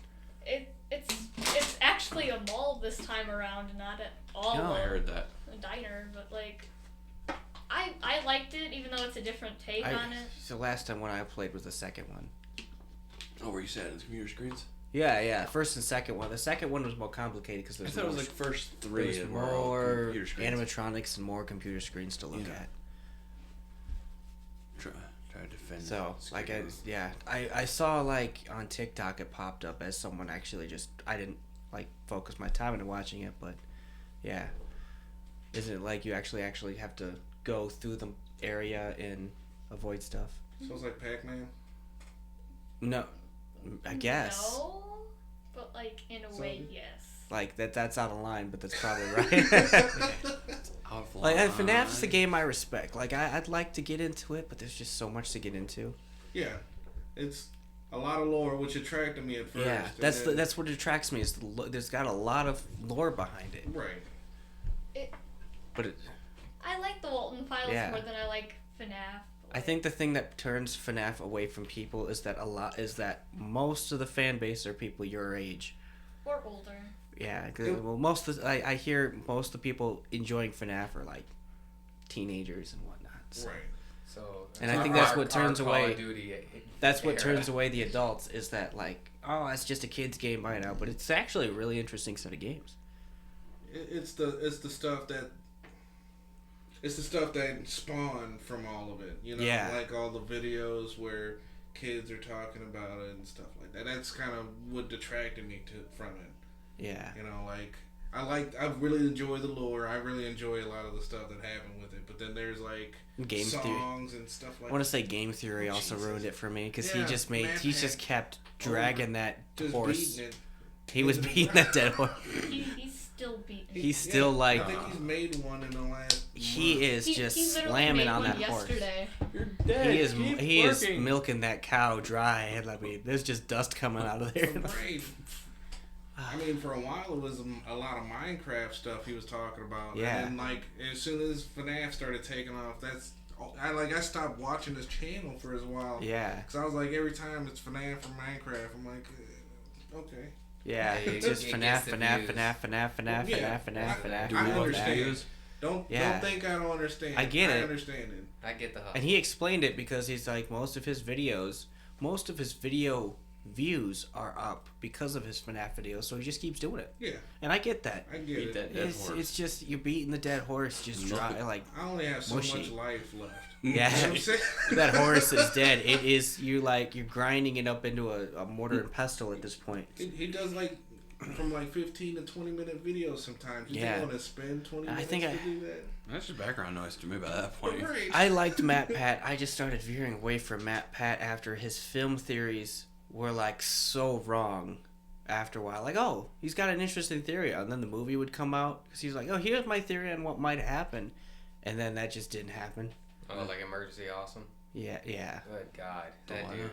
It's actually a mall this time around, not at all No, I heard that. a diner, but like I liked it even though it's a different take on it. The last time when I played was the second one. Oh, where you sat in the computer screens? Yeah. First and second one. The second one was more complicated because I there's thought it was more, like first 3 there's and were all more computer screens. animatronics and more computer screens to look Yeah. at. Try to defend. So, like, security. I saw, like, on TikTok it popped up as someone actually just, I didn't, like, focus my time into watching it, but, yeah. Is it like you actually have to go through the area and avoid stuff? So it's like Pac-Man. No, I guess. No, but like in a way, yes. Like, that's out of line, but that's probably right. Like, FNAF's a game I respect. Like, I'd like to get into it, but there's just so much to get into. Yeah, it's a lot of lore, which attracted me at first. Yeah, and that's what attracts me. Is there's got a lot of lore behind it. right. But it, I like the Walton Files Yeah. more than I like FNAF. I think the thing that turns FNAF away from people is that most of the fan base are people your age. Or older. Yeah, 'cause, well, most of I hear most of the people enjoying FNAF are like teenagers and whatnot. So. Right. So, And I think that's our- what turns our Call of away- Duty That's what era. turns away the adults is that like, oh, it's just a kid's game by now, but it's actually a really interesting set of games. It's the stuff that. It's the stuff that spawned from all of it, you know, Yeah. like all the videos where kids are talking about it and stuff like that. That's kind of what detracted me from it. Yeah. You know, like I really enjoy the lore. I really enjoy a lot of the stuff that happened with it. But then there's like Game theory. songs and stuff like. I want to say Game Theory also Jesus. ruined it for me because Yeah, he just kept dragging that just horse. beating it. He was beating that dead horse. He's still beating. He's still like. I think he's made one in the last. He month. is He just literally slamming made on one that horse. yesterday. You're dead. He is milking that cow dry. And I mean, there's just dust coming out of there. Right. I mean, for a while it was a lot of Minecraft stuff he was talking about. Yeah. And then, like, as soon as FNAF started taking off, I stopped watching his channel for a while. Yeah. Because I was like, every time it's FNAF or Minecraft, I'm like, okay. Yeah, Yeah, it's just it FNAF, gets the FNAF, views. FNAF, FNAF, FNAF, Yeah. FNAF, FNAF, Do I we FNAF, want understand. FNAF. views? Don't Yeah. think I don't understand. I get it. understand it. I get the hustle. And he explained it because he's like, most of his video views are up because of his FNAF videos, so he just keeps doing it. Yeah, And I get that. I get Beat it. that dead horse. It's just, you're beating the dead horse just Milk dry. it. Like, I only have so Mushy. much life left. yeah, You know what I'm saying? that horse is dead. It is, you're grinding it up into a mortar and pestle at this point. He does like from like 15 to 20 minute videos sometimes. You Yeah. think I want to spend 20 I minutes think to do that? That's just background noise to me by that point. Right. I liked Matt Pat. I just started veering away from Matt Pat after his film theories were like so wrong after a while. Like, oh, he's got an interesting theory. And then the movie would come out because he's like, oh, here's my theory on what might happen. And then that just didn't happen. Oh, like Emergency Awesome? Yeah. Good God. Don't That wanna. dude.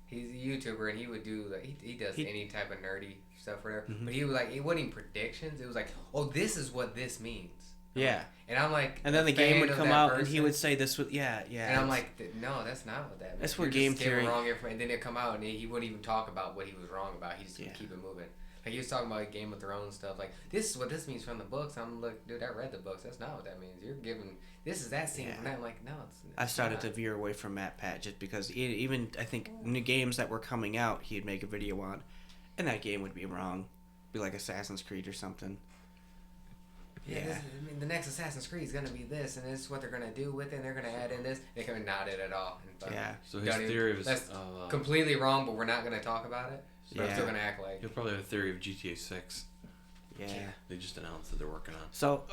He's a YouTuber and he would do, like, he does any type of nerdy stuff or whatever. Mhm. But he would, like, it wasn't even predictions. It was like, oh, this is what this means. Yeah. And I'm like, And then the a game fan would of come that out and he person. would say this would, yeah. And I'm like, no, that's not what that means. That's what You're game just giving theory- wrong information. And then it'd come out and he wouldn't even talk about what he was wrong about. He just Yeah. keep it moving. Like, he was talking about Game of Thrones stuff. Like, this is what this means from the books. I'm like, dude, I read the books. That's not what that means. You're giving, this is that scene Yeah. from that. I'm like, no, it's I started not. to veer away from Matt Pat just because even I think new games that were coming out, he'd make a video on, and that game would be wrong, be like Assassin's Creed or something. Yeah, this, I mean, the next Assassin's Creed is gonna be this, and this is what they're gonna do with it. And they're gonna add in this. They can not it at all. And Yeah. So his don't even- theory was that's completely wrong, but we're not gonna talk about it. But I'm Yeah. still gonna act like. he'll probably have a theory of GTA 6. Yeah. They just announced that they're working on. So,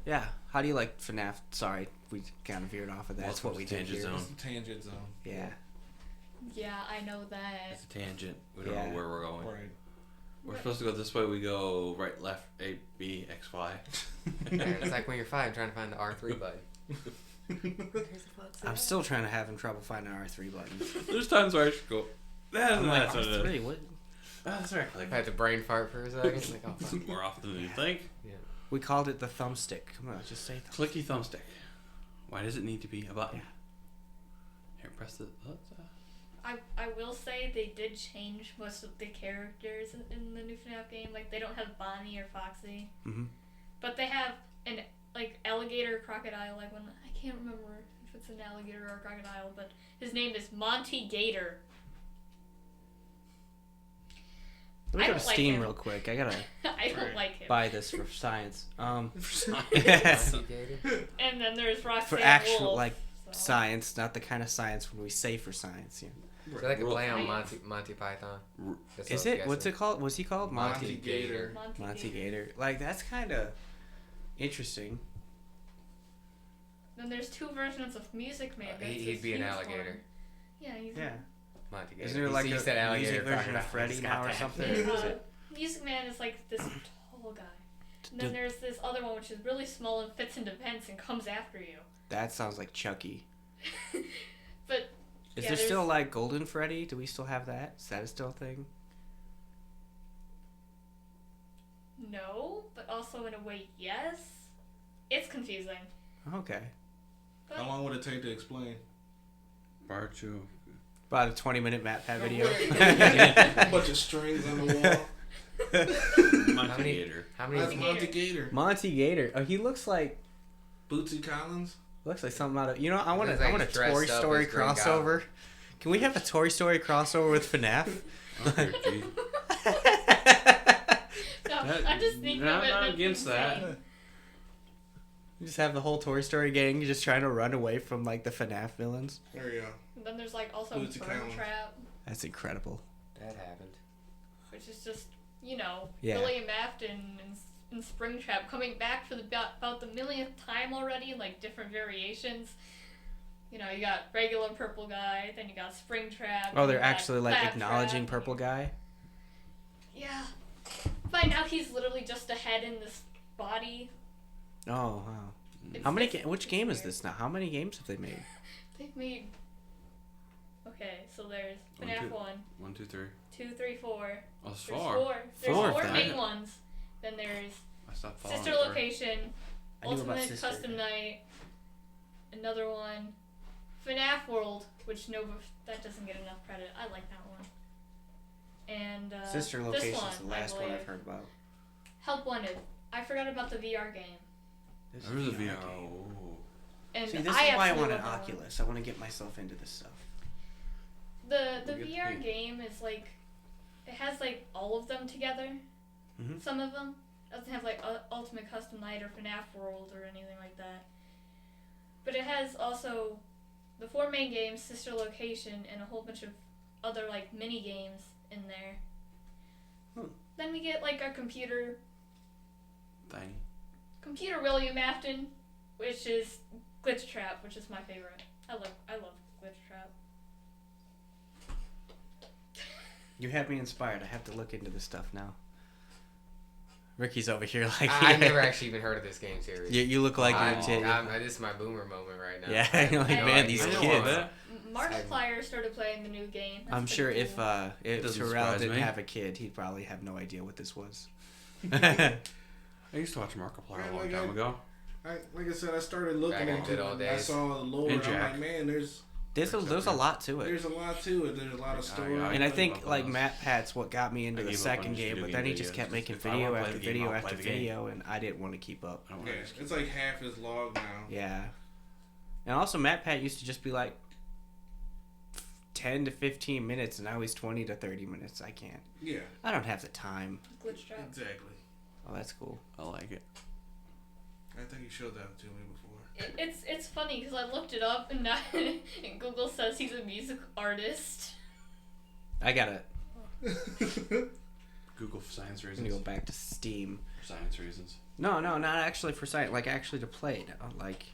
yeah. How do you like FNAF? Sorry, we kind of veered off of that. That's Welcome what we to did Tangent here. Zone. It's the tangent zone. Yeah. Yeah, I know that. It's a tangent. We don't Yeah. know where we're going. Right. We're supposed to go this way. We go right, left, A, B, X, Y. And it's like when you're 5 trying to find the R3 button. I'm still trying to have trouble finding R3 buttons. There's times where I should go. I'm like, That's what it is. R3, what? That's right. Like, I had to brain fart for a second. Like, oh, fuck. more often than you think. We called it the thumbstick. Come on, just say thumbstick. Clicky thumbstick. Why does it need to be a button? Yeah. Here, press the. I will say they did change most of the characters in the new FNAF game. Like, they don't have Bonnie or Foxy. Mhm. But they have an, like, alligator, crocodile, like one, I can't remember if it's an alligator or a crocodile, but his name is Monty Gator. Let me I go to don't like Steam him. real quick. I gotta I don't Right. like him. buy this for science. Gator. And then there's Roxanne For actual, Wolf, like, so. science, not the kind of science when we say for science. Yeah. So they can play on Right. Monty Python. That's Is what I'm it? What's guessing. it called? What's he called? Monty Gator. Monty Gator. Like, that's kind of interesting. Then there's 2 versions of Music Man. That's He'd his be an theme alligator. song. Yeah, he's Yeah. Monty Gator. Isn't there You like see, you a said alligator, music version of crocodile. Freddy It's now got or that. something? Is it? Music Man is like this tall guy. And Do- then there's this other one which is really small and fits into vents and comes after you. That sounds like Chucky. But Is yeah, there still there's- like Golden Freddy? Do we still have that? Is that still a thing? no, but also in a way yes. It's confusing. Okay. But How long would it take to explain? Bar 2. About a 20-minute Matt Pat video. A bunch of strings on the wall. Monty many- Gator. How many? That's Monty Gator. Monty Gator. Oh, he looks like Bootsy Collins. something out of. You know, I want Looks a like Toy dressed up Story as Green crossover. Can we have a Toy Story crossover with FNAF? Okay, gee. No, That- I'm just thinking no, of it. I'm not and against that. insane. Just have the whole Toy Story gang just trying to run away from like the FNAF villains. There you go. And then there's like also Bootsy Burn Collins. Trap, That's incredible. That happened. which is just, you know, Yeah. Billy and Afton and Springtrap coming back for about the millionth time already, like different variations. You know, you got regular purple guy, then you got Springtrap. Oh, then they're you got actually like Claptrap, acknowledging and Purple Guy. Yeah. find out he's literally just a head in this body. Oh wow. Which game is this now? How many games have they made? They've made. Okay, so there's FNAF 1, 1, 2, 3. 2, 3, 4. Oh, it's There's 4. 4. There's Four of 4 them. main ones. Then there's I stopped following Sister it there. Location, I knew about Ultimate Sister. Custom Night, another one, FNAF World, which that doesn't get enough credit. I like that one. And Sister this Location's one, the last I one believe. I've heard about. Help Wanted. I forgot about the VR game. This There was a VR. game. Oh. And See, this I is why I absolutely want an love that one. Oculus. I want to get myself into this stuff. The We'll get VR the- game is like, it has like all of them together. Mhm. Some of them doesn't have like Ultimate Custom Night or FNAF World or anything like that. But it has also the 4 main games, Sister Location, and a whole bunch of other like mini games in there. Then we get like our computer Tiny. William Afton, which is Glitch Trap, which is my favorite. I love Glitch Trap. You have me inspired. I have to look into this stuff now. Ricky's over here like I've never actually even heard of this game series. You look like you're This is my boomer moment right now. Yeah, I have you're like, no man, idea these what kids. it was. Markiplier started playing the new game. That's I'm pretty sure cool. if Doesn't Terrell surprise didn't me. have a kid, he'd probably have no idea what this was. I used to watch Markiplier a long Like time ago. Like I said, I started looking Back in into good it. old And I days. saw the lore. And And I'm Jack. like, man, there's There's a lot to it. a lot to it. There's a lot of story. I And I gave think up on like those. Matt Pat's what got me into I the gave up second on game, video but then he game just videos. kept making If I video wanna play after the game, video I'll after play the game. video, and I didn't want to keep up. I don't Yeah, wanna just- it's like half his log now. Yeah. And also Matt Pat used to just be like 10 to 15 minutes, and now he's 20 to 30 minutes. I can't. Yeah, I don't have the time. Glitch Trap. exactly. Oh, that's cool. I like it. I think you showed that to me before. It's funny because I looked it up and now and Google says he's a music artist. I gotta. Google for science I'm reasons. gonna go back to Steam. For science reasons. No, not actually for sight. Like actually to play it. Like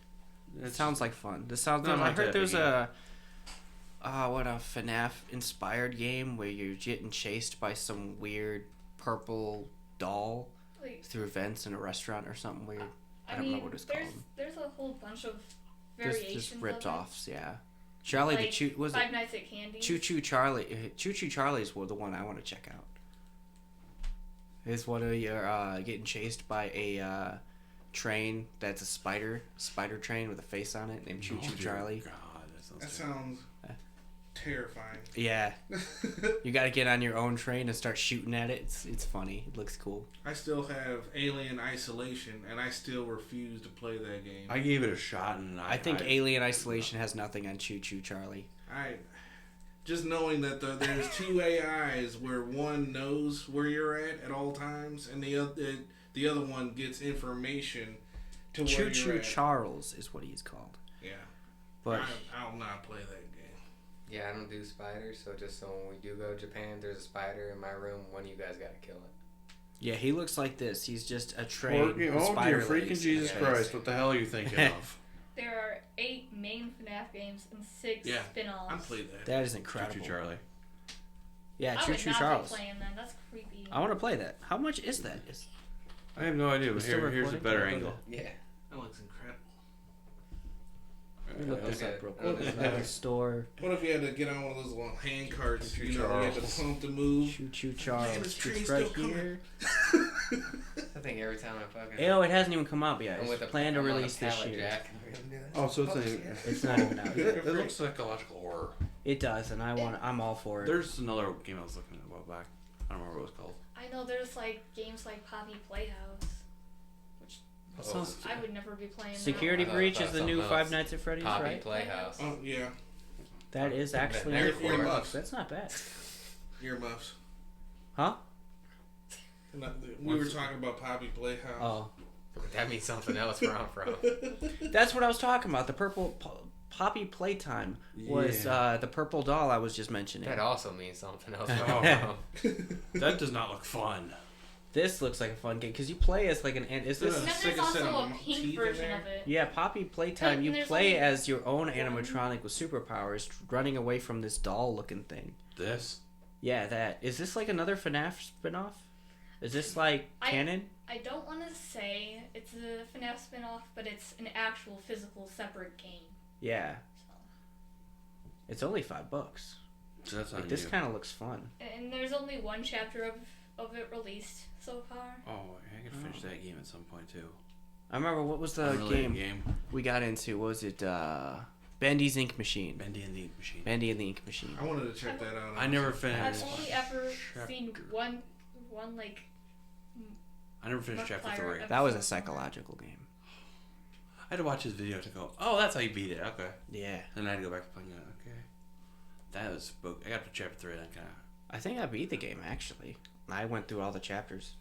it sounds like fun. This sounds. Not I my heard type there's of a. A FNAF inspired game where you're getting chased by some weird purple doll Like, through vents in a restaurant or something weird. I don't know what it's there's called. there's a whole bunch of There's variations just ripped of it. offs, yeah. Charlie Like the Choo was Five it Nights at Candy. Choo Choo Charlie? Choo Choo Charlie's the one I want to check out. Is one of you're getting chased by a train that's a spider train with a face on it named Choo Choo Oh, dear Charlie. God, that sounds That terrible. sounds terrifying. Yeah, you got to get on your own train and start shooting at it. It's funny. It looks cool. I still have Alien Isolation, and I still refuse to play that game. I gave it a shot, and I think Alien Isolation has nothing on Choo Choo Charlie. I just knowing that there's two AIs where one knows where you're at all times, and the other one gets information to where Choo you're Choo at. Charles is what he's called. Yeah, But I'll not play that game. Yeah, I don't do spiders, so just so when we do go to Japan, there's a spider in my room. One of you guys gotta kill it. yeah, he looks like this. He's just a train. Oh, with dear spider freaking legs Jesus and a face. Christ! What the hell are you thinking of? There are 8 main FNAF games and 6 Yeah, spin-offs. I played that. That is Choo incredible. Choo Charlie. Yeah, I Choo would Choo not Charles. be playing that. That's creepy. I want to play that. How much is that? I have no idea, but Still here's a recording? better Can I go angle. Yeah. That looks incredible. Let me look this Okay. up real quick. There's another store. What if you had to get on one of those little hand carts? Choo You know, you had Charles. to pump to move. Choo Choo Charles. this train's It's right still coming. here. I think every time I fucking. Oh, it hasn't even come out yet. I'm with It's a planned to I'm on a release this pallet year. jack. Oh, so it's It's not even out yet. It looks psychological horror. It does, and I'm all for it. There's another game I was looking at a while back. I don't remember what it was called. I know there's like games like Poppy Playhouse, which Oh, I would never be playing. Security I thought Breach it is was the new something Five else. Nights at Freddy's, Poppy right? Playhouse. Oh yeah, That is actually There new. for earmuffs. That's not bad. earmuffs. Huh? We were talking about Poppy Playhouse. Oh, That means something else where I'm from. that's what I was talking about. The purple Poppy Playtime was Yeah. the purple doll I was just mentioning. That also means something else where I'm from. That does not look fun. This looks like a fun game because you play as like an. Is And this? then Sick there's of setting also a my pink teeth in version there. of it. Yeah, Poppy Playtime. And You there's play only as your own one. animatronic with superpowers, running away from this doll-looking thing. This? Yeah, that is this like another FNAF spinoff? Is this like canon? I don't want to say it's a FNAF spin-off, but it's an actual physical separate game. Yeah. So. It's only $5. So that's Like, this kind of looks fun. And there's only one chapter of it released so far. Oh, I could finish that game at some point too. I remember what was the game we got into? What was it Bendy's Ink Machine? Bendy and the Ink Machine. Bendy and the Ink Machine. I wanted to check that out. I never finished. I've only ever seen chapter. one like. I never finished chapter 3. That was a psychological game. I had to watch his video to go, oh, that's how you beat it. Okay. Yeah. Then I had to go back to playing it. Okay. That was spoke. I got to chapter 3. Then kind of. I think I beat the game actually. I went through all the chapters.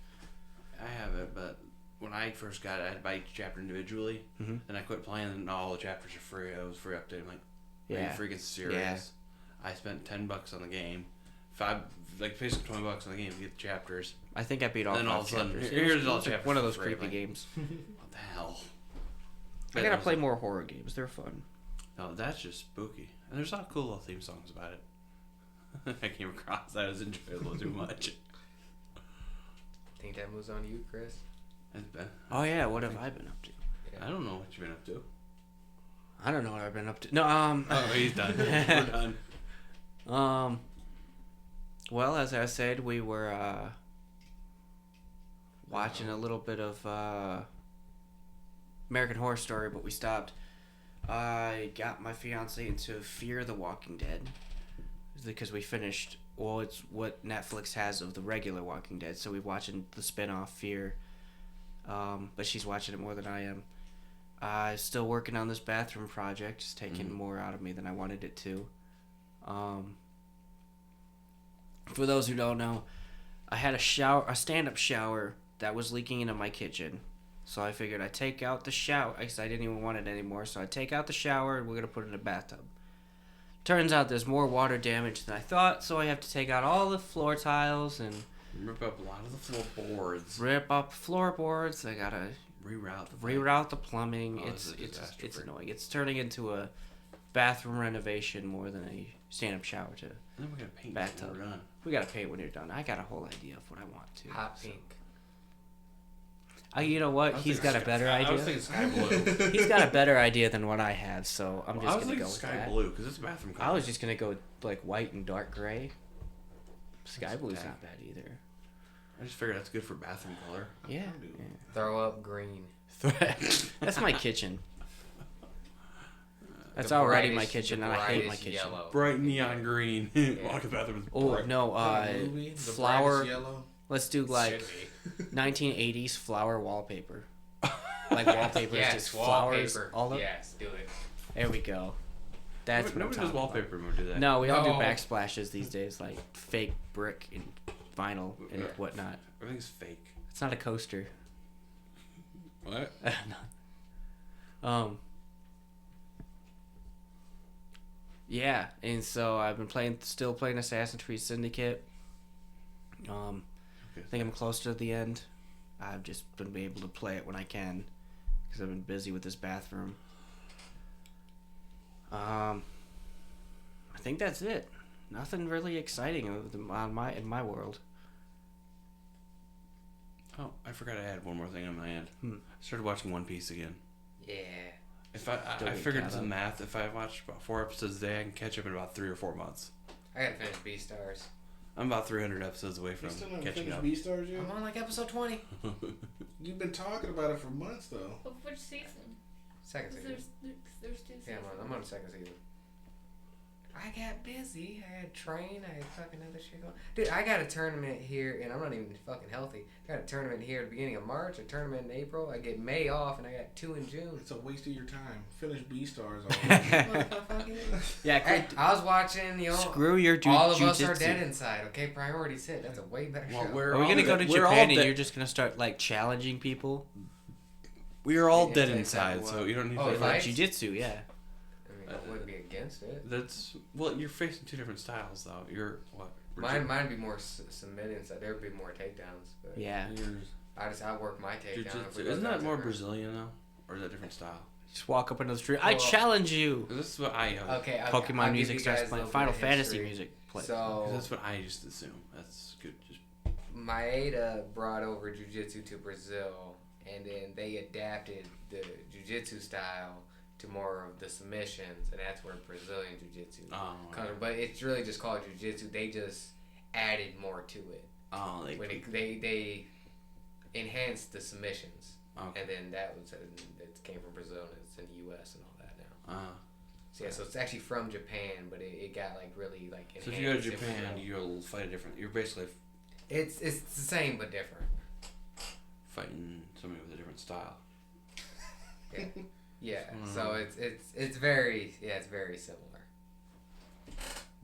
I have it, but when I first got it, I had to buy each chapter individually. Mm-hmm. Then I quit playing, and all the chapters are free. It was free update. I'm like, Yeah. are you freaking serious? Yeah. I spent $10 on the game, basically $20 on the game to get the chapters. I think I beat all Then all of 5 a sudden, chapters. here's It was all like chapters one of those for free, creepy like, games. What the hell? I gotta play more horror games. They're fun. No, that's just spooky. And there's a lot of cool little theme songs about it. I came across that as enjoyable too much. Think that moves on to you, Chris? It's been, Oh yeah, what have I been up to? I don't know what you've been up to. I don't know what I've been up to. No, Oh, he's done. We're done. Well, as I said, we were watching a little bit of American Horror Story, but we stopped. I got my fiance into Fear the Walking Dead because we finished. Well, it's what Netflix has of the regular Walking Dead, so we're watching the spin-off Fear. But she's watching it more than I am. Still working on this bathroom project. It's taking more out of me than I wanted it to. For those who don't know, I had a stand-up shower that was leaking into my kitchen. So I figured I'd take out the shower because I didn't even want it anymore. So I'd take out the shower and we're going to put it in a bathtub. Turns out there's more water damage than I thought, so I have to take out all the floor tiles and Rip up a lot of the floorboards. rip up floorboards. I got to reroute the plumbing. Oh, It's annoying. It's turning into a bathroom renovation more than a stand-up shower to And then we're gonna paint bathtub. when we're done. We got to paint when you're done. I got a whole idea of what I want to. Hot pink. You know what? He's got a better idea. I was thinking sky blue. He's got a better idea than what I have, so I'm just I was gonna go thinking with sky that. blue because it's a bathroom color. I was just gonna go like white and dark gray. Sky That's blue's okay. not bad either. I just figured that's good for bathroom color. Yeah. Throw up green. That's my kitchen. That's The already my brightest- kitchen, the and I hate my brightest kitchen. Yellow. Bright neon green. Walk in the bathroom is Oh bright. no, Movie, the flower. brightest yellow. Let's do like Should be. 1980s flower wallpaper. Like wallpaper is Yes, just flowers wallpaper. all over. Yes, do it. There we go. That's what I'm Nobody does talking about. wallpaper when we do that. No, we all do No. backsplashes these days, like fake brick and vinyl and Yeah. whatnot. Everything's fake. It's not a coaster. What? Yeah, and so I've been still playing Assassin's Creed Syndicate. I think I'm close to the end. I've just been able to play it when I can because I've been busy with this bathroom. I think that's it. Nothing really exciting in my world. Oh, I forgot I had one more thing on my end. Hmm. I started watching One Piece again. Yeah. If I Still get figured caught the up. math. If I watch about 4 episodes a day, I can catch up in about 3 or 4 months. I gotta finish Beastars. I'm about 300 episodes away You from still haven't catching finished up. Beastars yet? I'm on like episode 20. You've been talking about it for months though. Of which season? Second 'Cause season. there's two seasons. Yeah, I'm on the second season. I got busy. I had train. I had fucking other shit going. Dude, I got a tournament here, and I'm not even fucking healthy. I got a tournament here at the beginning of March, a tournament in April. I get May off, and I got 2 in June. It's a waste of your time. Finish Beastars already. Yeah, Hey, quit. I was watching, Screw your All of Us Are jujitsu. Dead Inside. Okay, priorities hit. That's a way better Well, show. Are we gonna go to we're all Japan and dead- you're just gonna start like challenging people? We are all Yeah, dead take inside, that so one. you don't need Oh, to. fight? Like jujitsu, yeah. I mean, I wouldn't be against it. That's you're facing 2 different styles though. You're what? Mine be more submitting, so there'd be more takedowns. But Yeah. I work my takedown. If we Jiu-jitsu. go Isn't down that to more ground. Brazilian though, or is that a different style? Just walk up into the street. I Well- challenge you. This is what I. Okay, Pokemon I'll give music you starts guys a playing. little Final bit of Fantasy history. music plays. So That's what I used to assume. That's good. Just Maeda brought over jiu-jitsu to Brazil, and then they adapted the jiu-jitsu style to more of the submissions, and that's where Brazilian jiu-jitsu comes from. But it's really just called jiu-jitsu. They just added more to it. Oh, They enhanced the submissions, okay. and then that came from Brazil, and it's in the U.S. and all that now. So it's actually from Japan, but it got like really like enhanced. So if you go to Japan, you'll fight a different. You're basically it's the same but different. Fighting somebody with a different style. Yeah. Yeah, so it's very similar,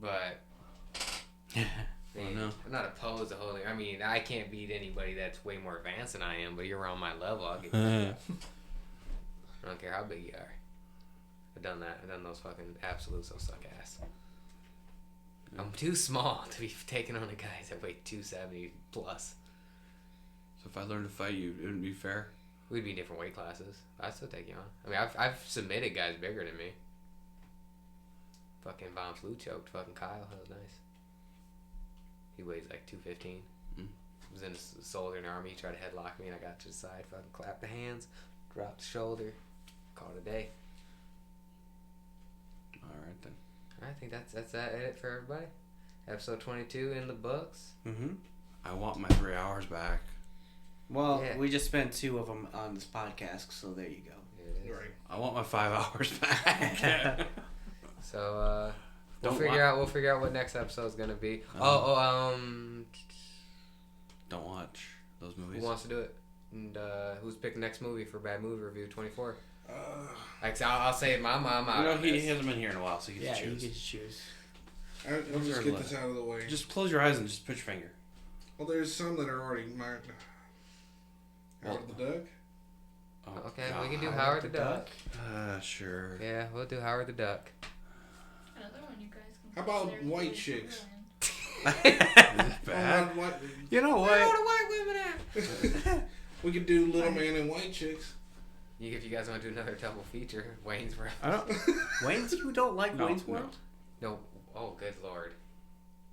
but I'm not opposed to holding. I mean, I can't beat anybody that's way more advanced than I am, but you're on my level, I'll get you. I don't care how big you are. I've done that. I've done those fucking absolutes. Those suck ass. I'm too small to be taking on a guy that weigh 270 plus. So if I learned to fight you, it wouldn't be fair. We'd be in different weight classes. I'd still take you on. I mean, I've submitted guys bigger than me. Fucking Von Flu choked fucking Kyle. That was nice. He weighs like 215. Was in a soldier in the army. He tried to headlock me, and I got to the side. Fucking clapped the hands, dropped the shoulder, called it a day. All right then. I think that's it for everybody. Episode 22 in the books. I want my 3 hours back. Well, we just spent 2 of them on this podcast, so there you go. Right. I want my 5 hours back. So we'll figure out what next episode is gonna be. Don't watch those movies. Who wants to do it? And who's picking next movie for Bad Movie Review 24? I'll say my mom. He hasn't been here in a while, so he gets to choose. You get to choose. I'll just get this out of the way. Just close your eyes and just put your finger. Well, there's some that are already marked. Howard the Duck? Oh, okay, we can do Howard the Duck. Sure. Yeah, we'll do Howard the Duck. Another one you guys can. How about White Chicks? Bad. You know what? Where are the white women at? We could do Little Man and White Chicks. If you guys want to do another double feature, Wayne's World. Wayne's? You don't like Wayne's World? No. Oh, good lord.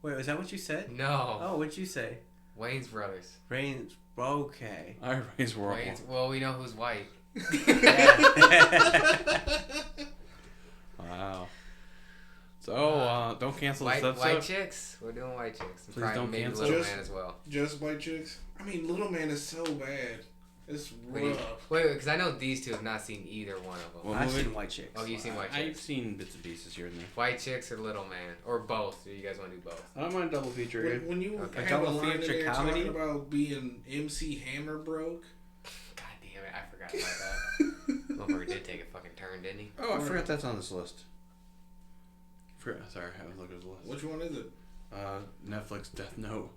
Wait, is that what you said? No. Oh, what'd you say? Wayne's Brothers. Wayne's. Okay. Wayne's World. Well, we know who's white. Wow. So, don't cancel this episode. White Chicks? We're doing White Chicks. Please don't maybe cancel. Little Man as well. Just White Chicks? I mean, Little Man is so bad. It's rough. Wait, because I know these two have not seen either one of them. Well, I've seen White Chicks. Oh, you've seen White Chicks? I've seen bits and pieces here and there. White Chicks or Little Man? Or both? Do you guys want to do both? I don't mind double feature again. When you Okay. have a Double line in feature there comedy? talking about being MC Hammer broke. God damn it, I forgot about that. Motherfucker did take a fucking turn, didn't he? Oh, I forgot that's on this list. Sorry, I was looking at the list. Which one is it? Netflix Death Note.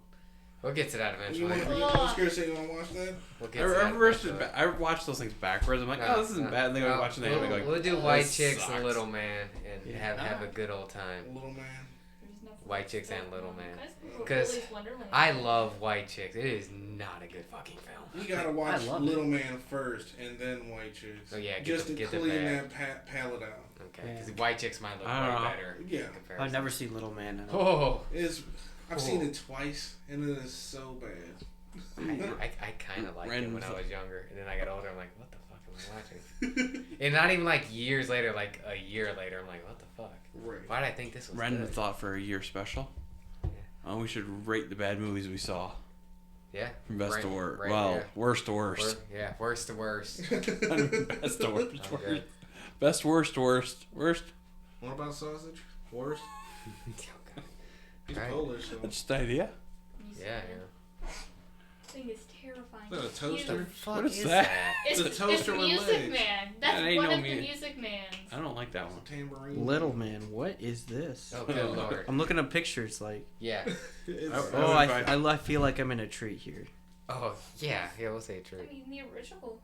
We'll get to that eventually. I was going to say, you want to watch that? We'll get to that eventually. I watched those things backwards. I'm like, this isn't bad. And then I watch the anime going, we'll do White this Chicks sucks. and Little Man and have a good old time. Little Man. White Chicks and Little Man. Because I love White Chicks. It is not a good fucking film. You got to watch Little Man first and then White Chicks. Oh, yeah, just to get the clean bag. that palette out. Okay, because White Chicks might look way better. Yeah. in comparison. I've never seen Little Man. Oh. I've seen it twice, and it is so bad. I kind of liked it when I was younger, and then I got older. I'm like, what the fuck am I watching? And not even like years later, like a year later, I'm like, what the fuck? Right. Why did I think this was Random good? thought for a year special. Yeah. We should rate the bad movies we saw. Yeah. From best to worst. Right, Well, yeah. worst to worst. Worst to worst. Best to worst. Okay. Best worst to worst. Worst. What about sausage? Worst? He's Right. Polish, so. That's just the idea. Yeah. Thing is terrifying. Is that a toaster? What is that? It's It's a toaster with Music legs. Man. That's That ain't one no of the music. Music Mans. I don't like that one. Tambourine. Little Man, what is this? Oh, good lord. I'm looking at pictures like. Yeah. It's- Oh, I feel like I'm in a treat here. Oh, yeah. Yeah, we'll say I true. mean, the original.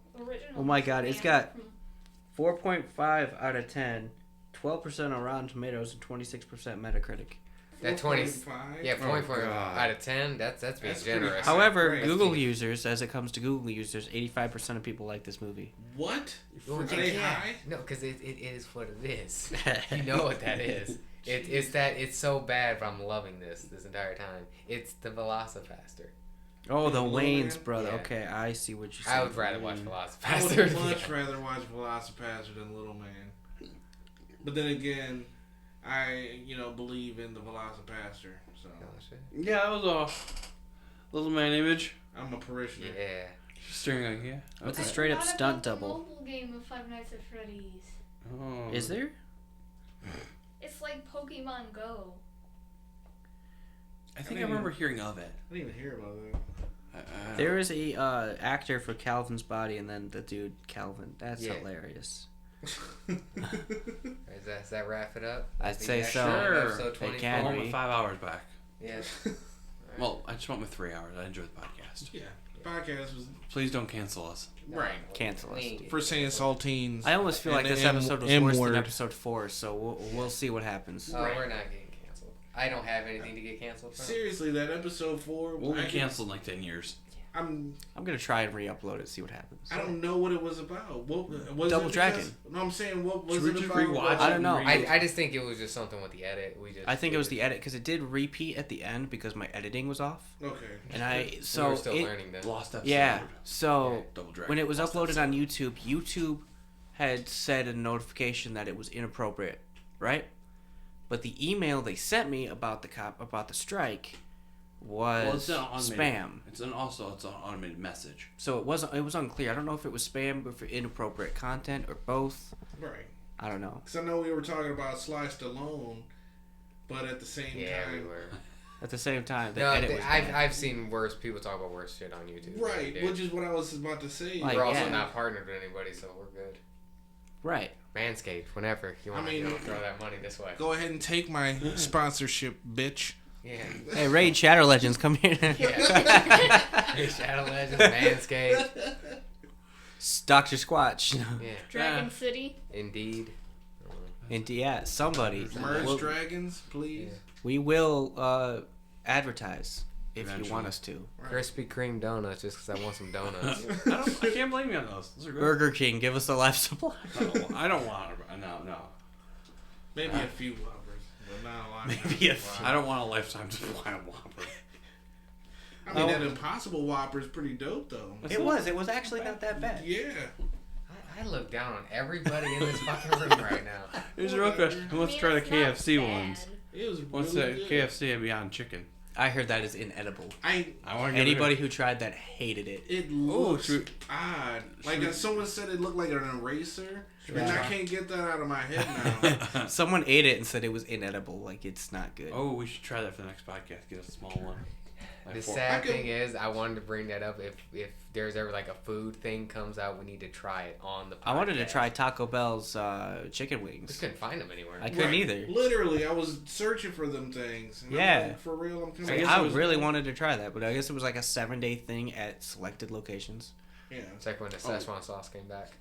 Oh my God, Music it's Man got from- 4.5 out of 10, 12% on Rotten Tomatoes, and 26% Metacritic. That 20. 4.5? Yeah, 4.4 God. out of 10. That's being That's generous. pretty high. However, Right. Google users, as it comes to Google users, 85% of people like this movie. What? Well, Are they high? No, because it is what it is. You know what that is. It's that it's so bad, but I'm loving this entire time. It's the Velocipaster. Oh, the Little Wayne's Man? brother. Yeah. Okay, I see what you're saying. I would rather watch I would Velocipaster. much rather watch Velocipaster than Little Man. But then again, I believe in the Velocipaster, so Yeah, that was a little man image. I'm a parishioner. Yeah. Staring like, yeah. What's a okay. straight up What stunt about the double? mobile game of Five Nights at Freddy's. Oh. Is there? It's like Pokemon Go. I think I remember hearing of it. I didn't even hear about that. There is a actor for Calvin's Body, and then the dude Calvin. That's Yeah. hilarious. Does that wrap it up? I'd Think say that's so. Episode It 24? can I want be. my 5 hours back. Yes. Well, I just want my 3 hours. I enjoy the podcast. Yeah, podcast was Please don't cancel us. right Cancel us. for saying saltines. I almost feel like And this the episode was M worse word. than episode 4, so we'll see what happens. Oh, we're not getting canceled. I don't have anything to get canceled from. Seriously, that episode 4. We'll be canceled in like 10 years. I'm gonna try and re-upload it, see what happens. I don't know what it was about. What was Double it Dragon. because- No, I'm saying what was Should we it just about? rewatch I don't know. I just think it was just something with the edit. I think it was the edit because it did repeat at the end because my editing was off, Okay. and we so were still it, learning then. Lost episode. yeah. So Double Dragon. when it was Lost uploaded episode. on YouTube had said a notification that it was inappropriate, right? But the email they sent me about the strike was it's an automated, spam. It's an automated message. So it was unclear. I don't know if it was spam or for inappropriate content or both. Right. I don't know. Because I know we were talking about Sly Stallone, but at the same Yeah, time, we were. At the same time, the No, edit was bad. I've seen worse people talk about worse shit on YouTube. right, Dude. which is what I was about to say. Like, we're also yeah. not partnered with anybody, so we're good. Right. Manscaped, whenever you want to throw that money this way. Go ahead and take my sponsorship, bitch. Yeah. Hey, Raid Shadow Legends, come here. Hey, Shadow Legends, Manscaped. Dr. Squatch. Yeah. Dragon City. Indeed. And yeah, somebody. Merge We'll- Dragons, please. we will advertise if you Eventually. want us to. Krispy Kreme donuts, just because I want some donuts. I can't blame you on those. Those are good. Burger King, give us a life supply. I don't want to. No. Maybe a few Whoppers, but not a lot. Maybe a few. I don't want a lifetime supply of Whopper. I mean, that Impossible Whopper is pretty dope, though. It was actually not that bad. Yeah. I look down on everybody in this fucking room right now. Here's a real question. Who wants to try the it's not KFC bad. ones? It was What's really the good. KFC and Beyond Chicken? I heard that is inedible. I want to Anybody who tried that hated it. It looks should odd. Like someone said, it looked like an eraser, and we I try? can't get that out of my head now. Someone ate it and said it was inedible. Like, it's not good. Oh, we should try that for the next podcast. Get a small one. The I sad could- thing is, I wanted to bring that up. If there's ever like a food thing comes out, we need to try it on the podcast. I wanted to try Taco Bell's chicken We wings. couldn't find them anywhere. I couldn't Right. either. Literally, I was searching for them things. And I'm Yeah. like, for real, I'm coming. I, guess I it was- really wanted to try that, but I guess it was like a 7-day thing at selected locations. Yeah. It's like when the Szechuan sauce came back.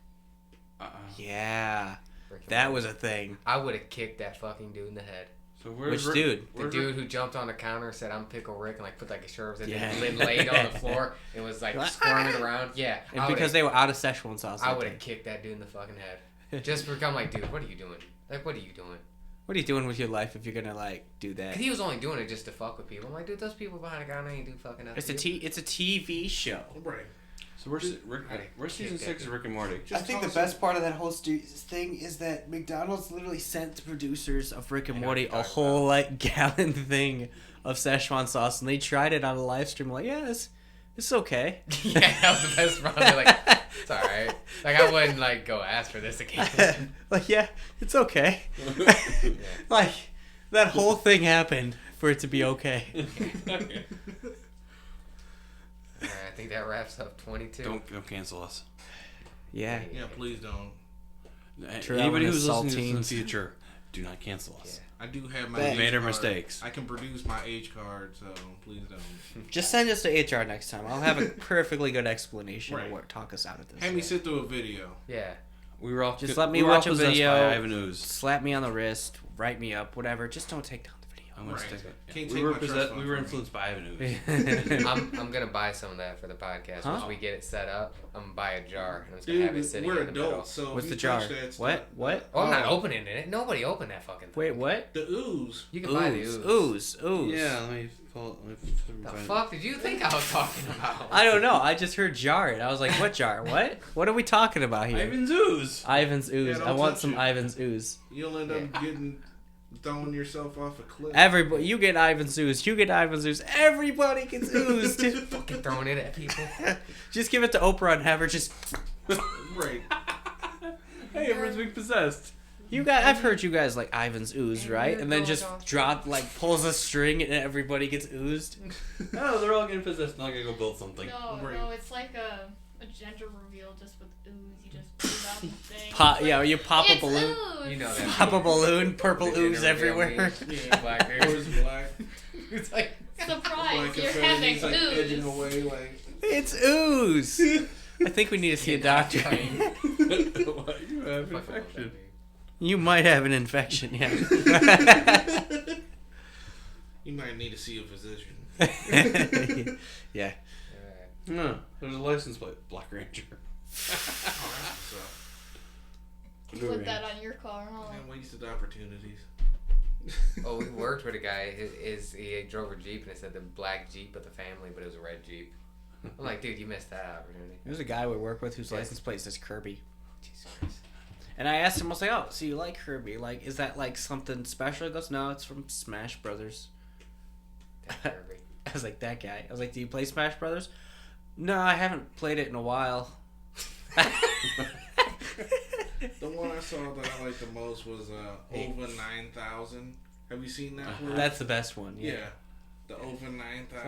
Yeah, Freaking that weird. was a thing. I would have kicked that fucking dude in the head. So Which dude? The dude who jumped on the counter and said, "I'm Pickle Rick," and like put like a shirt and Yeah. then laid on the floor and was like squirming around. Yeah, And because they were out of Szechuan sauce. I that would day. have kicked that dude in the fucking head. Just for I'm like, dude, what are you doing? Like, what are you doing? What are you doing with your life if you're gonna like do that? Cause he was only doing it just to fuck with people. I'm like, dude, those people behind the counter ain't do fucking nothing. It's a TV show. Right. So we're season 6 of Rick and Morty. Just I think the toss best part of that whole thing is that McDonald's literally sent the producers of Rick and I know Morty what a you're talking whole like gallon thing of Szechuan sauce, and they tried it on a live stream. Like, yeah, it's okay. Yeah, that was the best part. They're like, it's alright. Like, I wouldn't like go ask for this again. Like, yeah, it's okay. Like, that whole thing happened for it to be okay. Alright, I think that wraps up 22. Don't cancel us. Yeah. Yeah, please don't. Terrell Anybody and who's his listening to this in the saltines. future, do not cancel us. I do have my. We H made our card. mistakes. I can produce my H card, so please don't. Just send us to HR next time. I'll have a perfectly good explanation Right. of what talk us out of this. Have me sit through a video. Yeah. We were all Just let me we were all watch a possessed video. by Ivan Ooze. Slap me on the wrist, write me up, whatever. Just don't take down the video. I'm gonna Right. stick with it. Can't We take were my trust fund we were from me. influenced by Ivan Ooze. I'm gonna buy some of that for the podcast. Huh? Once we get it set up, I'm gonna buy a jar and I'm just gonna have it Dude, sitting we're in the middle. adults, so What's if the you jar? touch that stuff- What? Oh, I'm not Oh. opening it. Nobody opened that fucking thing. Wait, what? The ooze. You can buy the Ooze. ooze. Ooze. Yeah, let me pull. The fuck did you think I was talking about? I don't know. I just heard jar and I was like, what jar? What? What are we talking about here? Ivan's Ooze. Ivan's ooze. Yeah, I don't want touch some it. Ivan's ooze. You'll end up throwing yourself off a cliff. Everybody, you get Ivan's ooze. You get Ivan's ooze. Everybody gets oozed. Fucking throwing it at people. Just give it to Oprah and have her just. Right. Hey, everyone's being possessed. You guys, I've heard you guys like Ivan's ooze, And right? you're And then going just off. pulls a string and everybody gets oozed. Oh, they're all getting possessed. Now I gotta go build something. No, it's like a gender reveal just with ooze. You just put it out the thing. Pop, It's yeah, like, you pop a it's balloon. Ooze. You know that. Pop a balloon, purple The ooze gender reveal everywhere. meme. Black hair. Or is it black? It's like Surprise! Like You're it's having he's like edging ooze. away like. It's ooze. I think we need to see a doctor. You have fucking infection. You might have an infection, yeah. You might need to see a physician. Yeah. No, there's a license plate. Black Ranger. So, Put that on your car, huh? and wasted opportunities. Oh, we worked with a guy. He drove a Jeep and it said the black Jeep of the family, but it was a red Jeep. I'm like, dude, you missed that opportunity. There's a guy we work with whose license plate says Kirby. Jesus Christ. And I asked him, I was like, oh, so you like Kirby? Like, is that like something special? He goes, no, it's from Smash Brothers. That Kirby. I was like, that guy. I was like, do you play Smash Brothers? No, I haven't played it in a while. The one I saw that I liked the most was Over 9,000. Have you seen that one? That's the best one, yeah. Yeah. The Over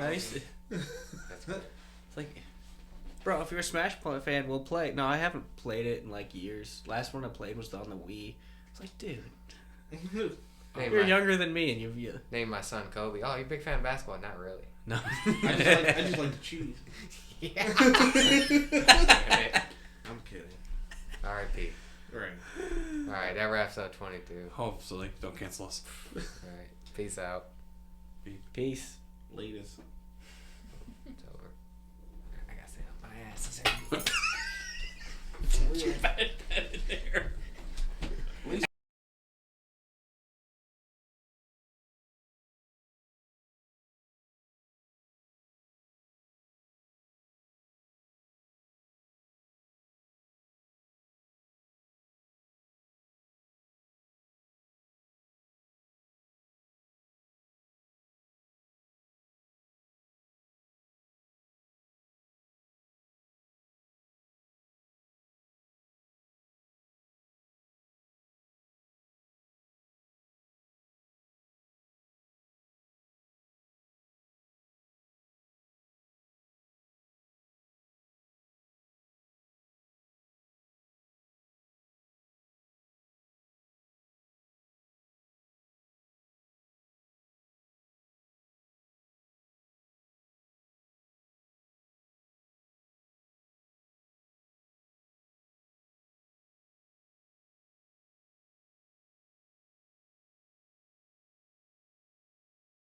I used 9,000. to- That's good. It's like, bro, if you're a Smash fan, we'll play. No, I haven't played it in like years. Last one I played was on the Wii. It's like, dude, Name you're my, younger than me, and you've name my son Kobe. Oh, you're a big fan of basketball? Not really. no. I just like the cheese. Yeah. I'm kidding. R.I.P. Right. All right, that wraps up 22. Hopefully, don't cancel us. All right, peace out. Peace. Latest. It's over. I gotta stay on my ass. Too bad.